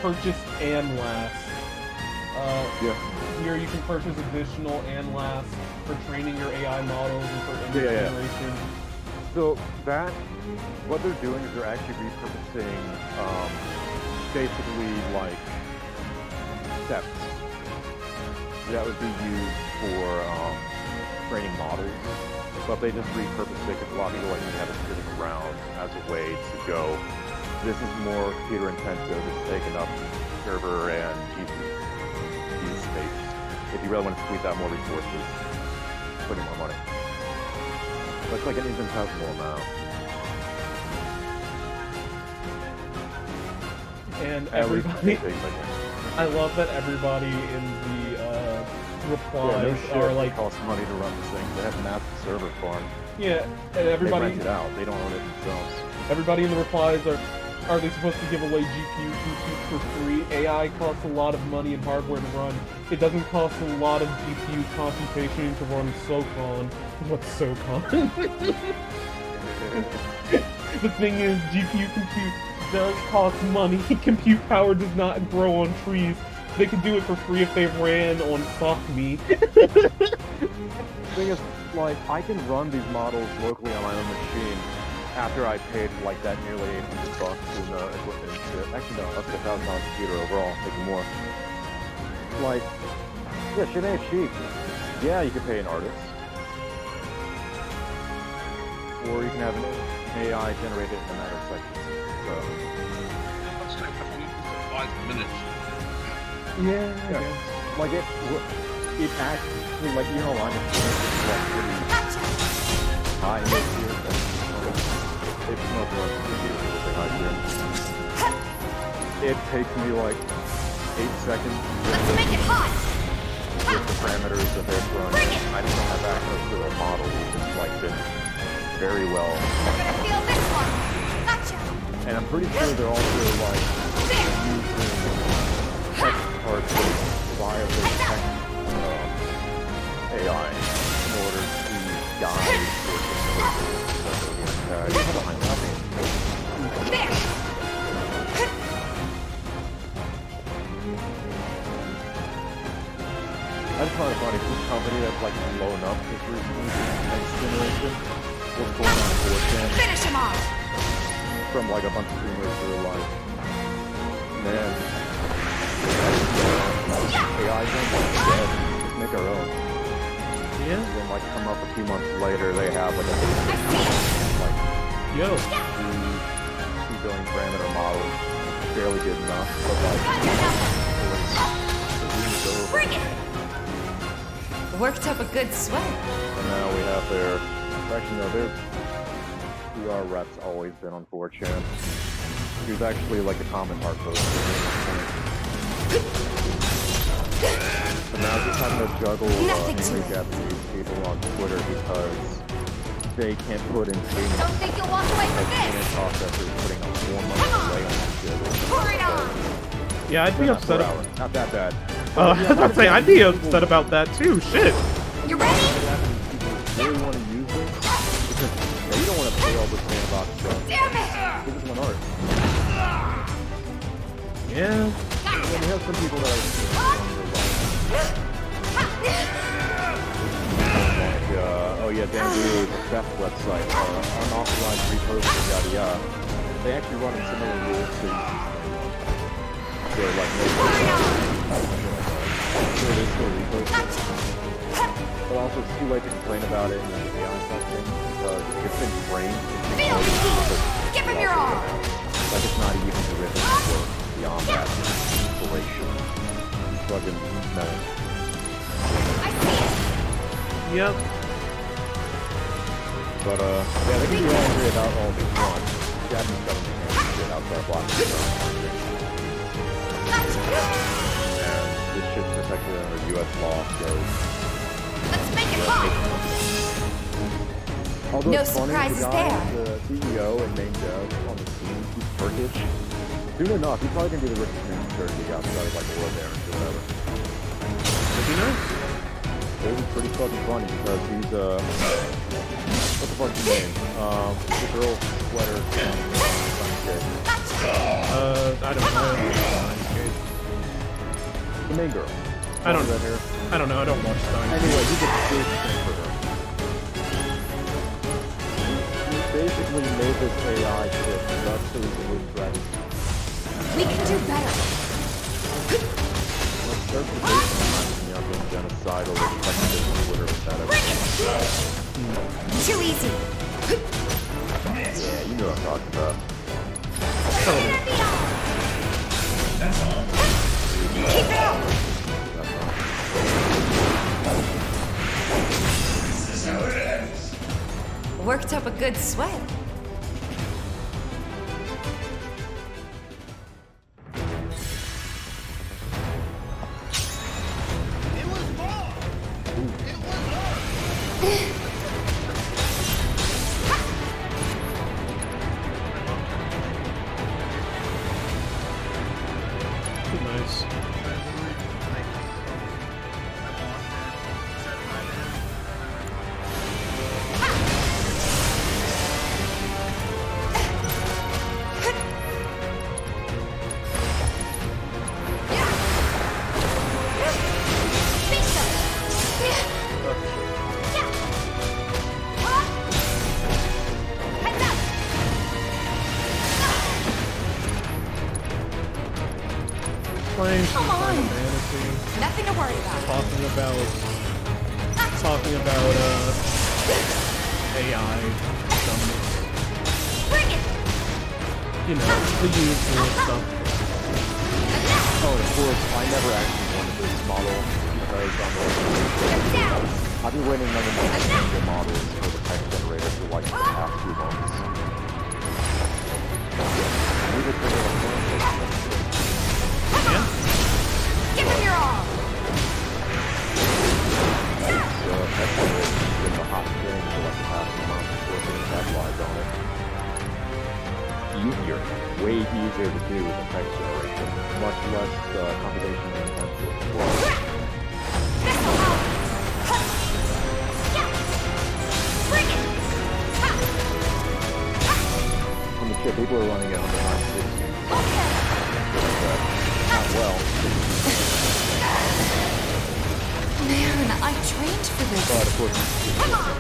Purchase and last. Here you can purchase additional and last for training your AI models and for image generation. So that, what they're doing is they're actually repurposing, basically like steps. that would be used for training models, but they just repurposed it because a lot of people like me have it sitting around as a way to go. This is more computer intensive. It's taking up server and GPU space. If you really want to squeeze out more resources, put in more money. Looks like an infinitesimal amount. And everybody, I love that everybody in the replies are like, it costs money to run this thing. They have massive server farm. Yeah, and everybody they rent it out. They don't own it themselves. Everybody in the replies are they supposed to give away GPU compute for free? AI costs a lot of money and hardware to run. It doesn't cost a lot of GPU computation to run SOCON. What's SOCON? The thing is, GPU compute does cost money. Compute power does not grow on trees. They could do it for free if they ran on Fuck Me. The thing is, like, I can run these models locally on my own machine after I paid like that nearly $800 in equipment and shit. Actually, no, that's $1,000 computer overall, maybe more. Like, yeah, shit ain't cheap. Yeah, you can pay an artist. Or you can have an AI generate it in a matter of seconds. So. Let's take 5 minutes. Yeah, I guess. Like, it actually, like, you know, I'm like pretty high in this year. It's not the beautiful thing I do. It takes me like 8 seconds. Let's make it hot! With the parameters that they're running. I just don't have access to the model. It's like been very well. You're gonna feel this one! Gotcha! And I'm pretty sure they're also like using text parts that violate text AI in order to guide There! I just found it funny, this company that's like blown up this recently, next generation, was going on 4chan. Finish him off! From like a bunch of streamers who are like, man, AI thing is dead, just make our own. Yeah. And then like come up a few months later, they have like a like 2 billion parameter model, barely good enough, but like Bring it! Worked up a good sweat. And now we have their, actually no, their PR rep's always been on 4chan. He was actually like a comment art poster. So now just having to juggle angry Japanese people on Twitter because they can't put in payments. Don't think you'll walk away from this! Payment processors putting a 4 month delay on this shit. Pour it on! Yeah, I'd be upset about Not that bad. I was about to say, I'd be upset about that too, shit. You ready? People really want to use this because you don't want to pay all this sandbox stuff. Damn it! This is an art. Yeah. And we have some people that oh yeah, Bamboo, the theft website, unauthorized reposting, yada yada. They actually run similar rules to like no but also it's too late to complain about it in the AI section because it's been framed. Feel the heat! Give him your all! Like it's not even derivative or beyond that inspiration. Fucking no. I see it! Yep. But yeah, they can be angry about all they want. The Japanese government can't shit outside blocking their and this shit's protected under US law, so let's make it hot! Although No it's funny, surprises the guy, there. the CEO and main dev on the team, he's Turkish. Soon enough, he's probably gonna be the richest man in Turkey outside of like the world errands or whatever. Would you know? It was pretty fucking funny because he's what the fuck's his name? The girl sweater I don't know. The main girl. I don't know. I don't know. I don't watch Steins. Anyway, he did a big thing for her. He basically made this AI shit just so he can move strategy. We can do better. Let's start the basic in general. up a good sweat. Nice. Playing some Come on. Final Fantasy. Nothing to worry about. Talking about AI dumbness. Bring it. You know, the usual stuff. Oh, of course, I never actually wanted this model because I've been waiting on the models for the text generator for like the past 2 months. Give him your all. That's been the hot thing for like the past 2 months before getting capitalized on it. Easier, way easier to do than text generation, much less computation intensive. Bring it. I mean, shit, people are running it under 960. Not well. Man, I trained for this. But of course, Come on.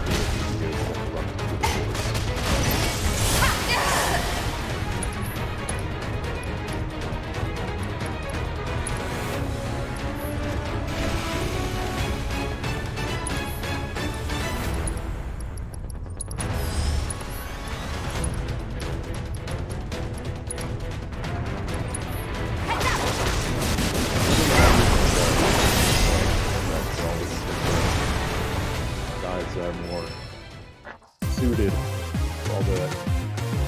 Are more suited for all the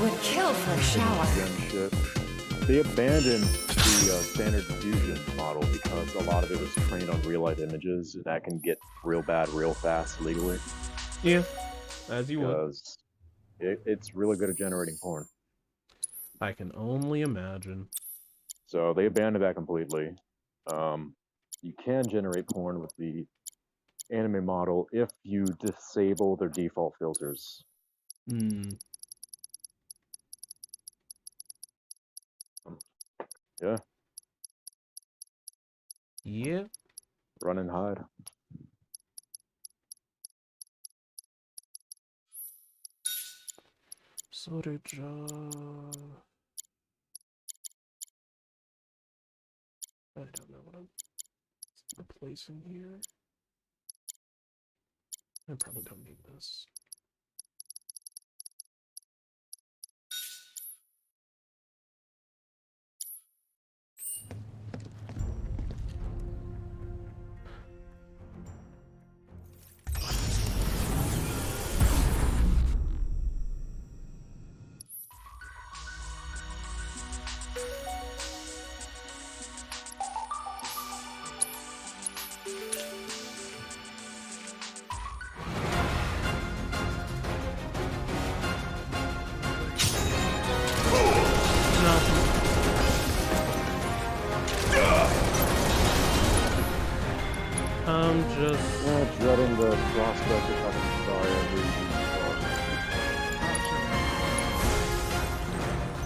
Would kill for a shower. shit. They abandoned the standard fusion model because a lot of it was trained on real life images, and that can get real bad real fast legally. Yeah, as you would. Because it's really good at generating porn. I can only imagine. So they abandoned that completely. You can generate porn with the anime model if you disable their default filters. Yeah. Yeah. Run and hide. I don't know what I'm replacing here. I probably don't need this. I'm just dreading the prospect of having to die every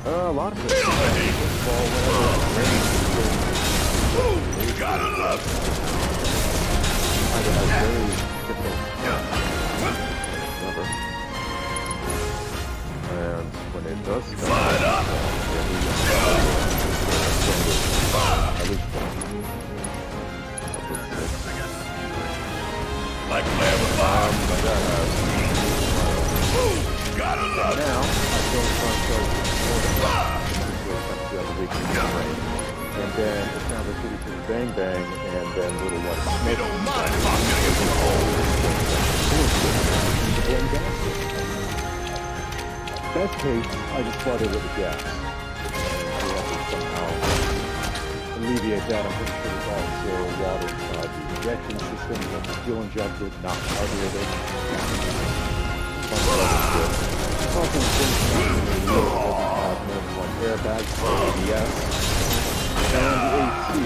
a lot of people Gotta love I have very difficult never. And when it does come out, like playing with fire. Gotta love now, I feel and then it sounds like City City Bang Bang, and then Little White Smoke. You don't mind if I'm gonna get some Best case, I just flood it with gas. And we have to somehow alleviate that. I'm pretty sure there's also water inside the injection system. You have to fuel inject it, not carburet it. Also important to note that the doesn't have more than one airbag for ABS. And the AC.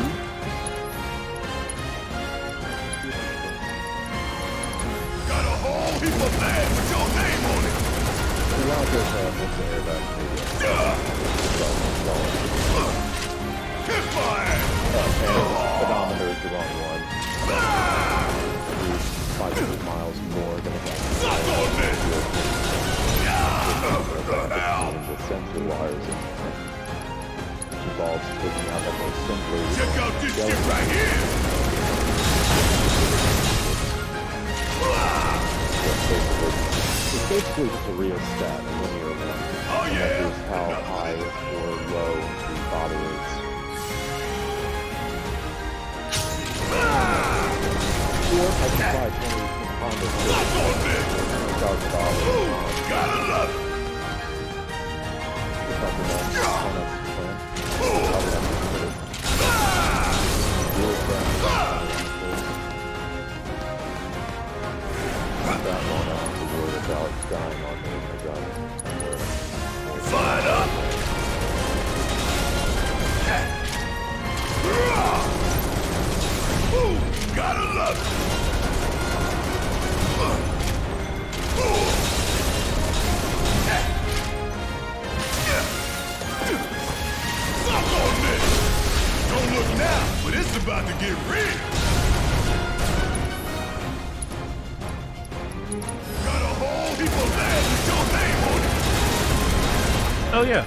Got a whole heap of land with your name on it. The loud does have most of the airbag for ABS. Hit my ass! And speedometer is the wrong one. It's 500 miles more than a gas. Suck on this! The sensor wires, which involves taking out that assembly. Check out this shit right here! It's basically just a rheostat, a linear one. Oh yeah! Measures how high or low the bottle is. Or I can buy 20 Honda $1,000. Gotta love it! That one off the word about dying on me. I got it. Fire up! Ooh, gotta love it! Suck on this! Don't look now, but it's about to get real! Got a whole heap of land with your name on it! Oh yeah.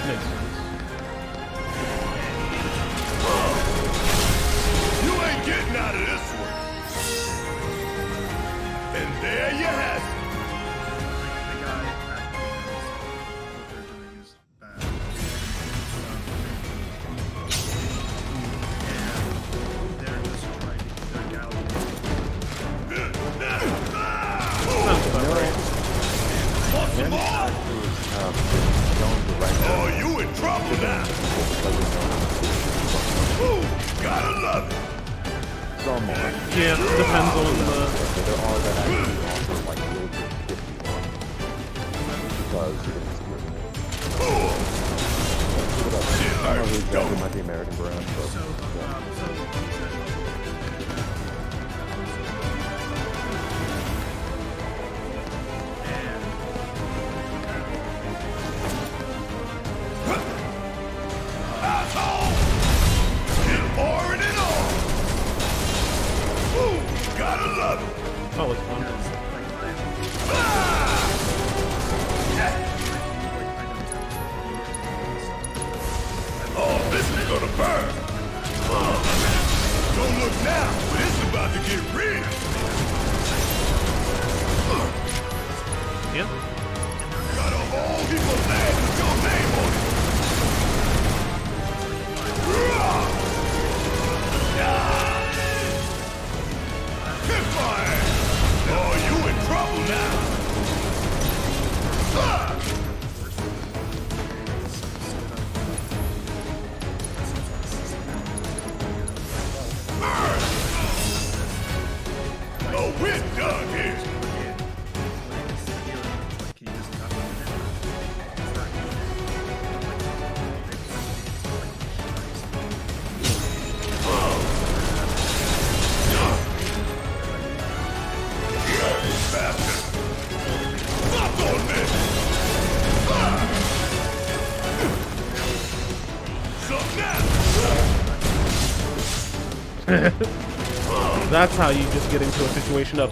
Potentially. Yeah, it depends on the... There are that actually offer like really good 51 because I don't know who exactly might be American brand, but Oh, it's fun. Oh, this is gonna burn! Don't look now, but it's about to get real! Yeah. Got a whole heap of land with your name on it! Hit fire! Oh, you in That's how you just get into a situation of,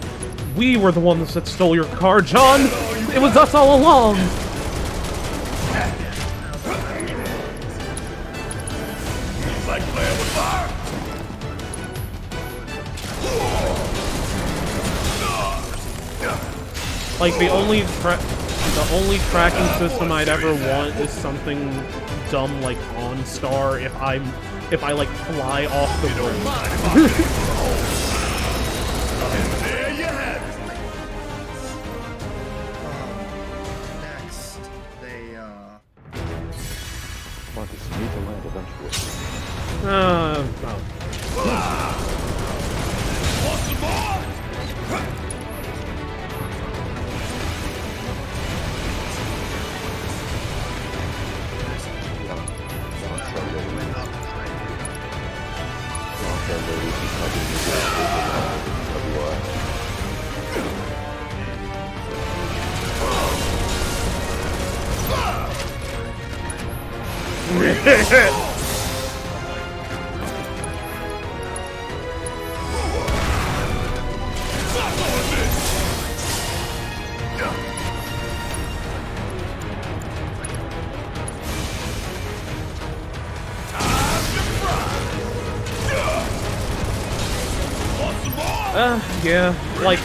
we were the ones that stole your car, John! It was us all along! Like playing with fire. Like, the only tracking system I'd ever want is something dumb like OnStar if I like fly off the road. There you have it. Next, they Marcus, you need to land eventually. Want some more? Yeah, like...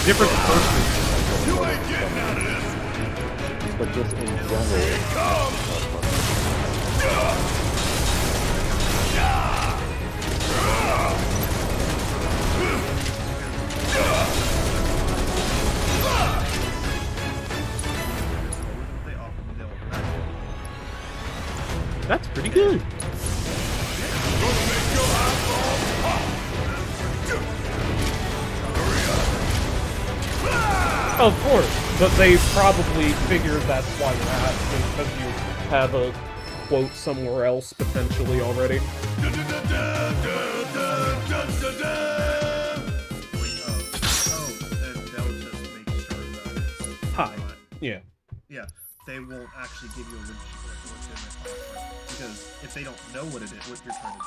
Different person. You ain't getting out of this. But just in general. That's pretty good. Of course, but they probably figured that's why you're asking, because you have a quote somewhere else potentially already. Hi. Yeah. Yeah, they won't actually give you a legitimate offer because if they don't know what it is, what you're trying to do.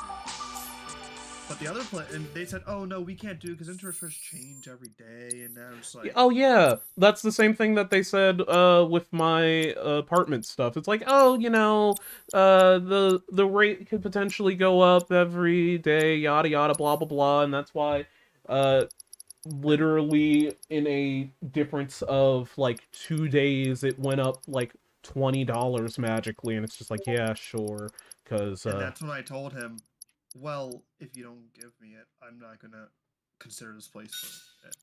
But the other and they said, "Oh no, we can't do it because interest rates change every day," and now it's like, Oh yeah, that's the same thing that they said with my apartment stuff. It's like, oh, you know, the rate could potentially go up every day, yada yada, blah blah blah, and that's why literally in a difference of like 2 days it went up like $20 magically, and it's just like, yeah, sure, because and that's when I told him, well, if you don't give me it, I'm not gonna consider this place for it.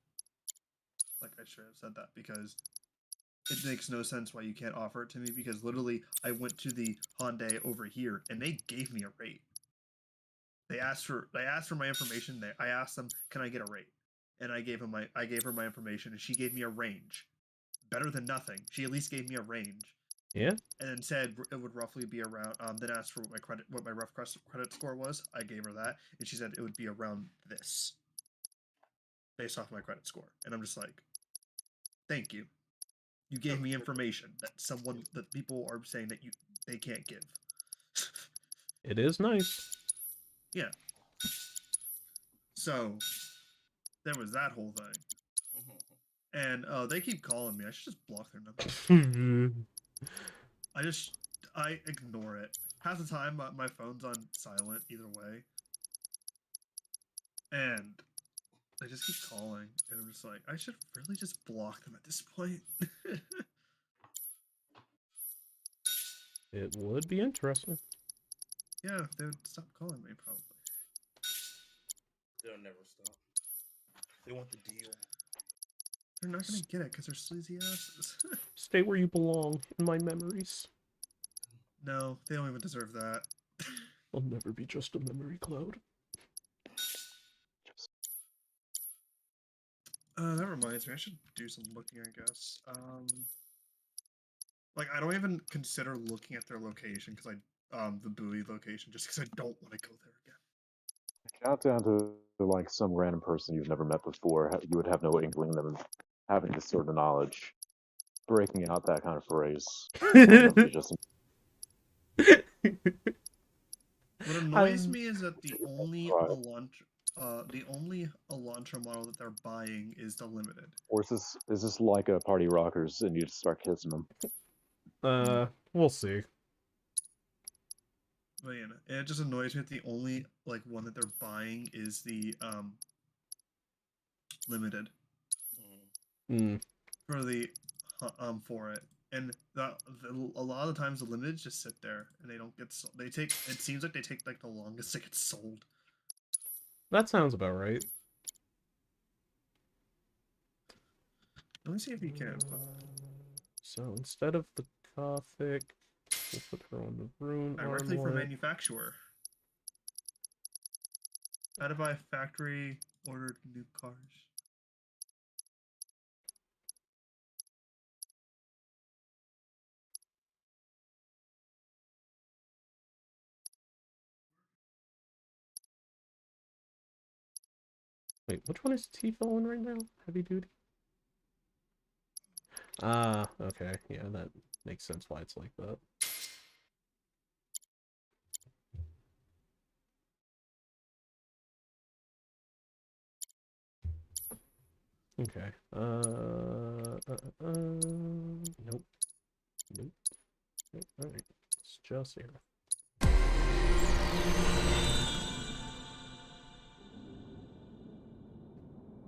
Like, I should have said that, because it makes no sense why you can't offer it to me, because literally I went to the Hyundai over here and they gave me a rate. They asked for my information. I asked them, can I get a rate? And I gave her my information, and she gave me a range. Better than nothing. She at least gave me a range. Yeah. And then said it would roughly be around. Then asked for what my rough credit score was. I gave her that, and she said it would be around this, based off my credit score. And I'm just like, thank you. You gave me information that people are saying that they can't give. It is nice. Yeah. So there was that whole thing. And they keep calling me. I should just block their number. I ignore it. Half the time, my phone's on silent either way. And They just keep calling, and I'm just like, I should really just block them at this point. It would be interesting. Yeah, they would stop calling me, probably. They'll never stop. They want the deal. They're not gonna get it because they're sleazy asses. Stay where you belong, in my memories. No, they don't even deserve that. I'll never be just a memory cloud. That reminds me, I should do some looking, I guess. Like, I don't even consider looking at their location, because the buoy location, just because I don't want to go there again. Count down to like some random person you've never met before. You would have no inkling of them having this sort of knowledge. Breaking out that kind of phrase. Just... What annoys me is that the only Elantra model that they're buying is the limited. Or is this like a Party Rockers and you just start kissing them? We'll see. But yeah, it just annoys me that the only one that they're buying is the limited. For the for it. And a lot of the times the limiteds just sit there and they don't get sold. It seems like they take the longest to get sold. That sounds about right. Let me see if you can. So instead of the Gothic, we'll put her on the Rune Directly for armlet. manufacturer. How to buy factory ordered new cars. Wait, which one is T-Fell in right now? Heavy duty? Ah, okay. Yeah, that makes sense why it's like that. Okay. Nope. Nope. Alright. It's just here.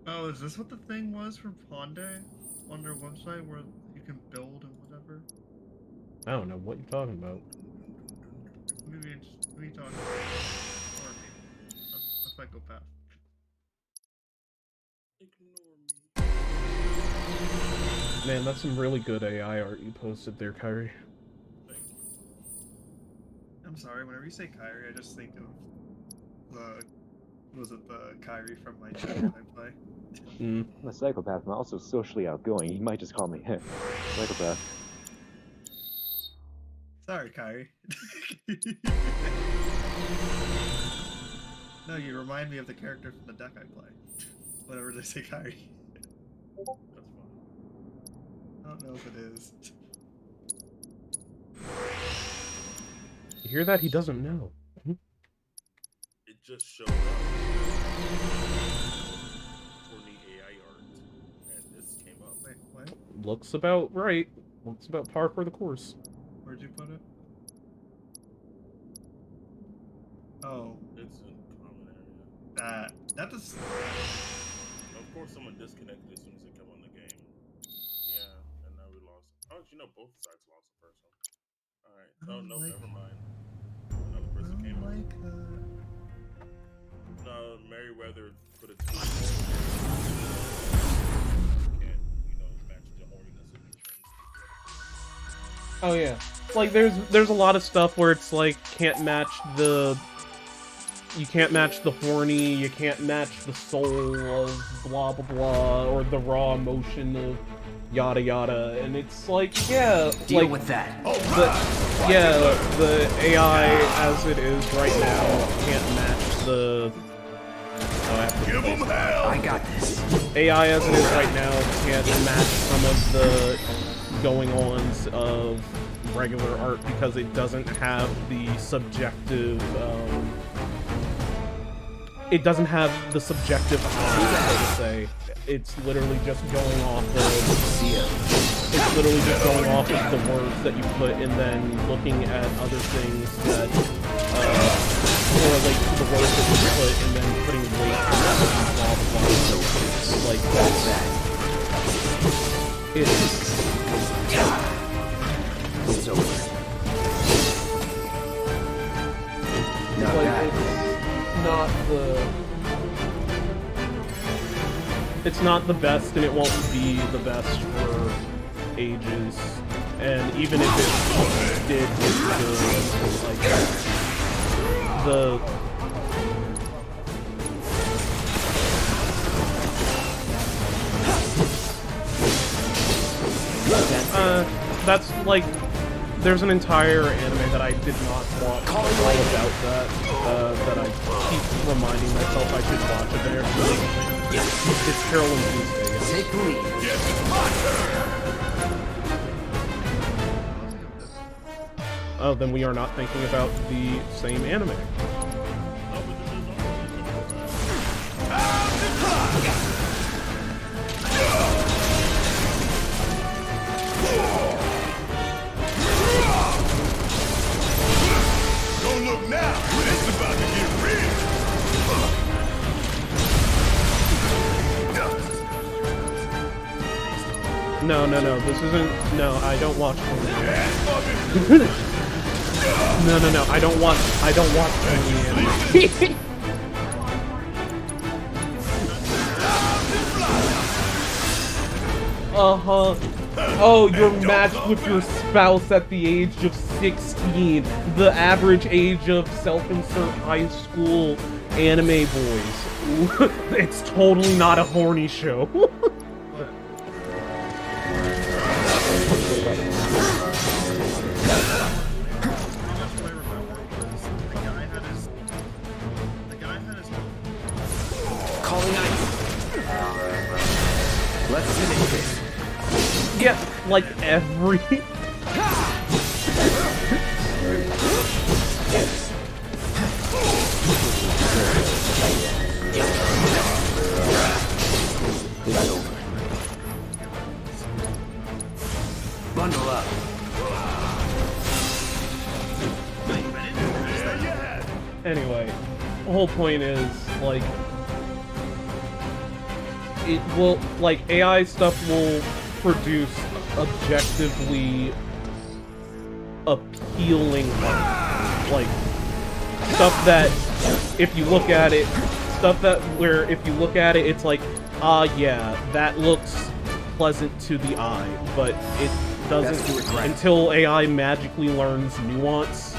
Oh, is this what the thing was for Hyundai on their website where you can build and whatever? I don't know what you're talking about. Maybe it's me talking about or me. Let's go past. Man, that's some really good AI art you posted there, Kyrie. I'm sorry, whenever you say Kyrie, I just think of the Kyrie from my channel I play. I'm a psychopath, I'm also socially outgoing. You might just call me psychopath. Sorry, Kyrie. No, you remind me of the character from the deck I play. Whenever they say Kyrie. That's fine. I don't know if it is. You hear that? He doesn't know. It just showed up for the AI art, and this came up. Wait, what? Looks about right. Looks about par for the course. Where'd you put it? Oh. It's in common area. That does... Of course someone disconnected as soon as they come on the game. Yeah, and now we lost. Oh, you know both sides lost a person. Alright. Oh, no, never mind. Another person came on. No, Merryweather put a tweet. Can't, match the horniness of the trends. Oh yeah. Like there's a lot of stuff where it's like you can't match the horny, you can't match the soul of blah blah blah, or the raw emotion of yada yada, and it's like, yeah, deal with that. The AI as it is right now can't match the. Give them hell! I got this. AI as it is right now can't match some of the going-ons of regular art because it doesn't have the subjective. It doesn't have the subjective eye, so to say. It's literally just going off of. It's literally just going off of the words that you put, and then looking at other things that correlate to the words that you put, and then putting weight on that, blah blah blah. It's not the best, and it won't be the best for ages. And even if it did get good, like that's like, there's an entire anime that I did not watch all about that, that I keep reminding myself I should watch it there. It's Carol and Tuesday. Take the lead. Oh, then we are not thinking about the same anime. Don't look now, it's about to get real. No, this isn't. No, I don't watch anime. No, I don't watch anime. Uh-huh. Oh, you're matched with your spouse at the age of 16. The average age of self-insert high school anime boys. It's totally not a horny show. Calling ice. Let's finish this. Yeah, like every... Bundle up. Anyway, the whole point is, like, it will, like, AI stuff will produce objectively appealing art. Like, stuff that, if you look at it, if you look at it, it's like, yeah, that looks pleasant to the eye, but it doesn't until AI magically learns nuance.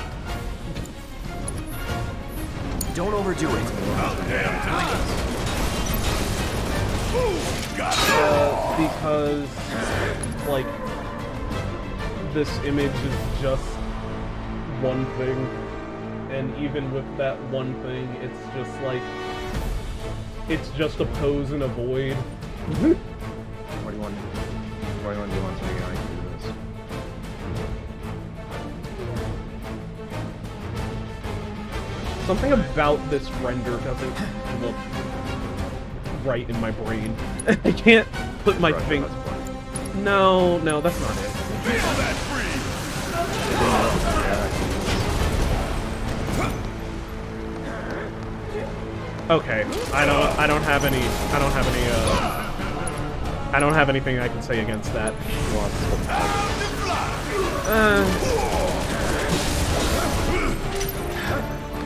Don't overdo it. Because, like, this image is just one thing, and even with that one thing, it's just like, it's just a pose in a void. What do you want to do? What do you want to do once we can do this? Something about this render doesn't look right in my brain. I can't put my finger. No, that's not it. Okay, I don't have anything I can say against that.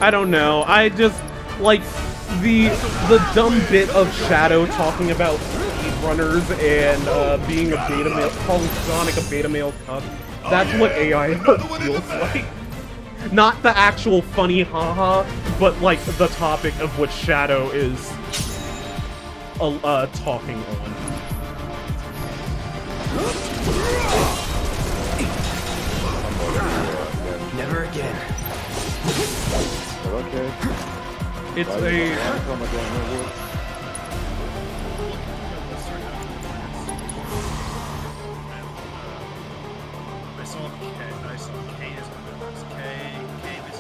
I don't know. I just like the dumb bit of Shadow talking about speedrunners and being a beta male, calling Sonic a beta male cuck. That's what AI feels like. Not the actual funny haha, but like the topic of what Shadow is talking on. Never again. Okay. It's I saw K is one of those. K is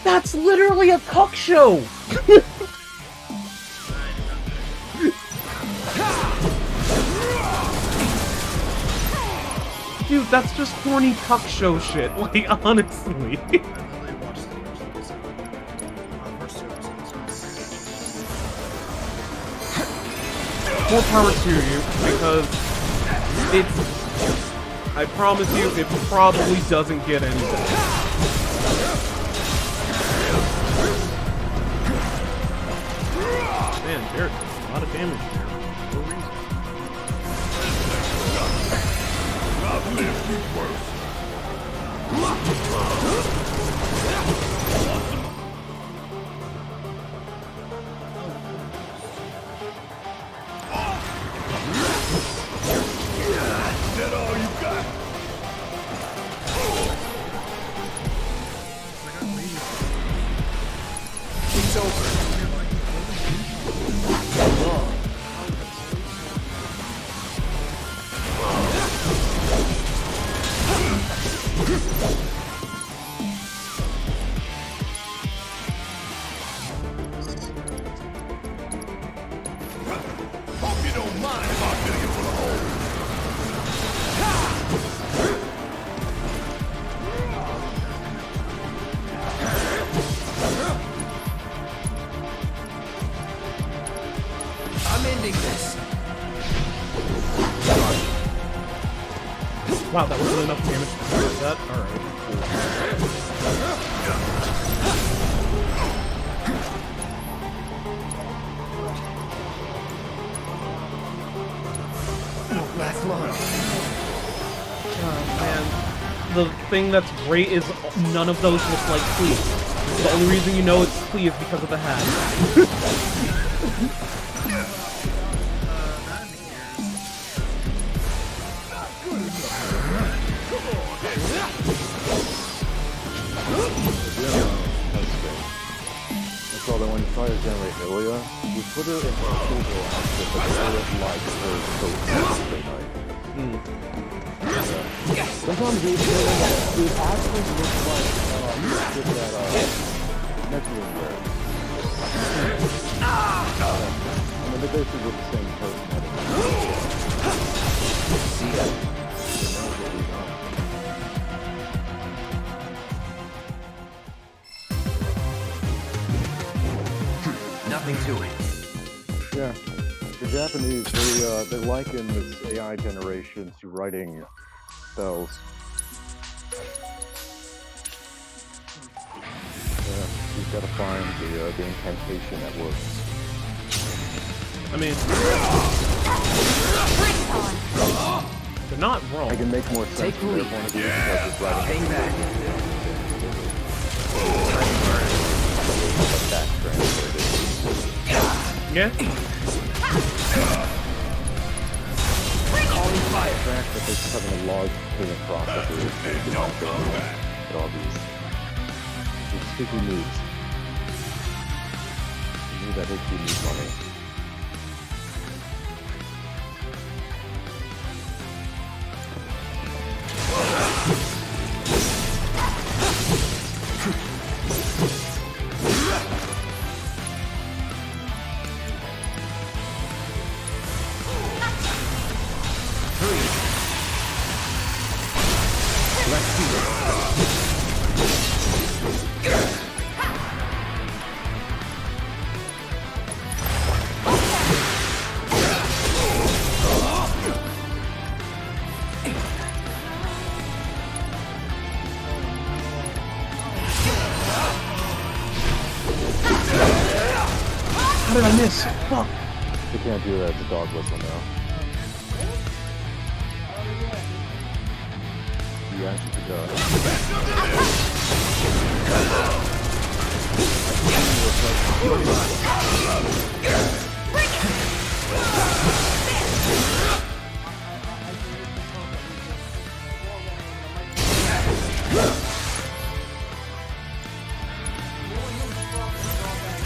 That's literally a cuck show! Dude, that's just horny cuck show shit, like, honestly. more power to you, because I promise you, it probably doesn't get any better. Man, Jared, a lot of damage here. No reason. I've lived through worse. Is that all you got? It's over. Hope you don't mind if I'm getting it full of holes. I'm ending this. Wow, that wasn't enough damage to do that. Alright, Won't last long. oh man. The thing that's great is none of those look like Cleve. The only reason you know it's Cleve is because of the hat. So that when you try to generate Ilya, you put her in a physical outfit that doesn't like her so every night. Sometimes it actually looks like shit that Neptune wears. I mean, they basically look the same person. See ya. Nothing to it. Yeah, the Japanese, they liken this AI generation to writing spells. Yeah, you've got to find the incantation that works. I mean, they're not wrong. I can make more sense from their point of view because it's writing. Hang back. Yeah. Calling fire. The fact that they're just having a large payment processor is all these sticky needs. You need that HP needs money. How did I miss? Fuck. You can't do that, it's a dog whistle now. You actually could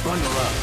Bundle up.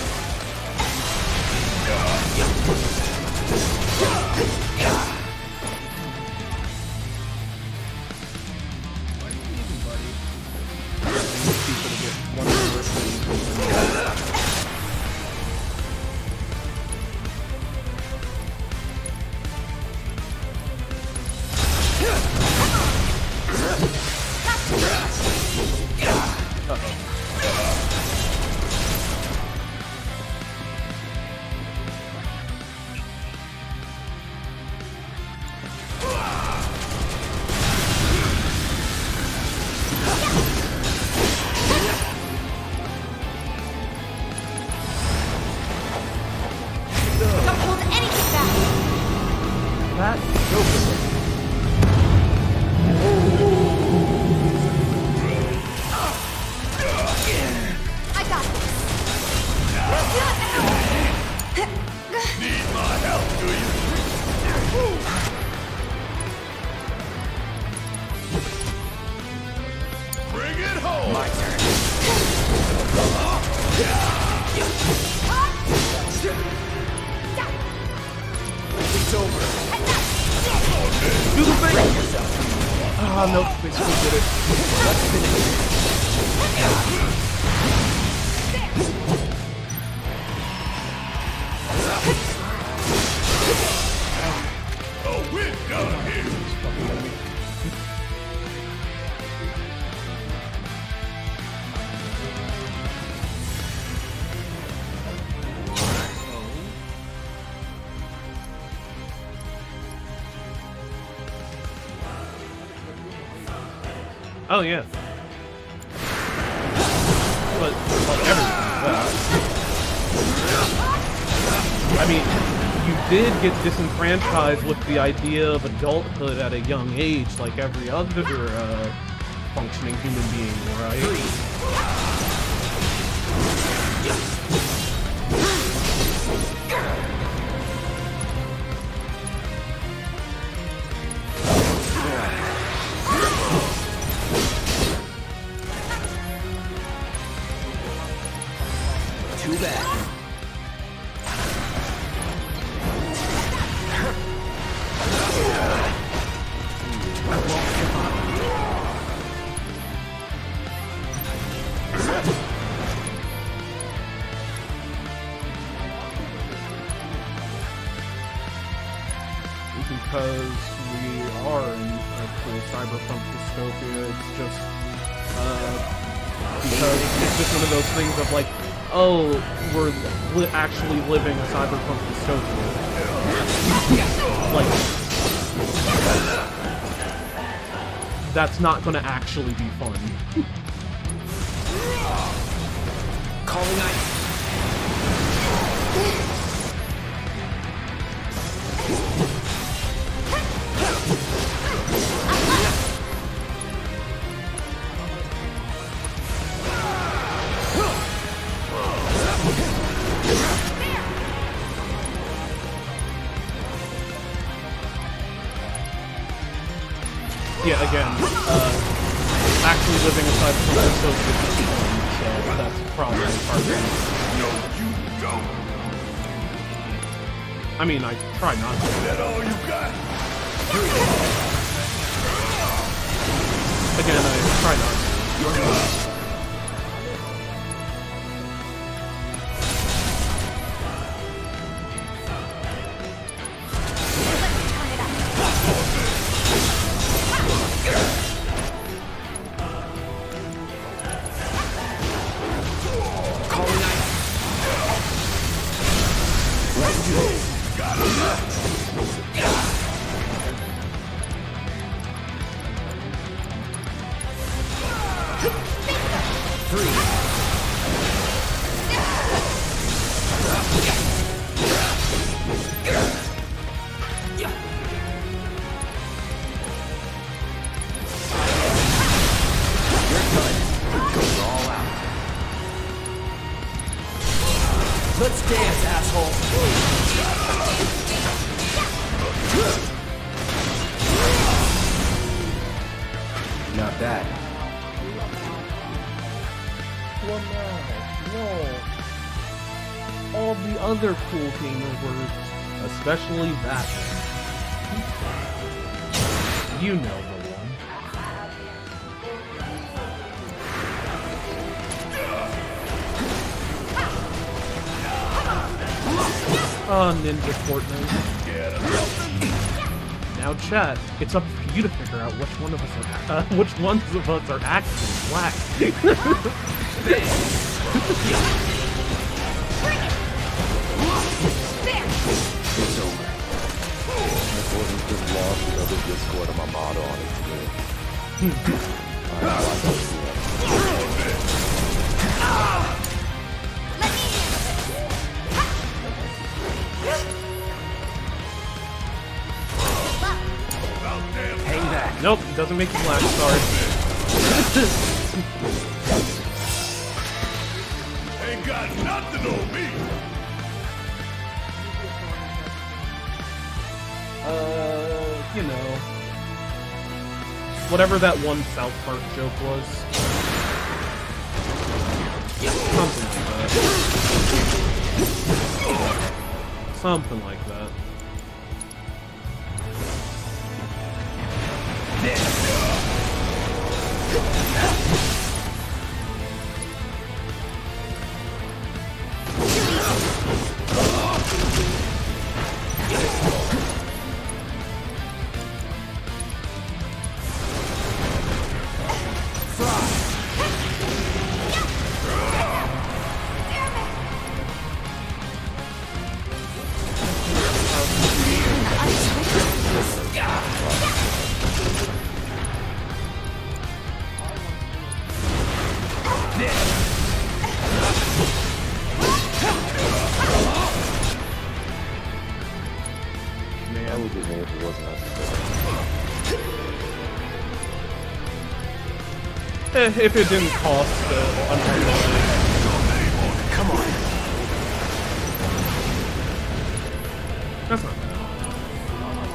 that? Go for it. I got this. Need my help, do you? Bring it home! My turn. It's over. Do the thing! Ah, no, they still did it. Let's finish it. Oh, we're done here. Oh yeah. But like everything. I mean, you did get disenfranchised with the idea of adulthood at a young age, like every other functioning human being, right? Too bad. Because we are in a cool cyberpunk dystopia, it's just because it's just one of those things of like, oh, we're actually living a cyberpunk dystopia. Like, that's not gonna actually be fun. Calling ice. Yeah, again, actually living a cyberpunk dystopia is fun, so that's probably part of it. No, you don't. I mean, I try not to. Is that all you got? Again, I try not to. Let's dance, asshole. Not bad. Well, no. All the other cool gamer words, especially that one. You know the one. Oh, Ninja Fortnite. Now, chat, it's up to you to figure out which ones of us are actually black. It's over. This wasn't just lost because of Discord and my motto on it today. I like that. Nope, doesn't make you black, sorry. Ain't got nothing on me. You know. Whatever that one South Park joke was. Something like that. Something like that. If it didn't cost Come on. That's not bad.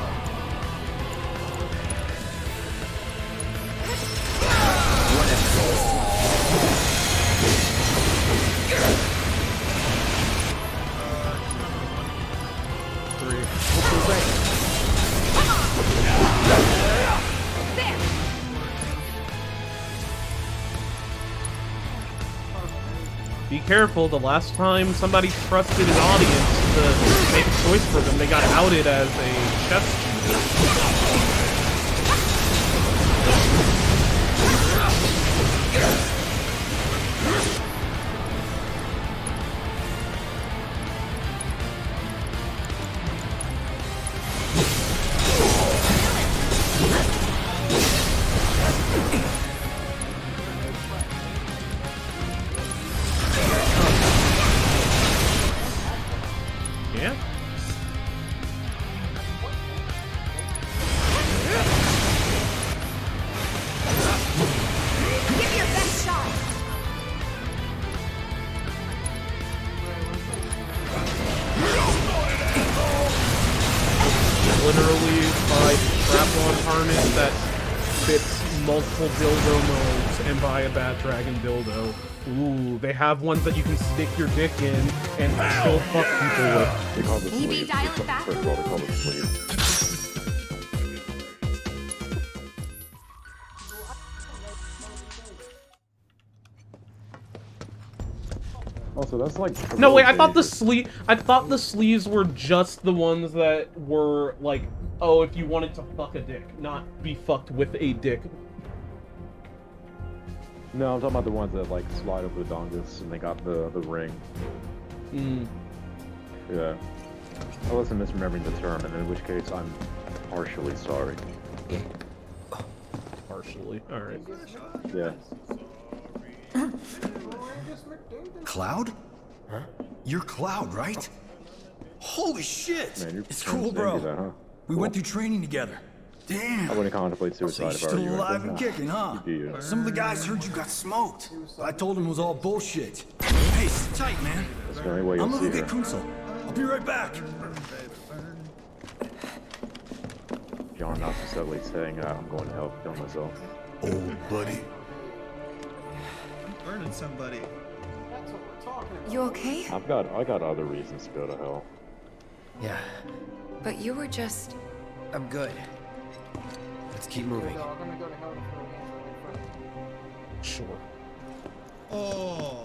Be careful, the last time somebody trusted an audience to make a choice for them, they got outed as a chess cheater. Yeah. Give your best shot. Literally buy strap-on harness that fits multiple dildo modes and buy a Bat Dragon dildo. Ooh, they have ones that you can stick your dick in and still fuck people with. They call it Maybe sleeve. dial it back First of all, they call it sleeve. Also, that's like No, wait, I thought the sleeves were just the ones that were like, oh, if you wanted to fuck a dick, not be fucked with a dick. No, I'm talking about the ones that like slide over the dongus and they got the ring. Mm. Yeah. I wasn't misremembering the term, and in which case I'm partially sorry. Partially, alright. Yeah. Cloud? Huh? You're Cloud, right? Holy shit! Man, you're It's trying cool, to bro. do that, huh? We went through training together. Damn. I wouldn't contemplate So suicide you're if I still were you. alive and kicking, huh? You do. Some of the guys heard you got smoked. But I told them it was all bullshit. Hey, sit tight, man. That's the only way you'll I'm gonna see go get her. Kunsel. I'll be right back. John not necessarily saying I'm going to help kill myself. Old buddy. Burning somebody. You okay? I got other reasons to go to hell. Yeah, But you were just... I'm good. Let's keep moving. Sure. Oh,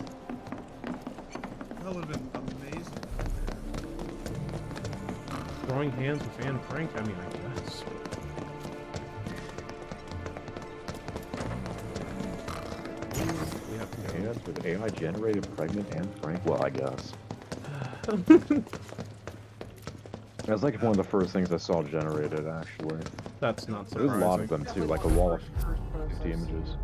that would have been amazing. Throwing hands with Anne Frank, I mean, I guess. We have hands with AI generated pregnant and Frank. Well, I guess. That's like one of the first things I saw generated, actually. That's not There's surprising. a lot of them too, like a wall of 50 images.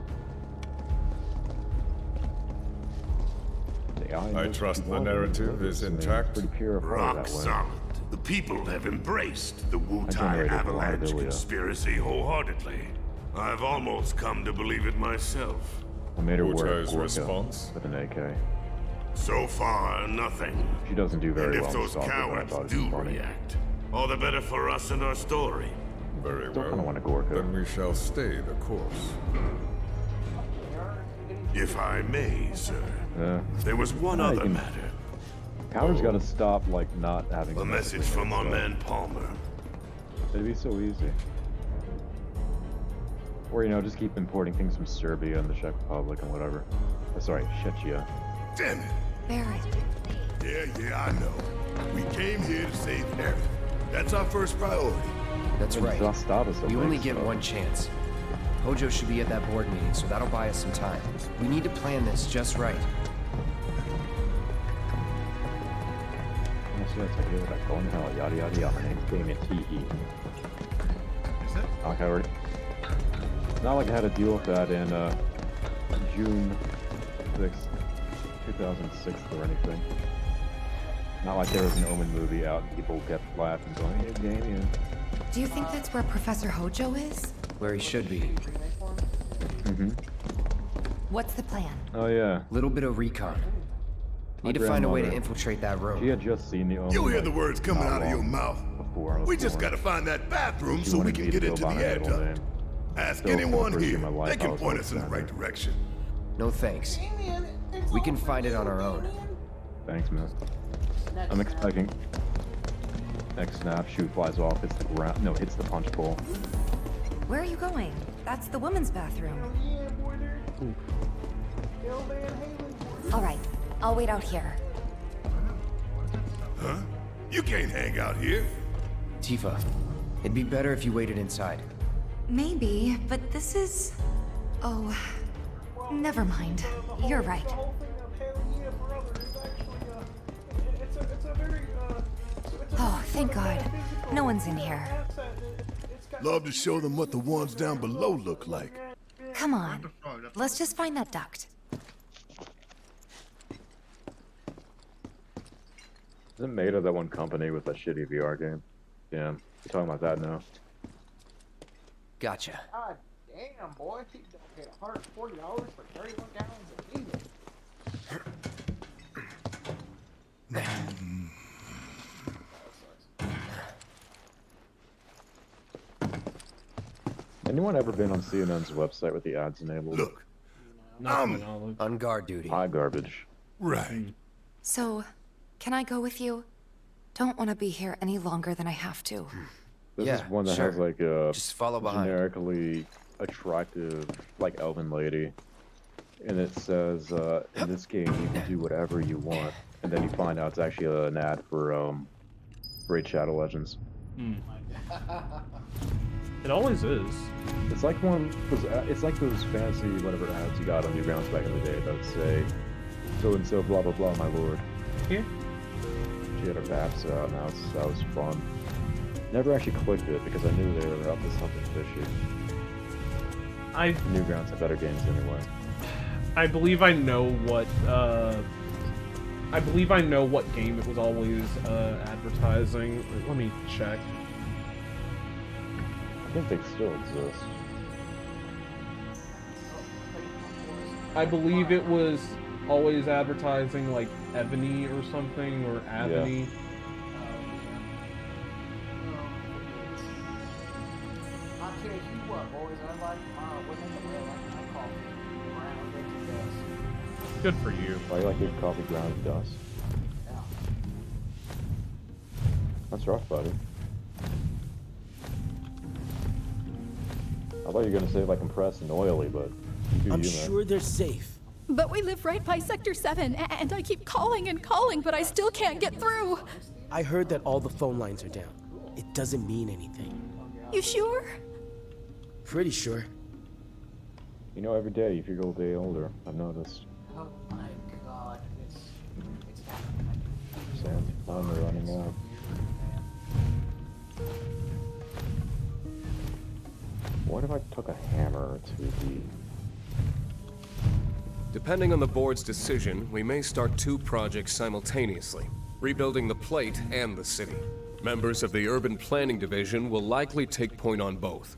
The AI I trust the narrative is intact. Pretty purified Rock that way. solid. The people have embraced the I Wu-Tai generated a lot of Avalanche Ilya. conspiracy wholeheartedly. I've almost come to believe it myself. I made her wear a Gorka's Gorka response? with an AK. So far, nothing. She doesn't do very And well if in those stalker, but I cowards thought it do was funny. react, all the better for us and our story. Very Still kinda well. want a Gorka. Then we shall stay the course. If I may, sir. Yeah. There was one Yeah, you other can- matter. Powder's gotta stop, like, not having... A message from our man Palmer. It'd be so easy. Or, you know, just keep importing things from Serbia and the Czech Republic and whatever. Sorry, Czechia. Damn it. Barrett. Yeah, I know. We came here to save Eric. That's our first priority. That's And right. Zastavas, I We only think, get so. one chance. Hojo should be at that board meeting, so that'll buy us some time. We need to plan this just right. Yada yada yada. My name's Damien T.E. Is it? Okay, already. Not like I had to deal with that in June 6th, 2006 or anything. Not like there was an Omen movie out and people kept laughing going, hey, Damien. Do you think that's where Professor Hojo is? Where he should be. Mm-hmm. What's the plan? Oh, yeah. Little bit of recon. Need to find a way to infiltrate that room. She had just seen the Omen. You'll hear like, the words coming not out of your long mouth. Before I was We just born. gotta find that bathroom She so we wanted can me to get go into the by my air middle duct. name. Ask Still, for the anyone first year here. of my life, They I can was point us in the Alexander. right direction. No thanks. We can find it on our own. Thanks, man. I'm expecting. Next snap, shoe flies off, hits the ground. No, hits the punch bowl. Where are you going? That's the women's bathroom. All right, I'll wait out here. Huh? You can't hang out here. Tifa, it'd be better if you waited inside. Maybe, but this is... Oh, never mind. You're right. Oh, thank God. No one's in here. Love to show them what the ones down below look like. Come on. Let's just find that duct. Isn't Meta that one company with that shitty VR game? Yeah, we're talking about that now. Gotcha. God damn, boy. He paid $140 for 31 gallons of diesel. Anyone ever been on CNN's website with the ads enabled? Look, on guard duty. High garbage. Right. So, can I go with you? Don't want to be here any longer than I have to. This Yeah, is one that sure. has like a Just follow behind. generically attractive, like elven lady, and it says, "In this game, you can do whatever you want." And then you find out it's actually an ad for Raid Shadow Legends. It always is. It's like one. It's like those fancy whatever ads you got on Newgrounds back in the day that would say, "So and so, blah blah blah, my lord." Yeah. She had her baps out, and that was fun. Never actually clicked it because I knew they were up to something fishy. Newgrounds have better games anyway. I believe I know what. I believe I know what game it was always advertising. Let me check. I think they still exist. I believe it was always advertising like Ebony or something, or Avony. I tell you what, boys, I like my women that wear like my coffee around empty dust. Good for you. Oh, you like your coffee ground with dust? Yeah. That's rough, buddy. I thought you were gonna say like compressed and oily, but you do I'm you, man. sure they're safe. But we live right by Sector 7, and I keep calling and calling, but I still can't get through. I heard that all the phone lines are down. It doesn't mean anything. You sure? Pretty sure. You know, every day you feel a day older. I've noticed. Oh my God, it's happening. Sam, time are running out. What if I took a hammer to the... Depending on the board's decision, we may start 2 projects simultaneously, rebuilding the plate and the city. Members of the Urban Planning Division will likely take point on both.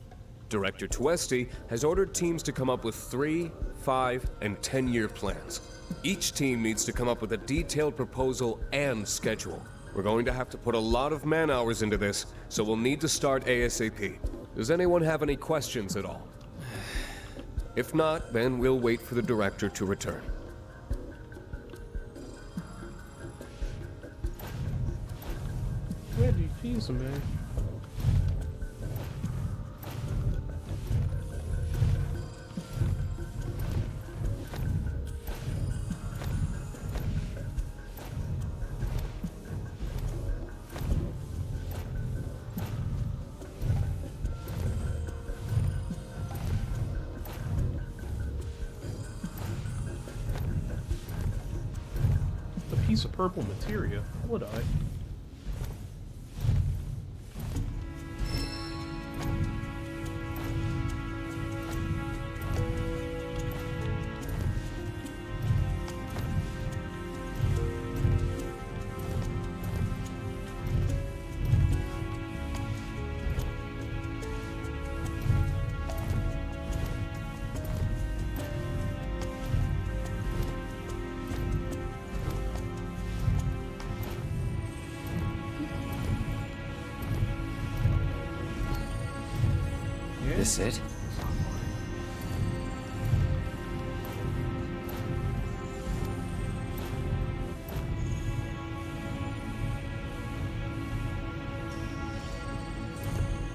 Director Tuesti has ordered teams to come up with 3, 5, and 10-year plans. Each team needs to come up with a detailed proposal and schedule. We're going to have to put a lot of man-hours into this, so we'll need to start ASAP. Does anyone have any questions at all? If not, then we'll wait for the director to return. Where do you tease him, man? A piece of purple materia. Would I? This it?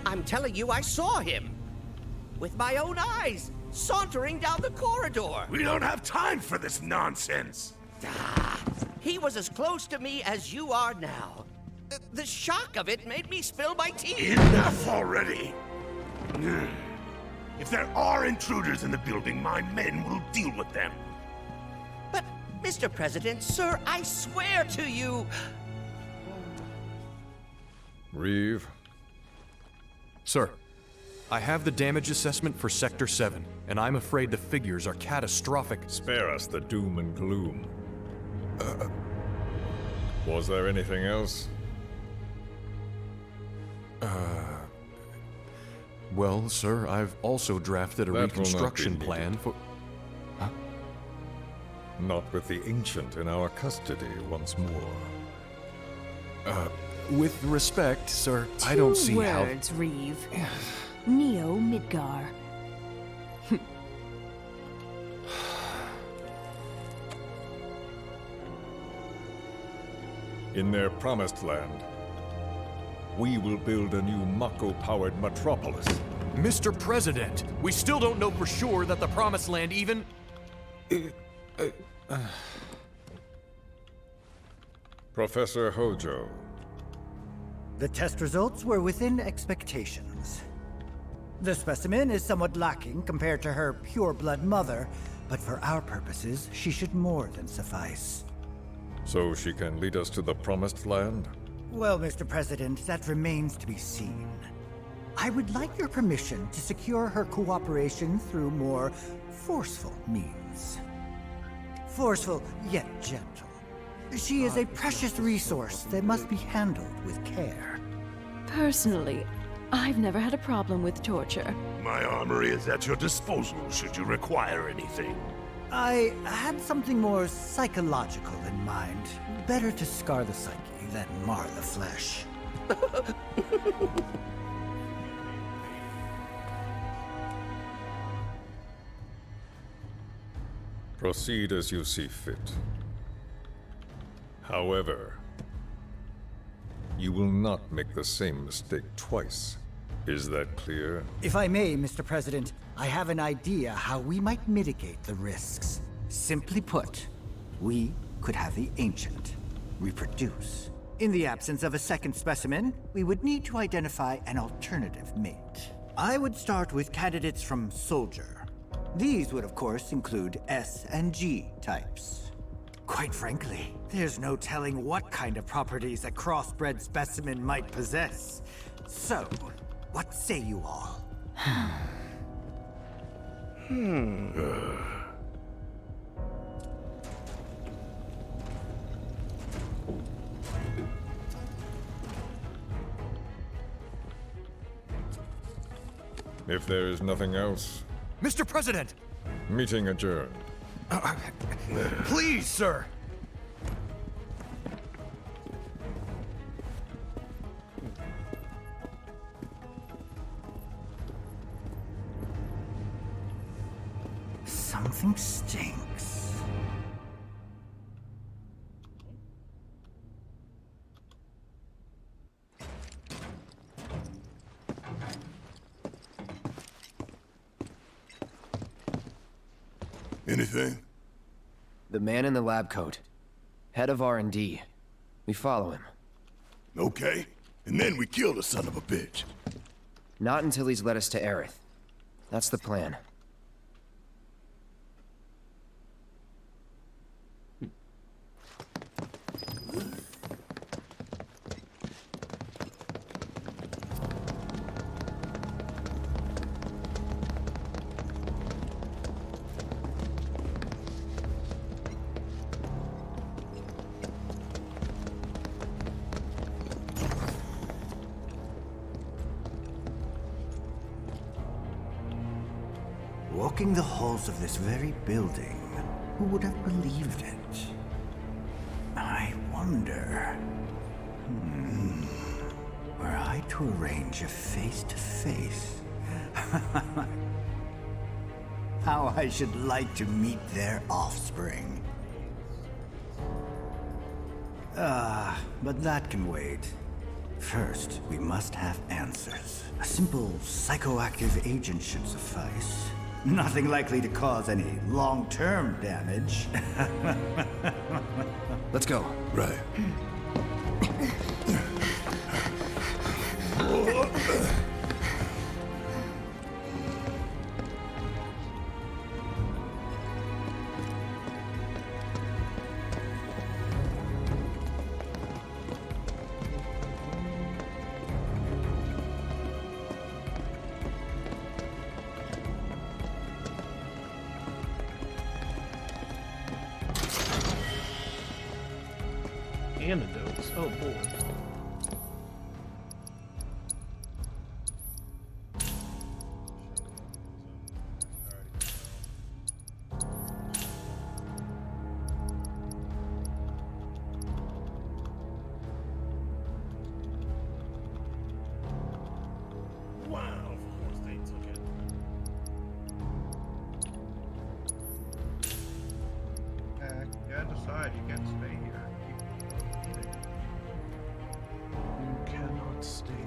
I'm telling you, I saw him. With my own eyes, sauntering down the corridor. We don't have time for this nonsense. He was as close to me as you are now. The shock of it made me spill my tea. Enough already. If there are intruders in the building, my men will deal with them. But, Mr. President, sir, I swear to you... Reeve. Sir, I have the damage assessment for Sector 7, and I'm afraid the figures are catastrophic. Spare us the doom and gloom. Was there anything else? Well, sir, I've also drafted a reconstruction plan for... Huh? Not with the Ancient in our custody once more. With respect, sir, I don't see how... 2 words, Reeve. Neo Midgar. In their promised land, we will build a new Mako-powered metropolis. Mr. President, we still don't know for sure that the Promised Land even... Professor Hojo. The test results were within expectations. The specimen is somewhat lacking compared to her pure-blood mother, but for our purposes, she should more than suffice. So she can lead us to the Promised Land? Well, Mr. President, that remains to be seen. I would like your permission to secure her cooperation through more forceful means. Forceful, yet gentle. She is a precious resource that must be handled with care. Personally, I've never had a problem with torture. My armory is at your disposal should you require anything. I had something more psychological in mind. Better to scar the psyche than mar the flesh. Proceed as you see fit. However, you will not make the same mistake twice. Is that clear? If I may, Mr. President, I have an idea how we might mitigate the risks. Simply put, we could have the Ancient reproduce. In the absence of a second specimen, we would need to identify an alternative mate. I would start with candidates from Soldier. These would, of course, include S and G types. Quite frankly, there's no telling what kind of properties a crossbred specimen might possess. So, what say you all? If there is nothing else, Mr. President! meeting adjourned. Please, sir! Something stinks. Anything? The man in the lab coat. Head of R&D. We follow him. Okay. And then we kill the son of a bitch. Not until he's led us to Aerith. That's the plan. Walking the halls of this very building, who would have believed it? I wonder... Were I to arrange a face-to-face... How I should like to meet their offspring. But that can wait. First, we must have answers. A simple psychoactive agent should suffice. Nothing likely to cause any long-term damage. Let's go. Right. Antidotes. Oh boy. Wow, of course they took it. You gotta decide. You can't stay here. You cannot stay here.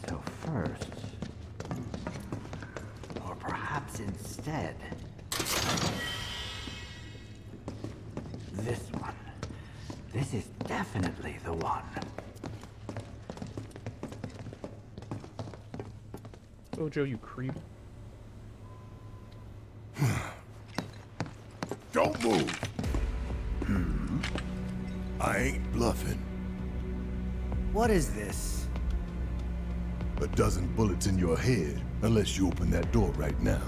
So first, or perhaps instead, this one. This is definitely the one. Ojo, you creep. Don't move. I ain't bluffing. What is this? A dozen bullets in your head, unless you open that door right now.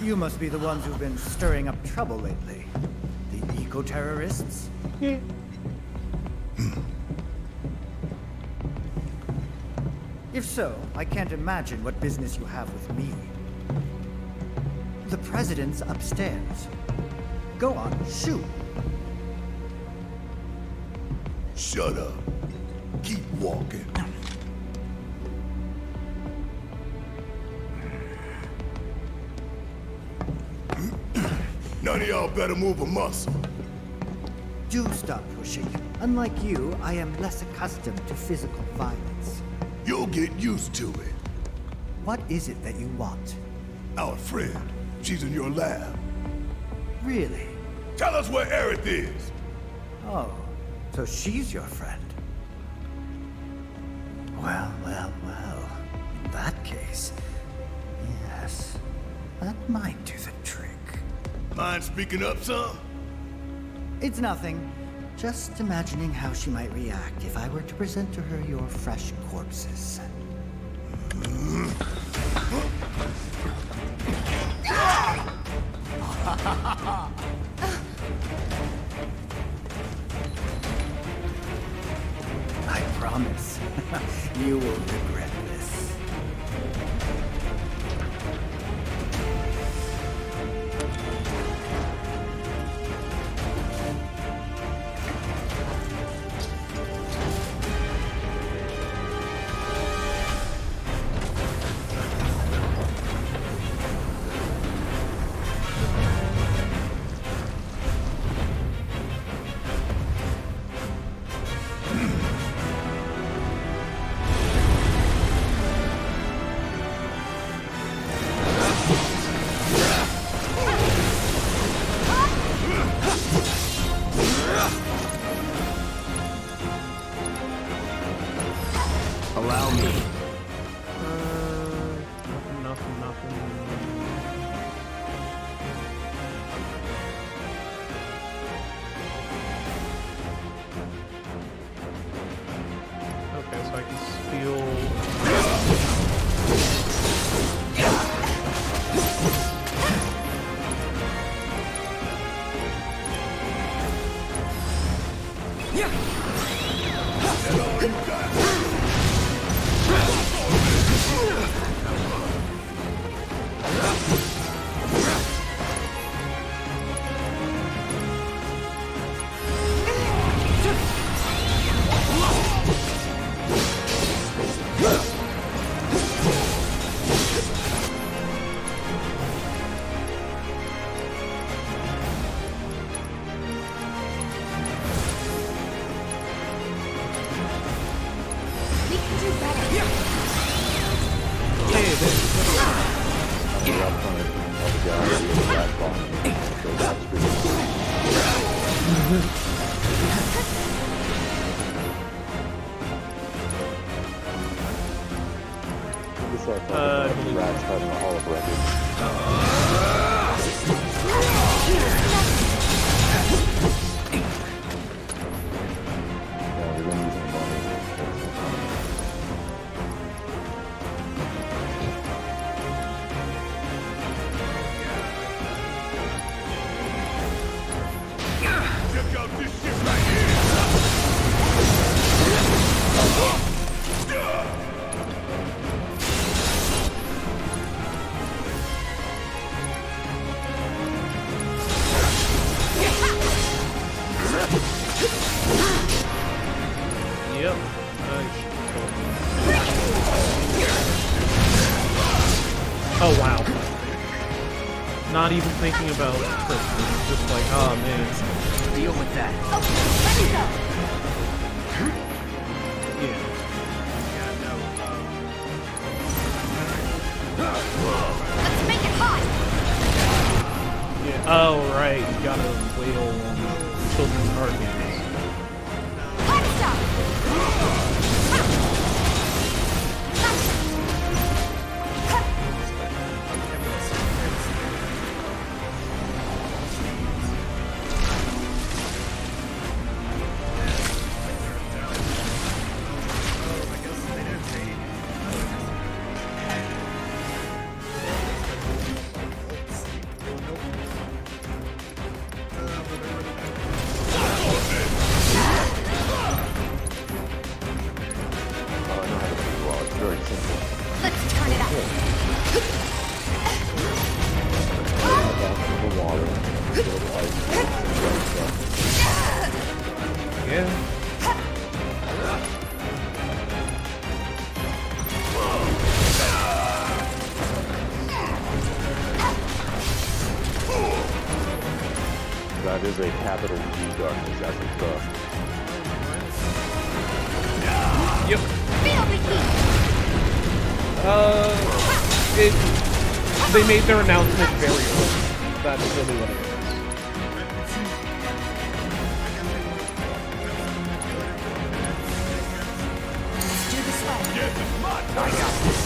You must be the ones who've been stirring up trouble lately. The eco-terrorists? If so, I can't imagine what business you have with me. The president's upstairs. Go on, shoot. Shut up. Keep walking. None of y'all better move a muscle. Do stop pushing. Unlike you, I am less accustomed to physical violence. You'll get used to it. What is it that you want? Our friend. She's in your lab. Really? Tell us where Aerith is. Oh, so she's your friend. Well, well, well. In that case, yes, that might do the trick. Mind speaking up some? It's nothing. Just imagining how she might react if I were to present to her your fresh corpses. I promise, you will regret this. Allow me. Nothing. Okay, so I can steal. Rat's head in the Hall of Records. Yeah, we're gonna use some money. Check out this shit right here. Yep. Nice. Oh wow. Not even thinking about Tristan. Just like, oh man. Deal with that. Yeah. Let's make it hot! Yeah. Oh right. You gotta wail on children's card games. is a capital G darkness as it's the. Yep. Feel the heat. They made their announcement very early. That's really what it is. Do the sweat. I got this.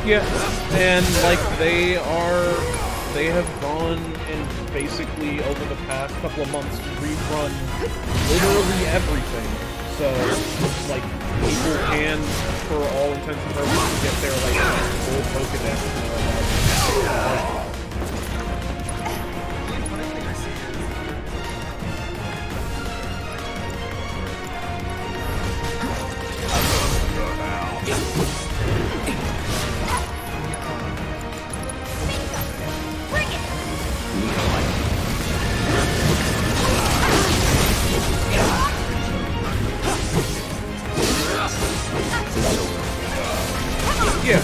Yeah, and like they have gone and basically over the past couple of months rerun literally everything. So like people can, for all intents and purposes, get their like full Pokedex now. Yeah,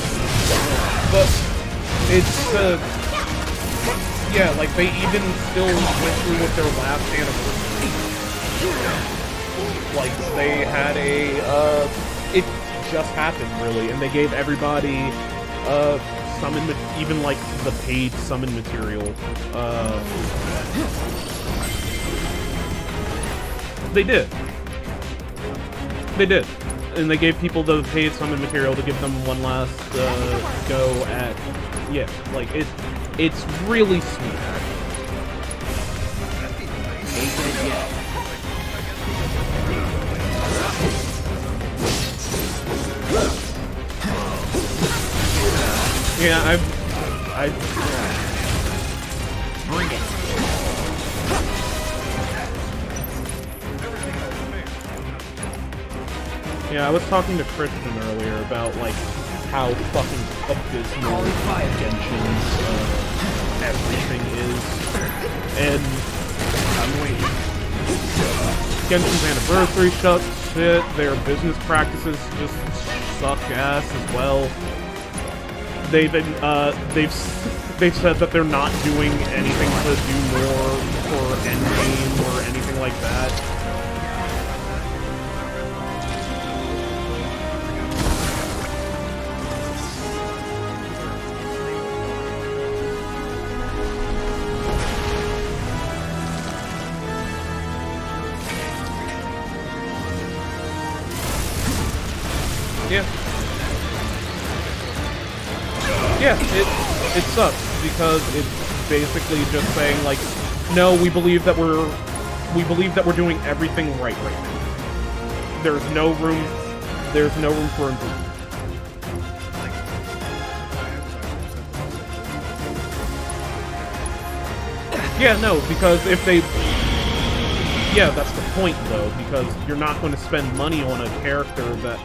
but it's yeah, like they even still went through with their last anniversary. Like they had it just happened really, and they gave everybody summon, even like the paid summon material. They did. They did. And they gave people the paid summon material to give them one last go at, yeah, like it's really sweet. Yeah, I bring it. Yeah, I was talking to Christian earlier about like how fucking abysmal Genshin's everything is, and I'm waiting. Genshin's anniversary sucks shit. Their business practices just suck ass as well. They've said that they're not doing anything to do more for endgame or anything like that. Yeah, it sucks because it's basically just saying like, no, we believe that we're doing everything right now. There's no room for improvement. Yeah, no, because if they, yeah, that's the point though, because you're not going to spend money on a character that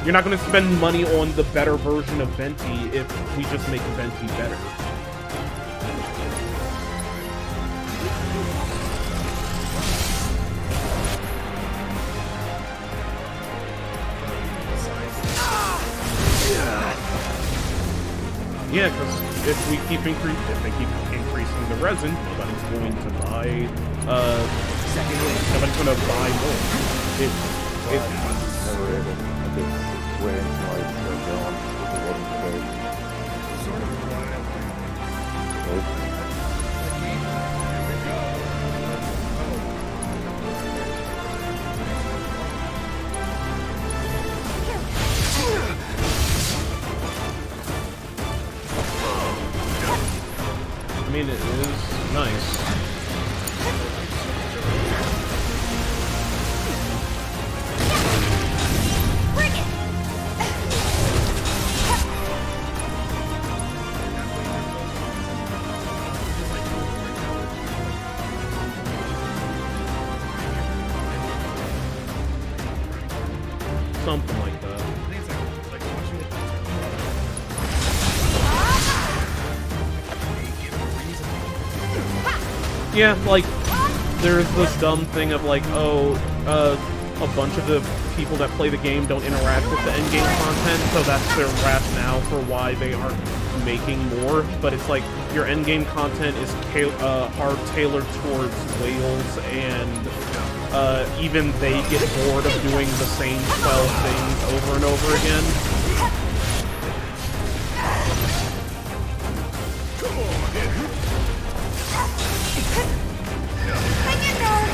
you're not going to spend money on the better version of Venti if we just make Venti better. Yeah, because if they keep increasing the resin, nobody's going to buy. Nobody's going to buy more. Never able. Way into like going with the wooden space. Sort of I mean, it is nice. Something like that. Yeah, like, there's this dumb thing of like, oh, a bunch of the people that play the game don't interact with the endgame content, so that's their rationale for why they aren't making more, but it's like, your endgame content is hard tailored towards whales, and even they get bored of doing the same 12 things over and over again. Come on, Henry. Hang in there!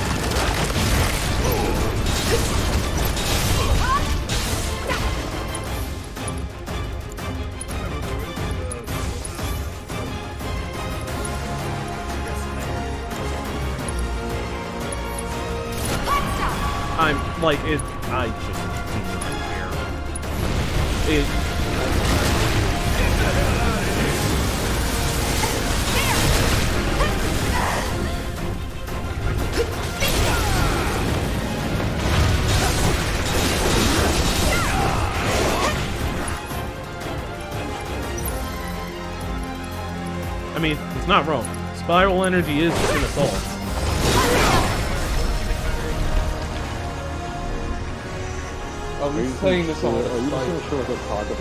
I'm like it. I just don't care. It. I mean, it's not wrong. Spiral energy is an assault. Oh, he's saying this all out of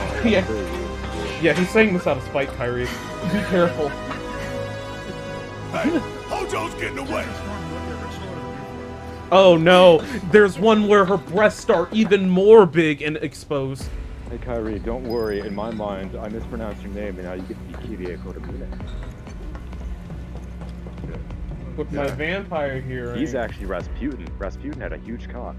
spite. Yeah, he's saying this out of spite, Kyrie. Be careful. Hey, Hojo's getting away. Oh no, there's one where her breasts are even more big and exposed. Hey Kyrie, don't worry. In my mind, I mispronounced your name, and now you get to be Kyrie Kotamine. With my vampire hearing. He's actually Rasputin. Rasputin had a huge cock.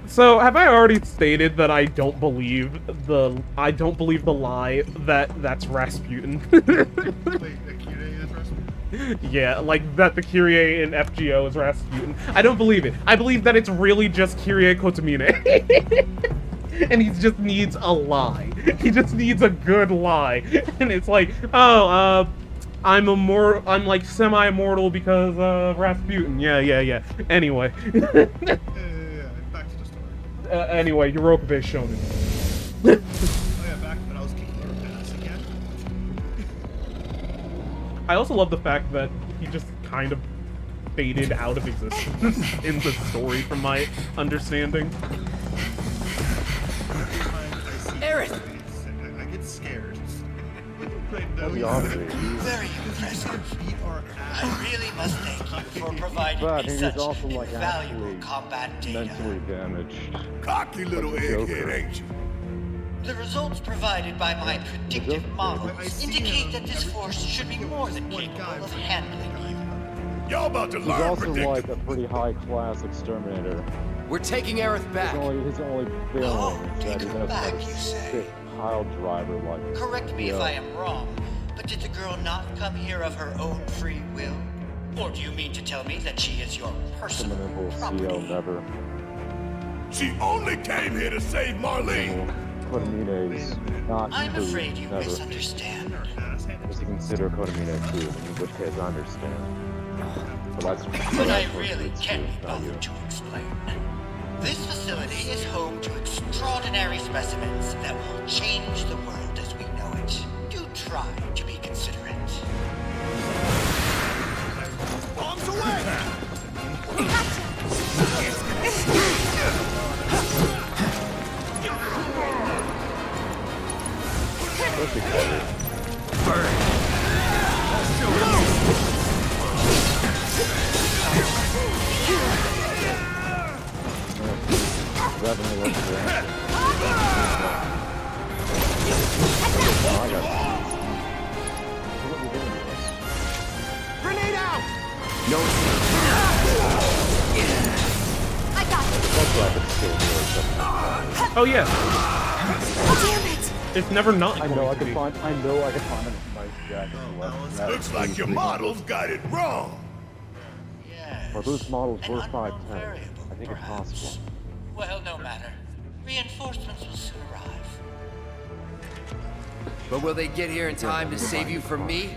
So, have I already stated that I don't believe the lie that that's Rasputin? Wait, the Kyrie is Rasputin? Yeah, like that the Kyrie in FGO is Rasputin. I don't believe it. I believe that it's really just Kyrie Kotamine. And he just needs a lie. He just needs a good lie. And it's like, oh, I'm like semi-immortal because of Rasputin. Yeah. Anyway. Yeah. Back to the story. Anyway, Euroka-based shonen. Oh yeah, back when I was kicking your ass again. I also love the fact that he just kind of faded out of existence in the story, from my understanding. Aerith! I get scared. Very impressive. I really must thank you for providing But me he's such also like invaluable actually combat data. mentally damaged. Cocky little egghead, ain't you? The results provided by my predictive models indicate that this force should be more than capable of handling you. Y'all about to He's learn also predictive. like a pretty high-class exterminator. We're taking Aerith back. His only failing is that he doesn't have a sick pile driver like. Correct me if I am wrong, but did the girl not come here of her own free will? Or do you mean to tell me that she is your personal property? Never. She only came here to save Marlene. Kotamine is not I'm true, afraid you never. misunderstand. Just to consider Kotamine too, in which case I understand. But that's But I really can't be bothered to explain. This facility is home to extraordinary specimens that will change the world as we know it. Do try to be considerate. Bombs away! Grenade out! No. I got it. Oh yeah. Damn it! It's never not. I know I could find a nice jacket. Looks like your models got it wrong. Or those models were 5'10". I think it's possible. Well, no matter. Reinforcements will soon arrive. But will they get here in time to save you from me?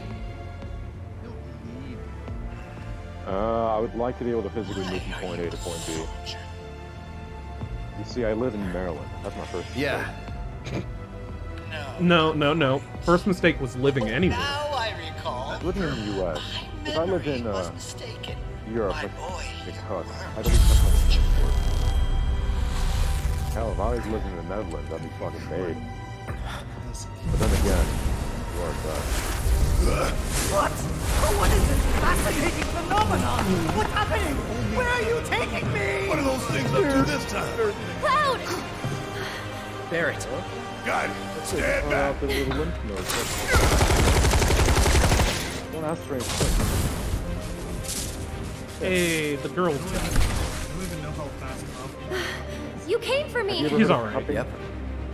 I would like to be able to physically move from point A to point B. You see, I live in Maryland. That's my first mistake. Yeah. No. First mistake was living anywhere. Now I recall. Living in the U.S. If I lived in Europe, because I don't even Hell, if I was living in the Netherlands, I'd be fucking made. But then again, you are done. What? What is this fascinating phenomenon? What's happening? Where are you taking me? What are those things up to this time? Cloud! Barrett. Got it. Let's say Stand far back. out the little lymph nodes. Don't ask for Hey, the girl's dead. I don't even know how fast You came for me! He's alright. Yep.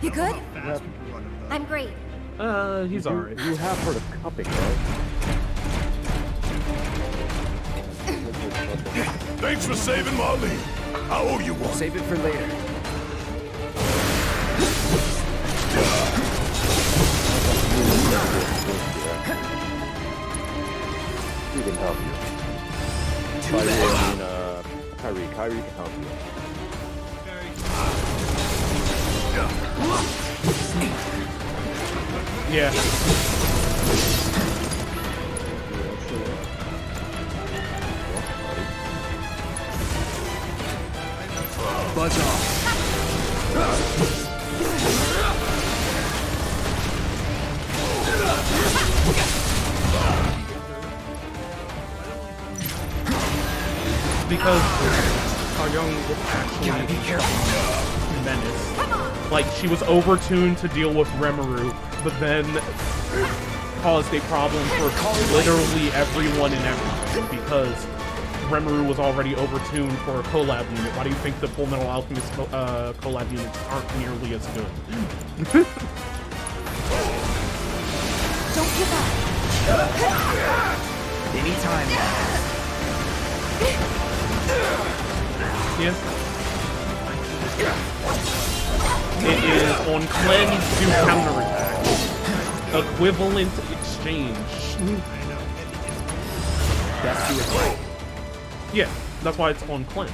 You good? fast people run it. I'm great. He's alright. You have heard of cupping, right? Thanks for saving Marlene. I owe you one. Save it for later. We can help you. Kyrie can help you. Yeah. Buzz off. Because How Young was actually menace. Like, she was overtuned to deal with Rimuru, but then caused a problem for literally everyone and everything, because Rimuru was already overtuned for a collab unit. Why do you think the Full Metal Alchemist collab units aren't nearly as good? Don't give up. Anytime. Yes. It is on cleanse to counterattack. Equivalent exchange. Best do it right. Yeah, that's why it's on cleanse.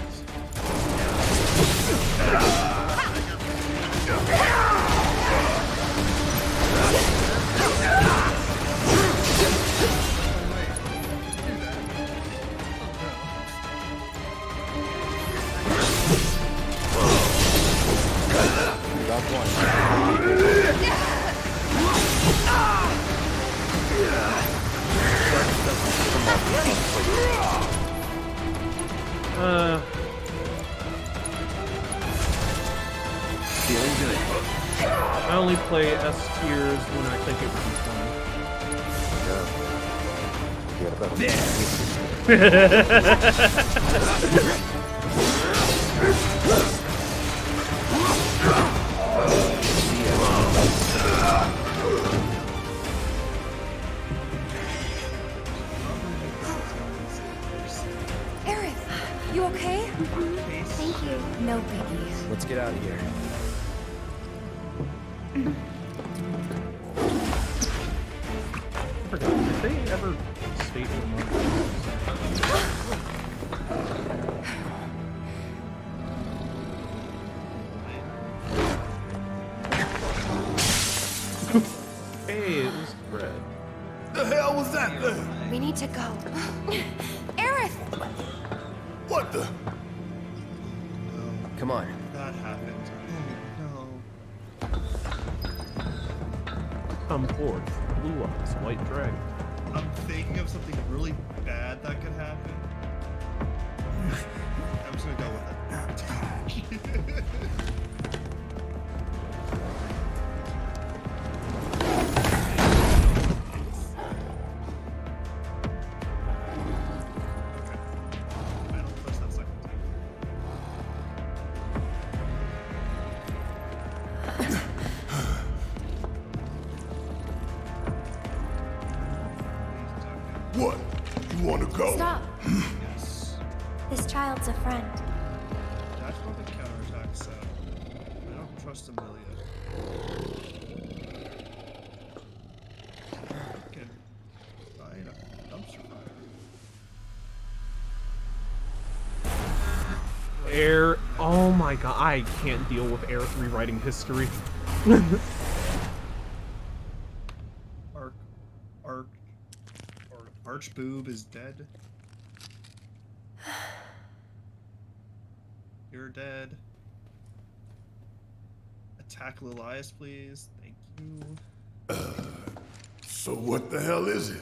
Feeling good. I only play S tiers when I think it Aerith, you okay? Thank you. No biggie. Let's get out of here. I forgot. Did they ever state Hey, it was Fred. The hell was that thing? We need to go. Aerith! What the? Come on. That happened. Oh, Come forth, blue eyes, white dragon. no. I'm thinking of something really bad that could happen. I'm just gonna go with it. I don't press that second time. What? You want to go? Stop. Yes. This child's a friend. That's what the counterattack said. I don't trust Amelia. Can find a dumpster fire. Air. Oh my god, I can't deal with Aerith rewriting history. Archboob is dead. You're dead. tackle Elias, please. Thank you. So what the hell is it?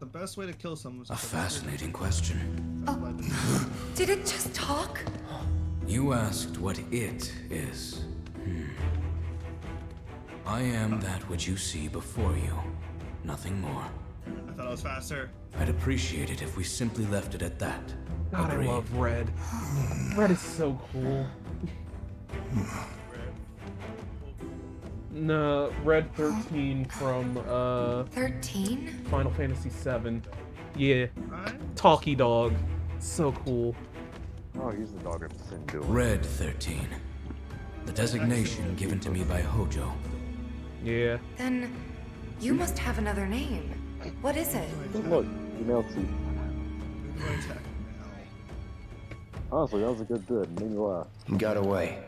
The best way to kill someone is A fascinating question. Did it just talk? You asked what it is. I am that which you see before you. Nothing more. I thought it was faster. I'd appreciate it if we simply left it at that. God, I love Red. Red is so cool. No, Red 13 from 13? Final Fantasy 7. Yeah. Talkie dog. So cool. Oh, he's the dog I've seen do it. Red 13. The designation given to me by Hojo. Yeah. Then you must have another name. What is it? Look, email to. Honestly, that was a good bit. It made me laugh. Got away.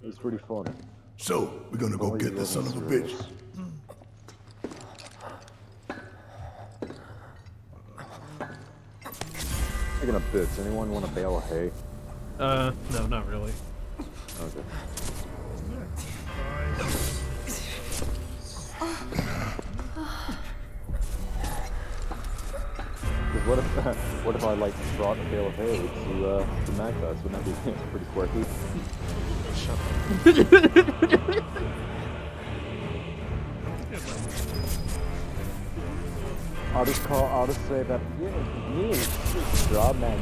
It was pretty funny. So, we're gonna go get this son of a bitch. Speaking of bits, anyone want a bale of hay? No, not really. Okay. Because what if I like brought a bale of hay to Magfest? Wouldn't that be pretty quirky? I'll just say that, yeah, me, job, man.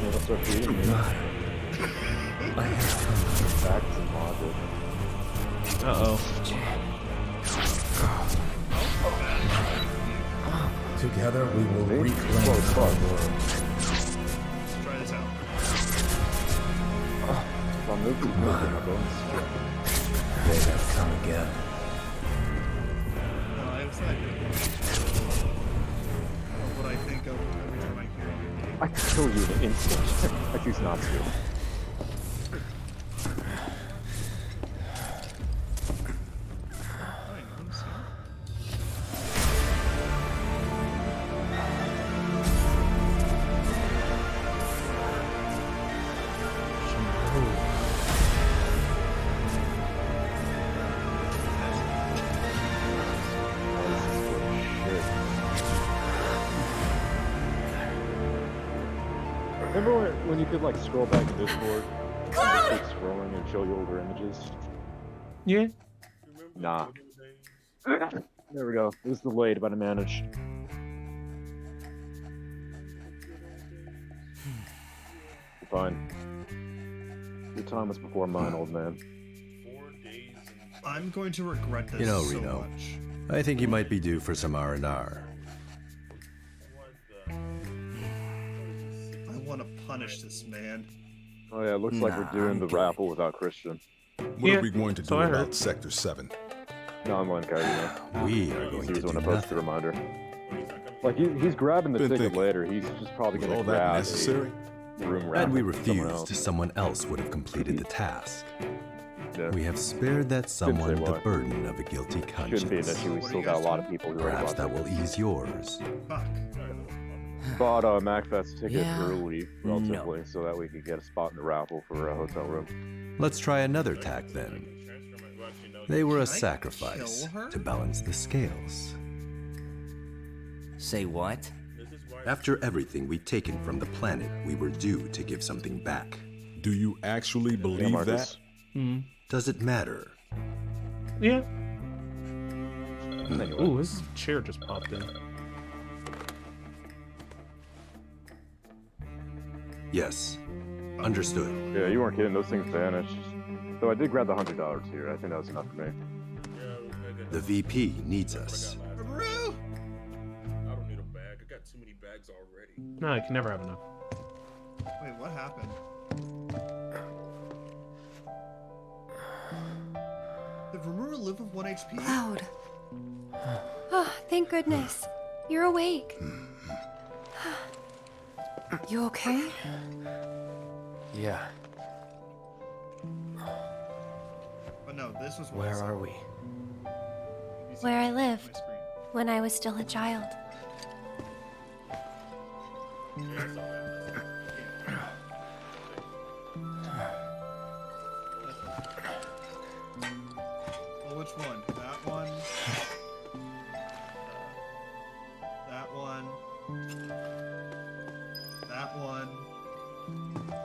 It'll start feeding me. I have facts and logic. Uh-oh. Together we will reclaim our world. Try this out. I'll move these my bones. They have come again. No, it's not good. What I think of every time I hear your name. I could kill you in an instant. I choose not to. Remember when you could like scroll back to Discord and just keep scrolling and show you older images? Yeah. Nah. There we go. It was delayed, but I managed. You're fine. Your time was before mine, old man. I'm going to regret this You know, so Reno, much. I think you might be due for some R&R. I want to punish this man. Oh yeah, it looks like we're doing the raffle without Christian. What are we going to do about Sector 7? No, I'm letting Kyrie know. We are going to He's do the one that posted the reminder. Like he's grabbing the ticket later. He's just probably Was gonna all that grab necessary? the room Had raffle we from someone refused, else. someone else would have completed the task. Yeah. We have spared that someone the why. burden of a guilty conscience. Shouldn't be an issue. We still got a lot of people who already Perhaps bought that will ease yours. Fuck. Bought a MacFest ticket Yeah. early, relatively, so that we could get a spot in the raffle for a hotel room. Let's try another tack then. They were a Can I sacrifice kill her? to balance the scales. Say what? After everything we'd taken from the planet, we were due to give something back. Do you actually believe that? Does it matter? Yeah. Ooh, his chair just popped in. Yes. Understood. Yeah, you weren't kidding. Those things vanished. Though I did grab the $100 here. I think that was enough for me. The VP needs us. I don't need a bag. I got too many bags already. No, I can never have enough. Wait, what happened? Did Remura live with 1 HP? Cloud. Oh, thank goodness. You're awake. You okay? Yeah. But no, this was Where are we? Where I lived when I was still a child. one? That one. That one. That one.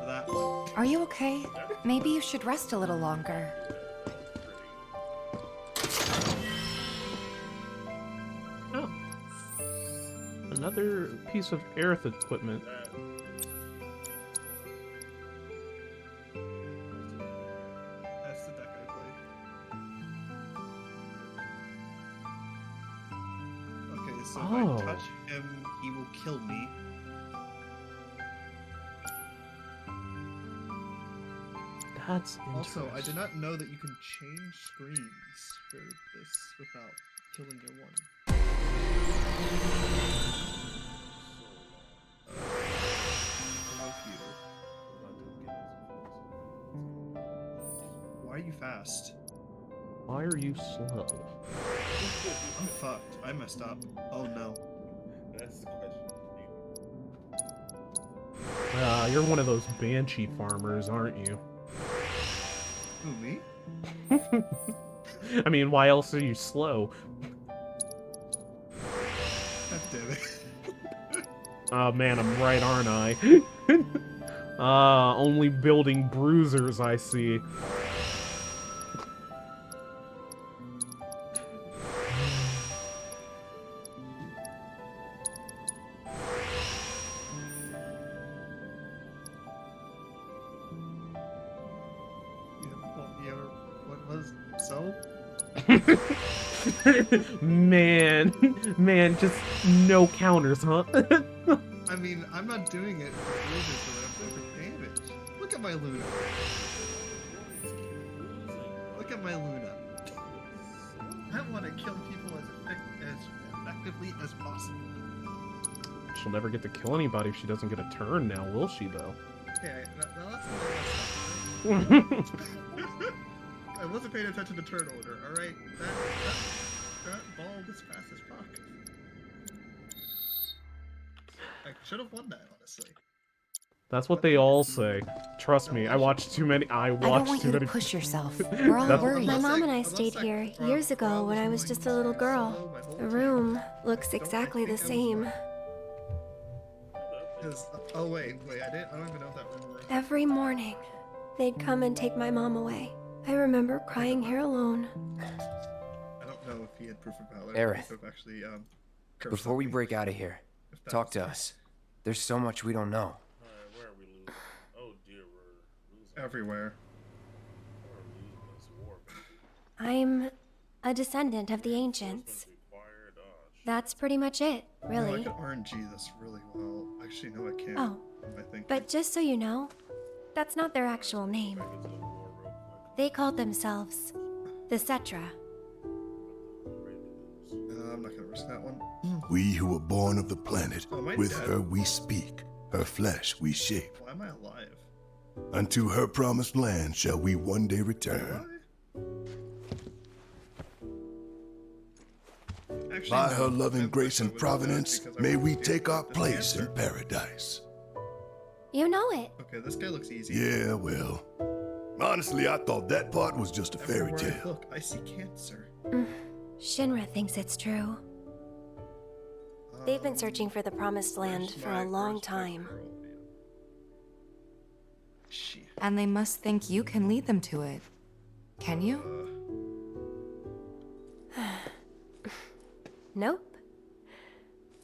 That one. Are you okay? Maybe you should rest a little longer. Oh. Another piece of Aerith equipment. That's the deck I play. Okay, so if I touch him, he will kill me. That's Also, I did not know that you can change screens for this without killing your one. Why are you fast? Why are you slow? I'm fucked. I messed up. Oh no. That's the question. You're one of those banshee farmers, aren't you? Who, me? I mean, why else are you slow? God damn it. Oh man, I'm right, aren't I? Only building bruisers, I see. Man, just no counters, huh? I mean, I'm not doing it for damage. Look at my Luna. Look at my Luna. I want to kill people as effectively as possible. She'll never get to kill anybody if she doesn't get a turn now, will she, though? Okay, now that's I wasn't paying attention to turn order, alright? That ball was fast as fuck. I should have won that, honestly. That's what they all say. Trust me, I watched too many. I don't want you to push yourself. We're all worried. My mom and I stayed here years ago when I was just a little girl. The room looks exactly the same. Oh wait, I don't even know if that room works. Every morning, they'd come and take my mom away. I remember crying here alone. I don't know if he had proof of valor. Aerith, Actually, before we break out of here, talk to us. There's so much we don't know. Alright, where are we losing? Oh dear, we're losing. Everywhere. We're losing this war, baby. I'm a descendant of the ancients. That's pretty much it, really. No, I can RNG this really well. Actually, no, I can't. Oh, but just so you know, that's not their actual name. They called themselves the Cetra. I'm not gonna risk that one. We who were born of the planet, Oh, am I with dead? her we speak, her flesh we shape. Why am I alive? Unto her promised land shall we one day return. Actually, By no, her loving I'm grace and with that providence, because I may won't we be take our the place in answer. paradise. You know it. Okay, this guy looks easy. Yeah, well, honestly, I thought that part was just a fairy Everywhere I tale. look, I see cancer. Shinra thinks it's true. They've been searching for the Promised Land for a long time. And they must think you can lead them to it. Can you? Nope.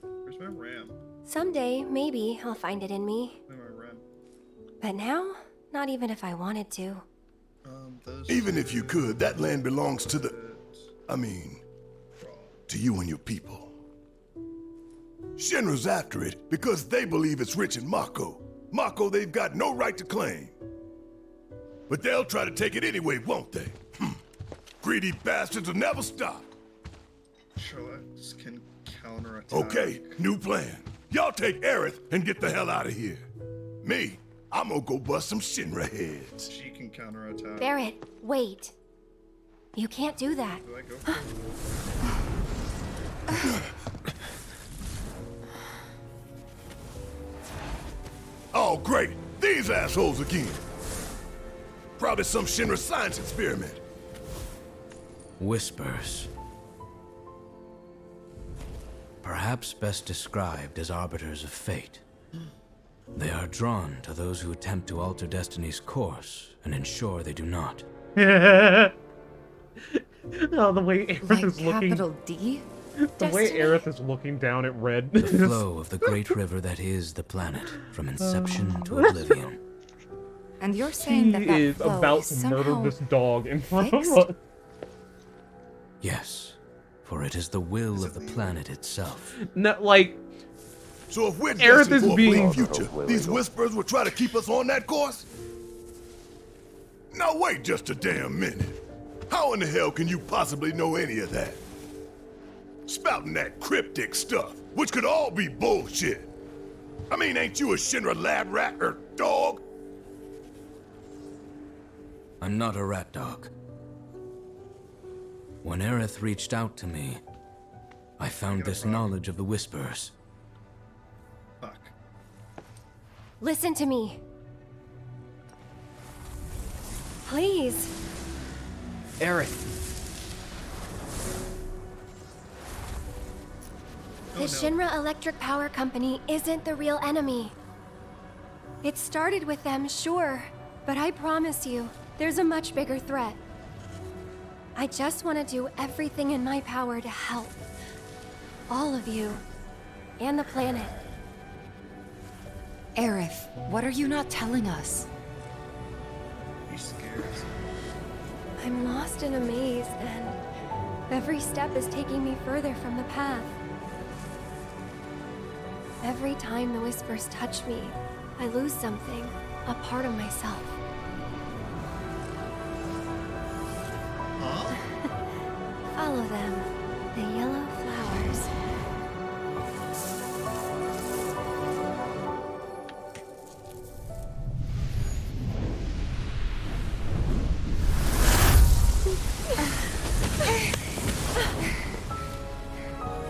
Where's my RAM? Someday, maybe, I'll find it in me. Where's my RAM? But now, not even if I wanted to. Even if you could, that land belongs to the... I mean, to you and your people. Shinra's after it because they believe it's rich in Mako. Mako they've got no right to claim. But they'll try to take it anyway, won't they? Greedy bastards will never stop. Sherlock's can counterattack. Okay, new plan. Y'all take Aerith and get the hell out of here. Me, I'm gonna go bust some Shinra heads. She can counterattack. Barrett, wait. You can't do that. Do I go for Oh, great. These assholes again. Probably some Shinra science experiment. Whispers. Perhaps best described as arbiters of fate. They are drawn to those who attempt to alter destiny's course and ensure they do not. Oh, the way Aerith Like is looking. capital D? The way Aerith is looking down at Red. The flow of the great river that is the planet, from inception to oblivion. And you're saying that He is flow about is to somehow murder this dog in front fixed? of us. Yes, for it is the will of the planet itself. No, like. So if we're Aerith destined is for a being bleak future, these whispers will try to keep us on that course? Now wait just a damn minute. How in the hell can you possibly know any of that? Spouting that cryptic stuff, which could all be bullshit. I mean, ain't you a Shinra lab rat or dog? I'm not a rat dog. When Aerith reached out to me, I found this knowledge of the Whispers. Fuck. Listen to me. Please. Aerith. The Shinra Electric Power Company isn't the real enemy. It started with them, sure, but I promise you, there's a much bigger threat. I just want to do everything in my power to help. All of you. And the planet. Aerith, what are you not telling us? He scares. I'm lost in a maze, and every step is taking me further from the path. Every time the whispers touch me, I lose something, a part of myself. Huh? Follow them, the yellow flowers.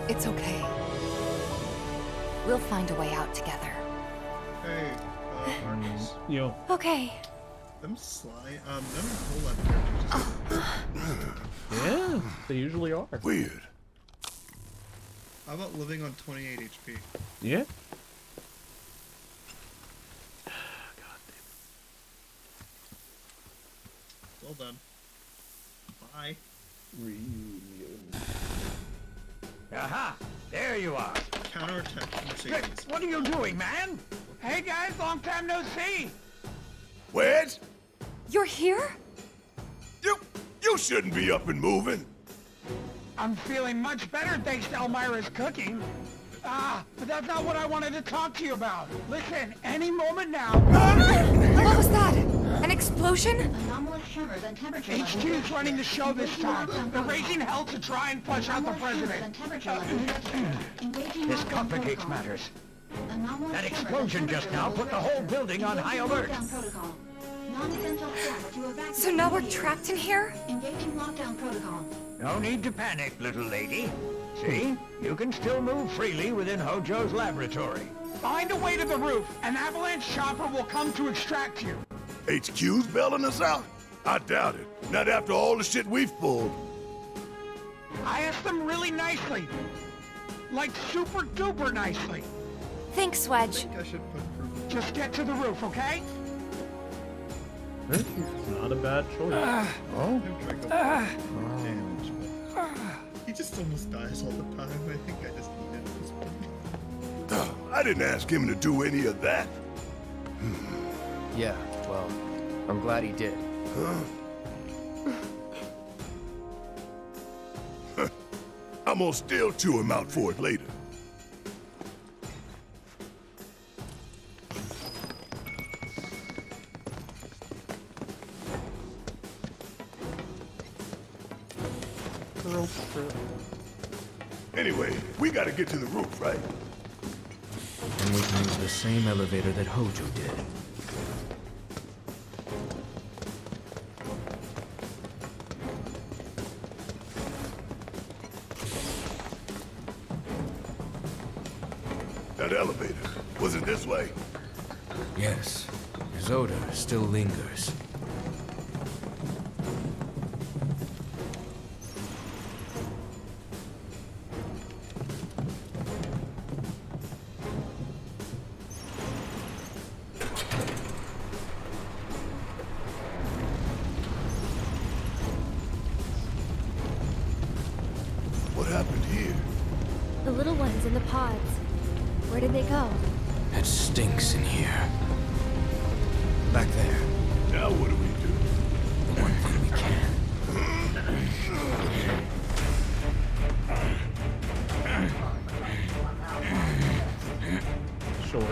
It's okay. We'll find a way out together. Hey, Marcus. Yo. Okay. Them whole lot of characters. Yeah, they usually are. Weird. How about living on 28 HP? Yeah. Well done. Bye. Aha! There you are. Counterattack Mercedes. What are you doing, man? Hey guys, long time no see. Wedge? You're here? You shouldn't be up and moving. I'm feeling much better thanks to Elmira's cooking. But that's not what I wanted to talk to you about. Listen, any moment now. What was that? An explosion? Anomalous tremors and temperature. HQ's running the show this time. They're raising hell to try and flush out the president. This complicates matters. That explosion just now put the whole building on high alert. So now we're trapped in here? Engaging lockdown protocol. No need to panic, little lady. See? You can still move freely within Hojo's laboratory. Find a way to the roof. An avalanche chopper will come to extract you. HQ's bailing us out? I doubt it. Not after all the shit we've pulled. I asked them really nicely. Like super duper nicely. Thanks, Wedge. I should put Just get to the roof, okay? It's not a bad choice. He just almost dies all the time. I think I just need it at this point. I didn't ask him to do any of that. Yeah, well, I'm glad he did. I'm gonna still chew him out for it later. Anyway, we gotta get to the roof, right? And we can use the same elevator that Hojo did. That elevator, was it this way? Yes, his odor still lingers. ones in the pods. Where did they go? It stinks in here. Back there. Now what do we do? The one thing we can. Sure.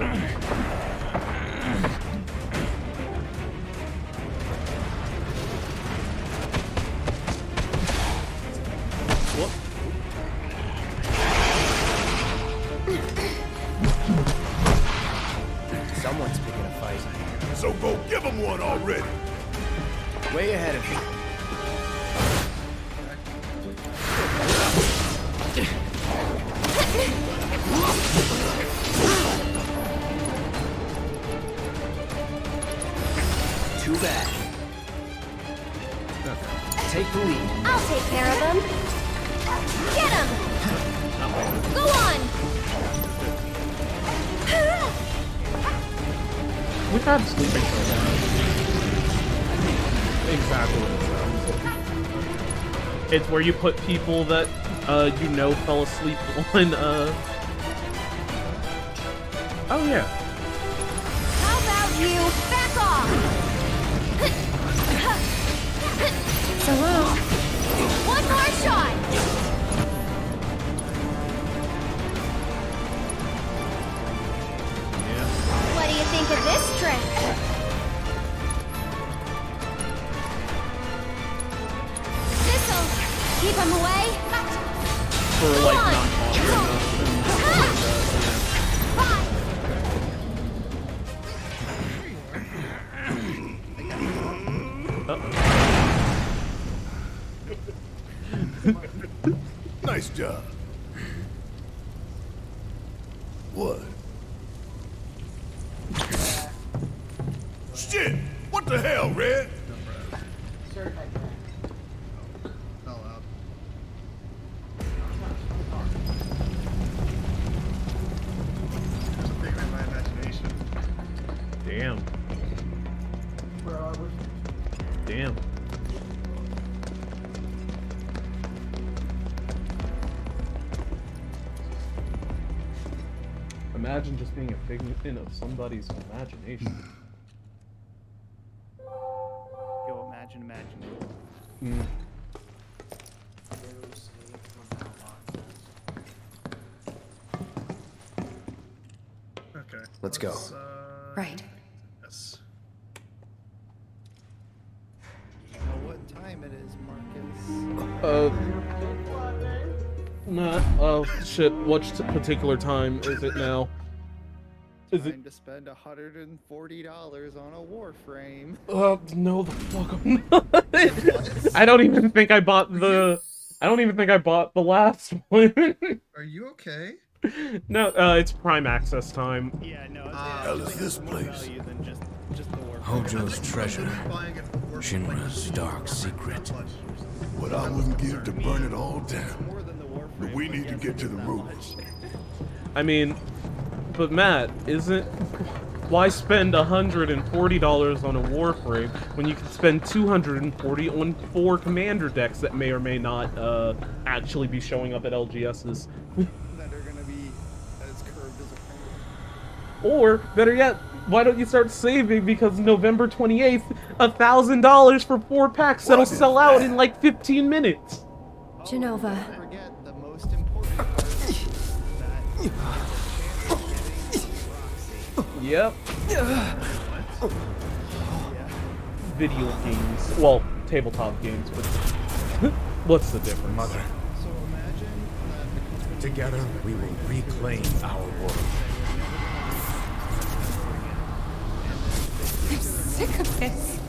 Someone's picking a fight. So go give him one already. Way ahead of you. Too bad. Take the lead. I'll take care of them. Get him! Go on! We've had sleeping for that. Exactly what it sounds like. It's where you put people that you know fell asleep on oh yeah. How about you back off? So long. One more shot! What do you think of this trick? This'll keep him away. For like not bothering Nice job. What? Shit! What the hell, Red? Damn. Damn. Imagine just being a figment of somebody's imagination. Yo, imagine. Mm. Okay. Let's go. Right. Yes. You know what time it is, Marcus? Nah, oh shit, what particular time is it now? Is it? Time to spend $140 on a Warframe. No the fuck I'm not. I don't even think I bought the last one. Are you okay? No, it's Prime Access time. Yeah, no, Hell is this place? Just the Warframe. Hojo's treasure. Shinra's dark secret. What I wouldn't give to burn it all down. But we need to get to the roof. I mean, but Matt, why spend $140 on a Warframe when you can spend $240 on 4 commander decks that may or may not actually be showing up at LGS's? That are gonna be as curved as a finger. Or, better yet, why don't you start saving because November 28th, $1,000 for 4 packs that'll sell out in like 15 minutes. Genova. Forget the most important part that Yep. Video games. Well, tabletop games, but what's the difference? Mother. Together, we will reclaim our world. I'm sick of this.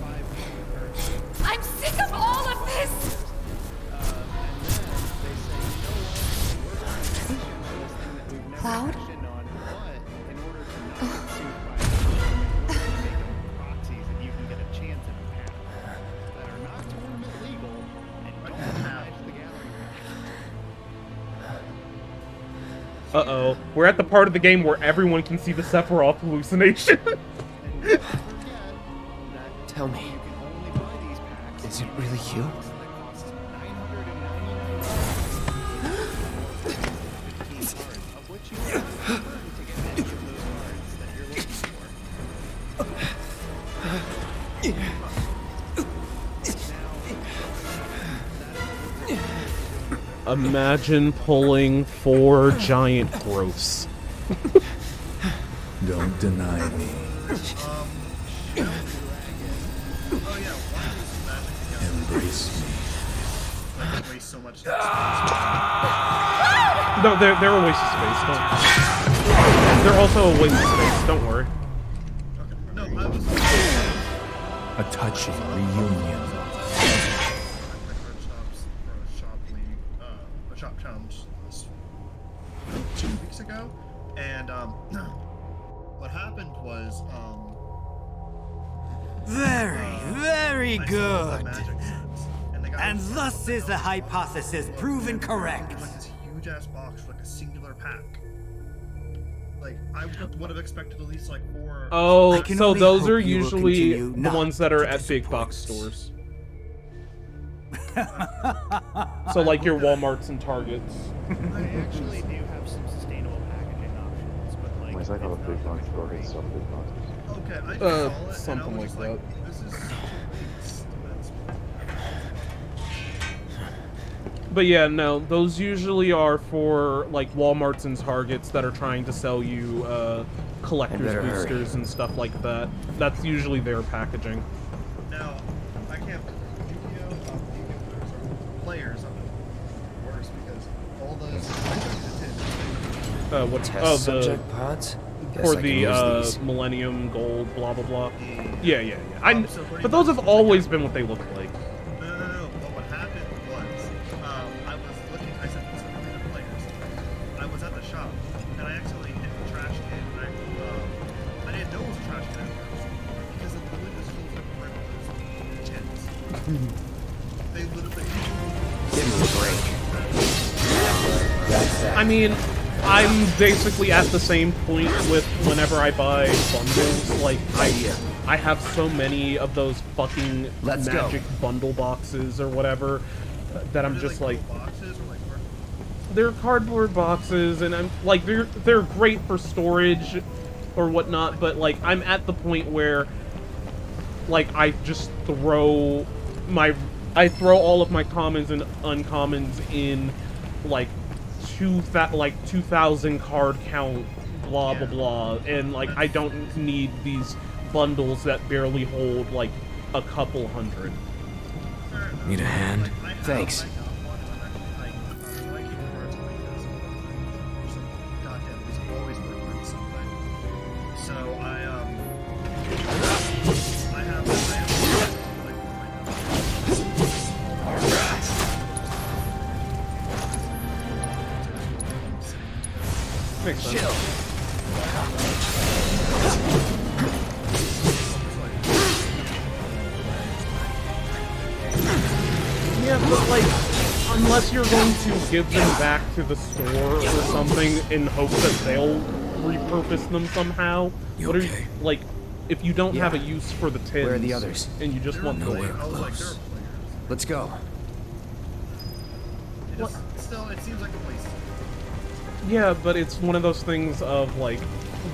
I'm sick of all of this. Cloud? Uh-oh. We're at the part of the game where everyone can see the Sephiroth hallucination. Tell me, is it really you? get you to get many of those cards that you're looking for. Imagine pulling 4 giant growths. Don't deny me. Embrace me. Waste so much No, they're a waste of space. They're also a waste of space. Don't worry. A touching reunion. Shop challenge 2 weeks ago, and what happened was Very good. And thus is the hypothesis proven correct. Like this huge ass box for like a singular pack. Like I would have expected at least like 4. Oh, so those are usually the ones that are at big box stores. So like your Walmarts and Targets. I actually do have some sustainable packaging options, but like. Where's that called a big box store? It's some big boxes. Okay, I just saw it, something like that. This is such a waste. But yeah, no, those usually are for like Walmarts and Targets that are trying to sell you collector's boosters and stuff like that. That's usually their packaging. Now, I can't. Players of it worse because all those what? Test subject pods? For the Millennium Gold, blah blah blah. Yeah. But those have always been what they look like. No. But what happened was, I was looking. I said to some of the players. I was at the shop and I accidentally hit the trash can. I didn't know it was a trash can at first because it literally was filled with those tins. They literally. Give me a break. I mean, I'm basically at the same point with whenever I buy bundles. Like, I have so many of those fucking magic bundle boxes or whatever that I'm just like, they're cardboard boxes, and I'm like, they're great for storage or whatnot, but like I'm at the point where like I just throw all of my commons and uncommons in like 2,000 card count, blah blah blah, and like I don't need these bundles that barely hold like a couple hundred. Need a hand? Thanks. Makes sense. Chill. Yeah, but like, unless you're going to give them back to the store or something in hopes that they'll repurpose them somehow. What are you, like, if you don't have a use for the tins, where are the others? And you just want nowhere the close. Let's go. Still, it seems like a waste. Yeah, but it's one of those things of like,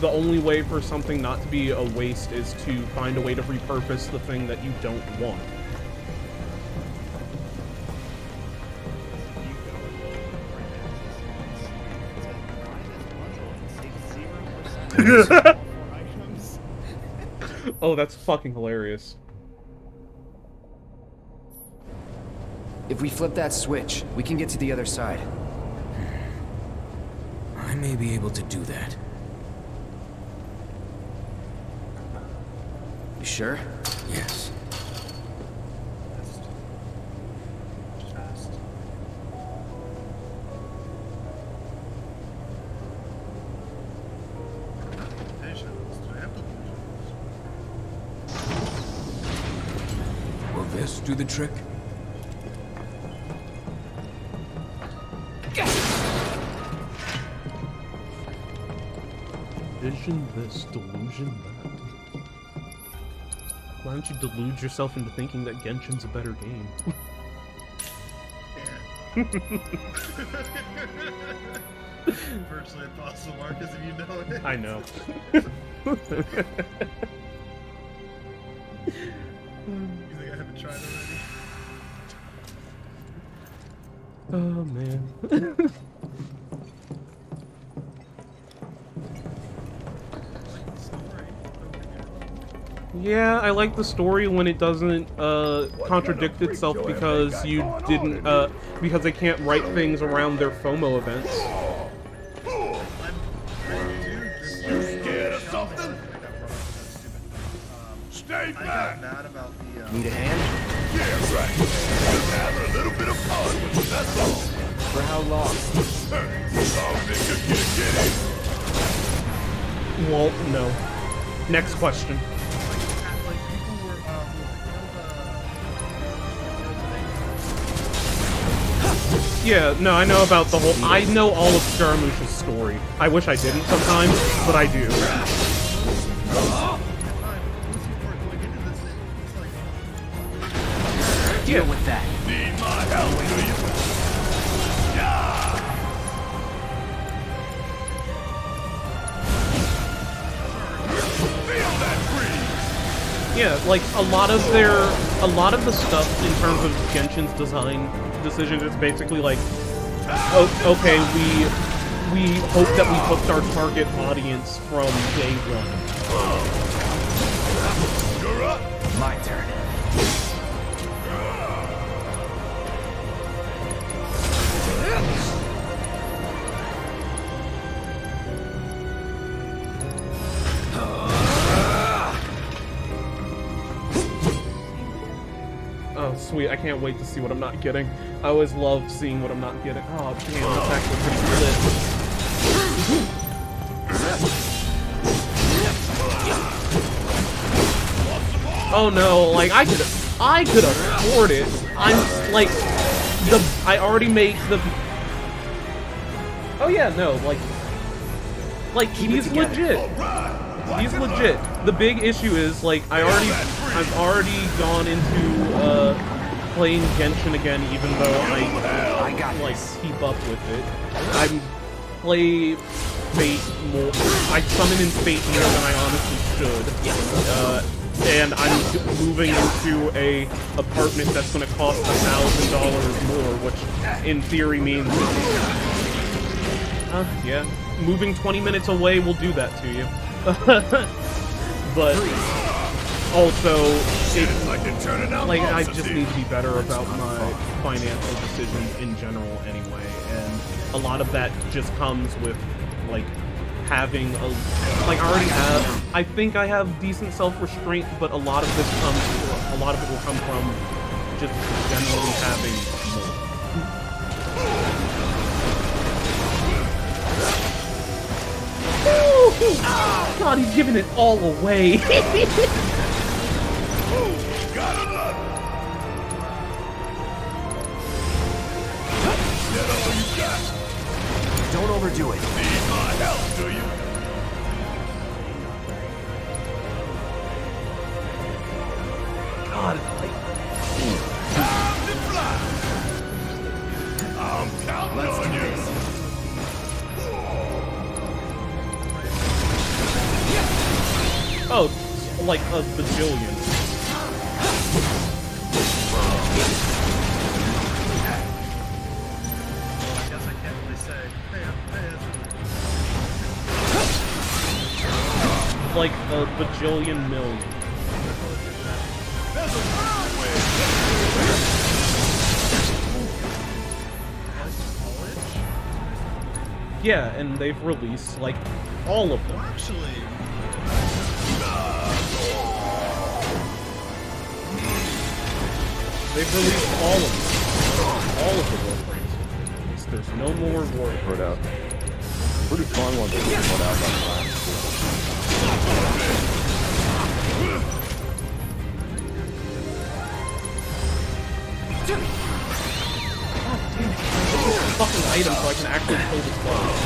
the only way for something not to be a waste is to find a way to repurpose the thing that you don't want. Oh, that's fucking hilarious. If we flip that switch, we can get to the other side. I may be able to do that. You sure? Yes. Will this do the trick? Vision this, delusion that. Why don't you delude yourself into thinking that Genshin's a better game? virtually impossible, Marcus, if you know it. I know. You think I haven't tried already? Oh man. Yeah, I like the story when it doesn't contradict itself because you didn't because they can't write things around their FOMO events. You scared of something? Stay back! Need a hand? Yeah, right. Just having a little bit of fun with it, that's all. For how long? Oh, nigga, get it. Well, no. Next question. Yeah, no, I know about the whole... I know all of Scaramouche's story. I wish I didn't sometimes, but I do. Deal with that. Need my help, do you? Feel that breeze! Yeah, like a lot of the stuff in terms of Genshin's design decisions is basically like, oh, okay, we hope that we hooked our target audience from day one. You're up. My turn. Oh, sweet. I can't wait to see what I'm not getting. I always love seeing what I'm not getting. Oh, damn, that's actually pretty good. Oh no, like, I could afford it. I'm, like, I already make the... Oh yeah, no, like, he's legit. He's legit. The big issue is, like, I've already gone into, playing Genshin again, even though I like, keep up with it. I play Fate more, I summon in Fate more than I honestly should. And I'm moving into a apartment that's gonna cost $1,000 more, which, in theory, means... yeah. Moving 20 minutes away will do that to you. But also, like, I just need to be better about my financial decisions in general anyway, and a lot of that just comes with, like, having a, like, I think I have decent self-restraint, but a lot of it will come from just generally having more. God, he's giving it all away. Don't overdo it. Need my help, do you? God, it's like... Time to fly! I'm counting on you! Oh, like a bajillion. I guess I can't really say. Like a bajillion million. There's a whirlwind! Yeah, and they've released, like, all of them. Actually... They've released all of them. All of the Warframes. There's no more Warframes. Put out. Pretty fun one they just put out last God damn it. I get this fucking item so I can actually kill this boss.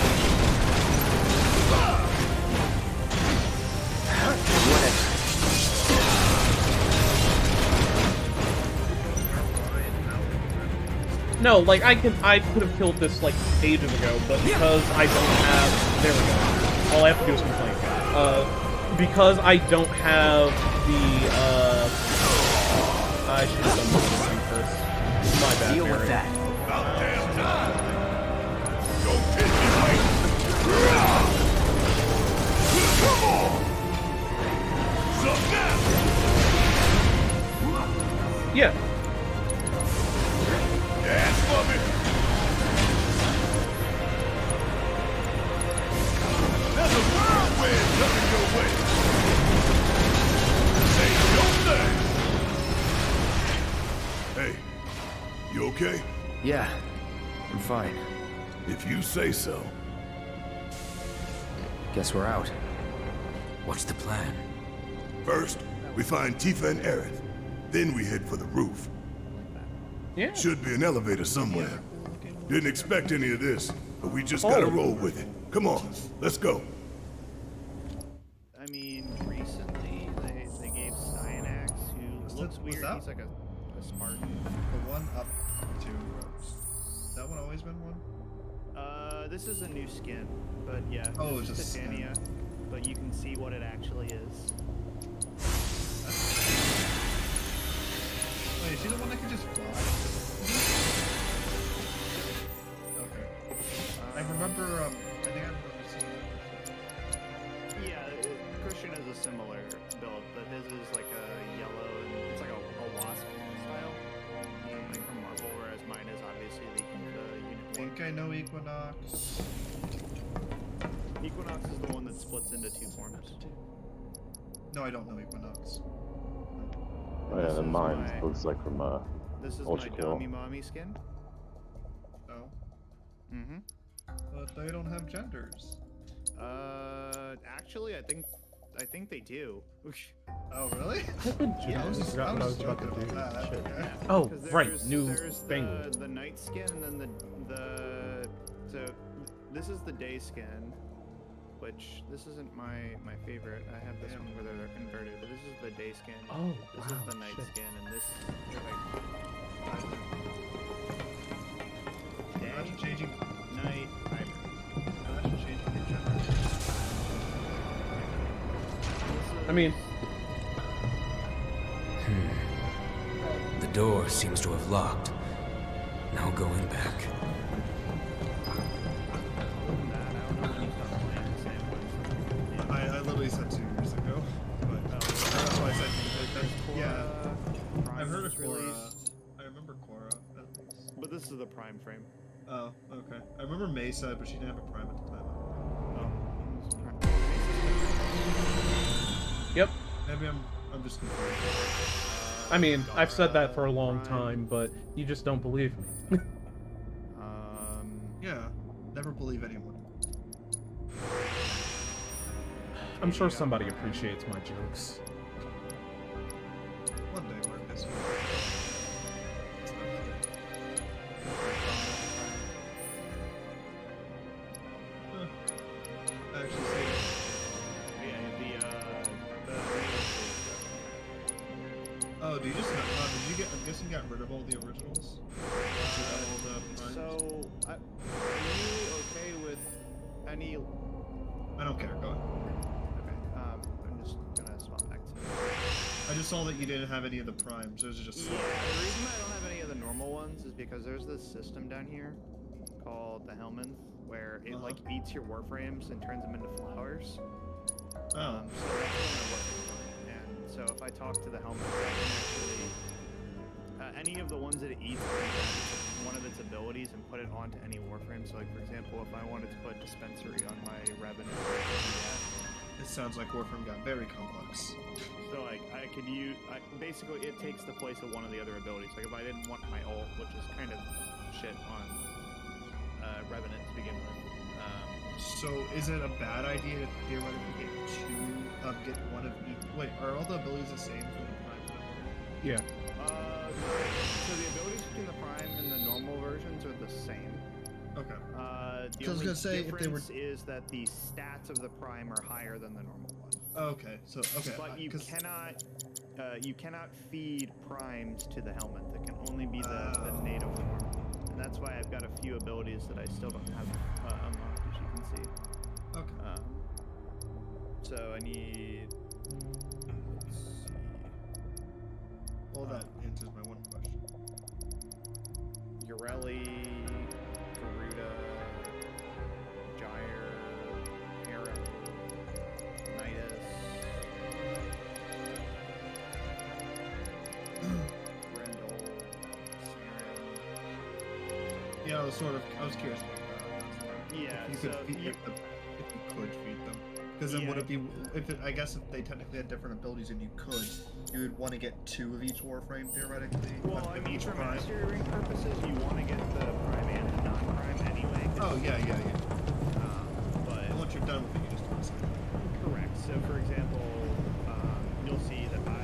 No, like I could have killed this like ages ago, but because I don't have, there we go. All I have to do is complain. Because I don't have the I should have done this thing first. My bad. Deal with that. About damn time. Don't piss me right. Come on. Suck that. Yeah. Dance for me. There's a whirlwind coming your way. Say no thing. Hey, you okay? Yeah, I'm fine. If you say so. Guess we're out. What's the plan? First, we find Tifa and Aerith. Then we head for the roof. Yeah. Should be an elevator somewhere. Didn't expect any of this, but we just gotta roll with it. Come on, let's go. I mean, recently they gave Cyanax, who looks weird. He's like a Spartan. The one up 2 rows. That one always been one? This is a new skin, but yeah. Oh, it's just Titania, but you can see what it actually is. Wait, is she the one that can just fly? Okay. I remember, I think I remember seeing it. Yeah, Christian has a similar build, but his is like a yellow, and it's like a wasp style, like from Marvel, whereas mine is obviously the unit. I think I know Equinox. Equinox is the one that splits into 2 forms. No, I don't know Equinox. Oh yeah, then mine looks like from This is Ultra my Kill. Dami Mommy skin. Oh. Mm-hmm. But they don't have genders. Actually, I think they do. Oh, really? Yeah, I forgot what I was about to do. Shit. Okay. Oh, 'Cause right, new there's thing. the night skin, and then so this is the day skin, which this isn't my favorite. I have this one where they're inverted, but this is the day skin. Oh, this wow, is the night shit. skin, and this is like Imagine changing night. Imagine changing your gender. I mean, The door seems to have locked. No going back. I literally said 2 years ago, but that's why I said yeah. I've heard of Korra. I remember Korra at least. But this is the prime frame. Oh, okay. I remember Mesa, but she didn't have a prime at the time. yep. Maybe I'm just confused. I mean, I've said that for a long time, but you just don't believe me. Yeah. Never believe anyone. I'm sure somebody appreciates my jokes. One day, Marcus. Actually, oh, do you just? Did you get? I'm guessing you got rid of all the originals. So, are you okay with any? I don't care. Go ahead. Okay. I'm just gonna swap back to. I just saw that you didn't have any of the primes. Those are just. Yeah. The reason I don't have any of the normal ones is because there's this system down here called the Helminth, where it like eats your warframes and turns them into flowers. Oh. So that's what I'm working on. And so if I talk to the Helminth, I can actually any of the ones that it eats, I can grab one of its abilities and put it onto any warframe. So like for example, if I wanted to put dispensary on my Revenant, I could do that. It sounds like Warframe got very complex. So like I could use, basically it takes the place of one of the other abilities. Like if I didn't want my ult, which is kind of shit on Revenant to begin with. So is it a bad idea to theoretically get one of each? Wait, are all the abilities the same for the Prime? Yeah. So the abilities between the Prime and the normal versions are the same. Okay. The So I was only gonna say, if they were- difference is that the stats of the Prime are higher than the normal one. Okay, so okay. But you cannot feed primes to the helmet. That can only be the native form. And that's why I've got a few abilities that I still don't have unlocked, as you can see. Okay. So I need. Let's see. Well, that answers my one question. Urelli, Garuda, Gyre, Arrow, Nidus, Grendel, Saren. Yeah, I was curious about that. Yeah, if you could feed, if you could feed them, because then would it be I guess if they technically had different abilities and you could, you would want to get 2 of each Warframe theoretically. Well, I mean, for mastery ring purposes, you want to get the prime and the non-prime anyway. Oh yeah. But once you're done with it, you just toss it. Correct. So, for example, you'll see that I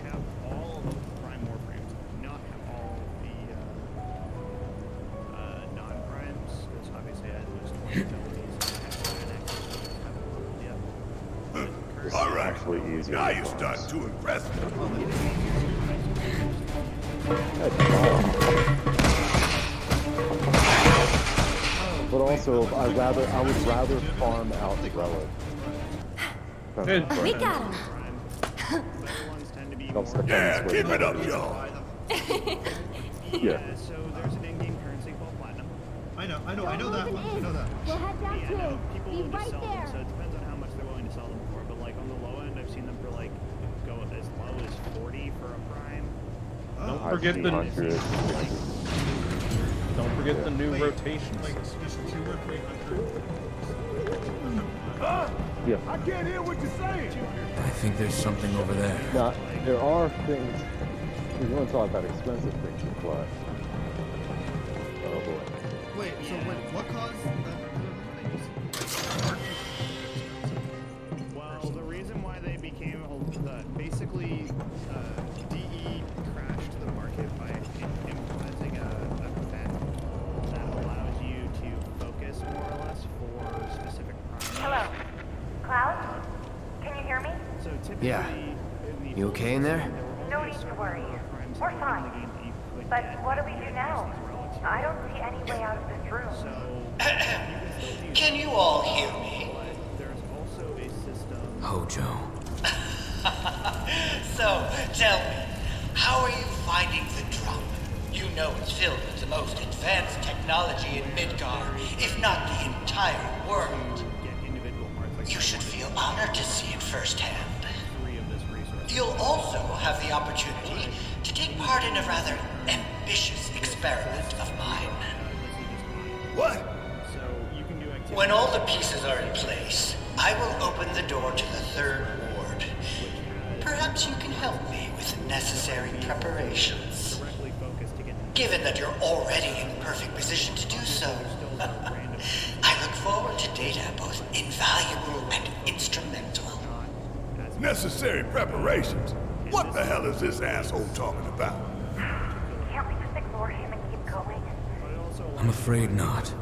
have all of the prime Warframes. I do not have all the non-primes, because obviously I had those 20 abilities. All right. Actually easier Now to you find. start to impress me. But also, I would rather farm out relic. We got him. Yeah, keep it up, y'all. Yeah. So there's an in-game currency called platinum. I know that one. I know that. We'll head down to it. People Be will just right sell them, there. so it depends on how much they're willing to sell them for. But like on the low end, I've seen them for like go as low as 40 for a prime. Don't forget the new rotations. Like it's just 200 or 300. Yeah. I can't hear what you're saying. I think there's something over there. Now, there are things. We want to talk about expensive things to collect. Oh boy. Wait, so what caused Well, the reason why they became basically DE crashed the market by implementing a event that allows you to focus more or less for specific primes. Hello, Cloud? Can you hear me? So typically, Yeah. You okay in there? No need to worry. We're fine. But what do we do now? I don't see any way out of this room. Can you all hear me? There's also a system. Hojo. So, tell me, how are you finding the drop? You know it's filled with the most advanced technology in Midgar, if not the entire world. You should feel honored to see it firsthand. You'll also have the opportunity to take part in a rather ambitious experiment of mine. What? When all the pieces are in place, I will open the door to the 3rd ward. Perhaps you can help me with the necessary preparations. Given that you're already in perfect position to do so, I look forward to data both invaluable and instrumental. Necessary preparations? What the hell is this asshole talking about? Can't we just ignore him and keep going? I'm afraid not.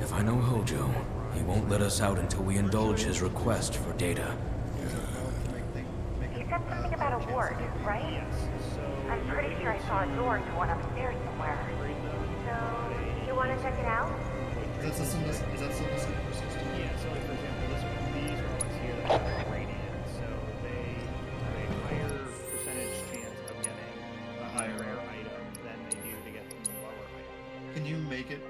If I know Hojo, he won't let us out until we indulge his request for data. He said something about a ward, right? I'm pretty sure I saw a door to one upstairs somewhere. So, you want to check it out? Is that still the same system? Yeah, so like for example, these relics here that are radiant, so they have a higher percentage chance of getting a higher rare item than they do to get the lower item. Can you make it?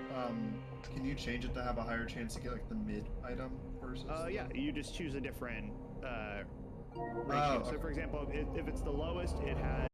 Can you change it to have a higher chance to get like the mid item versus? Yeah, you just choose a different ratio. So for example, if it's the lowest, it has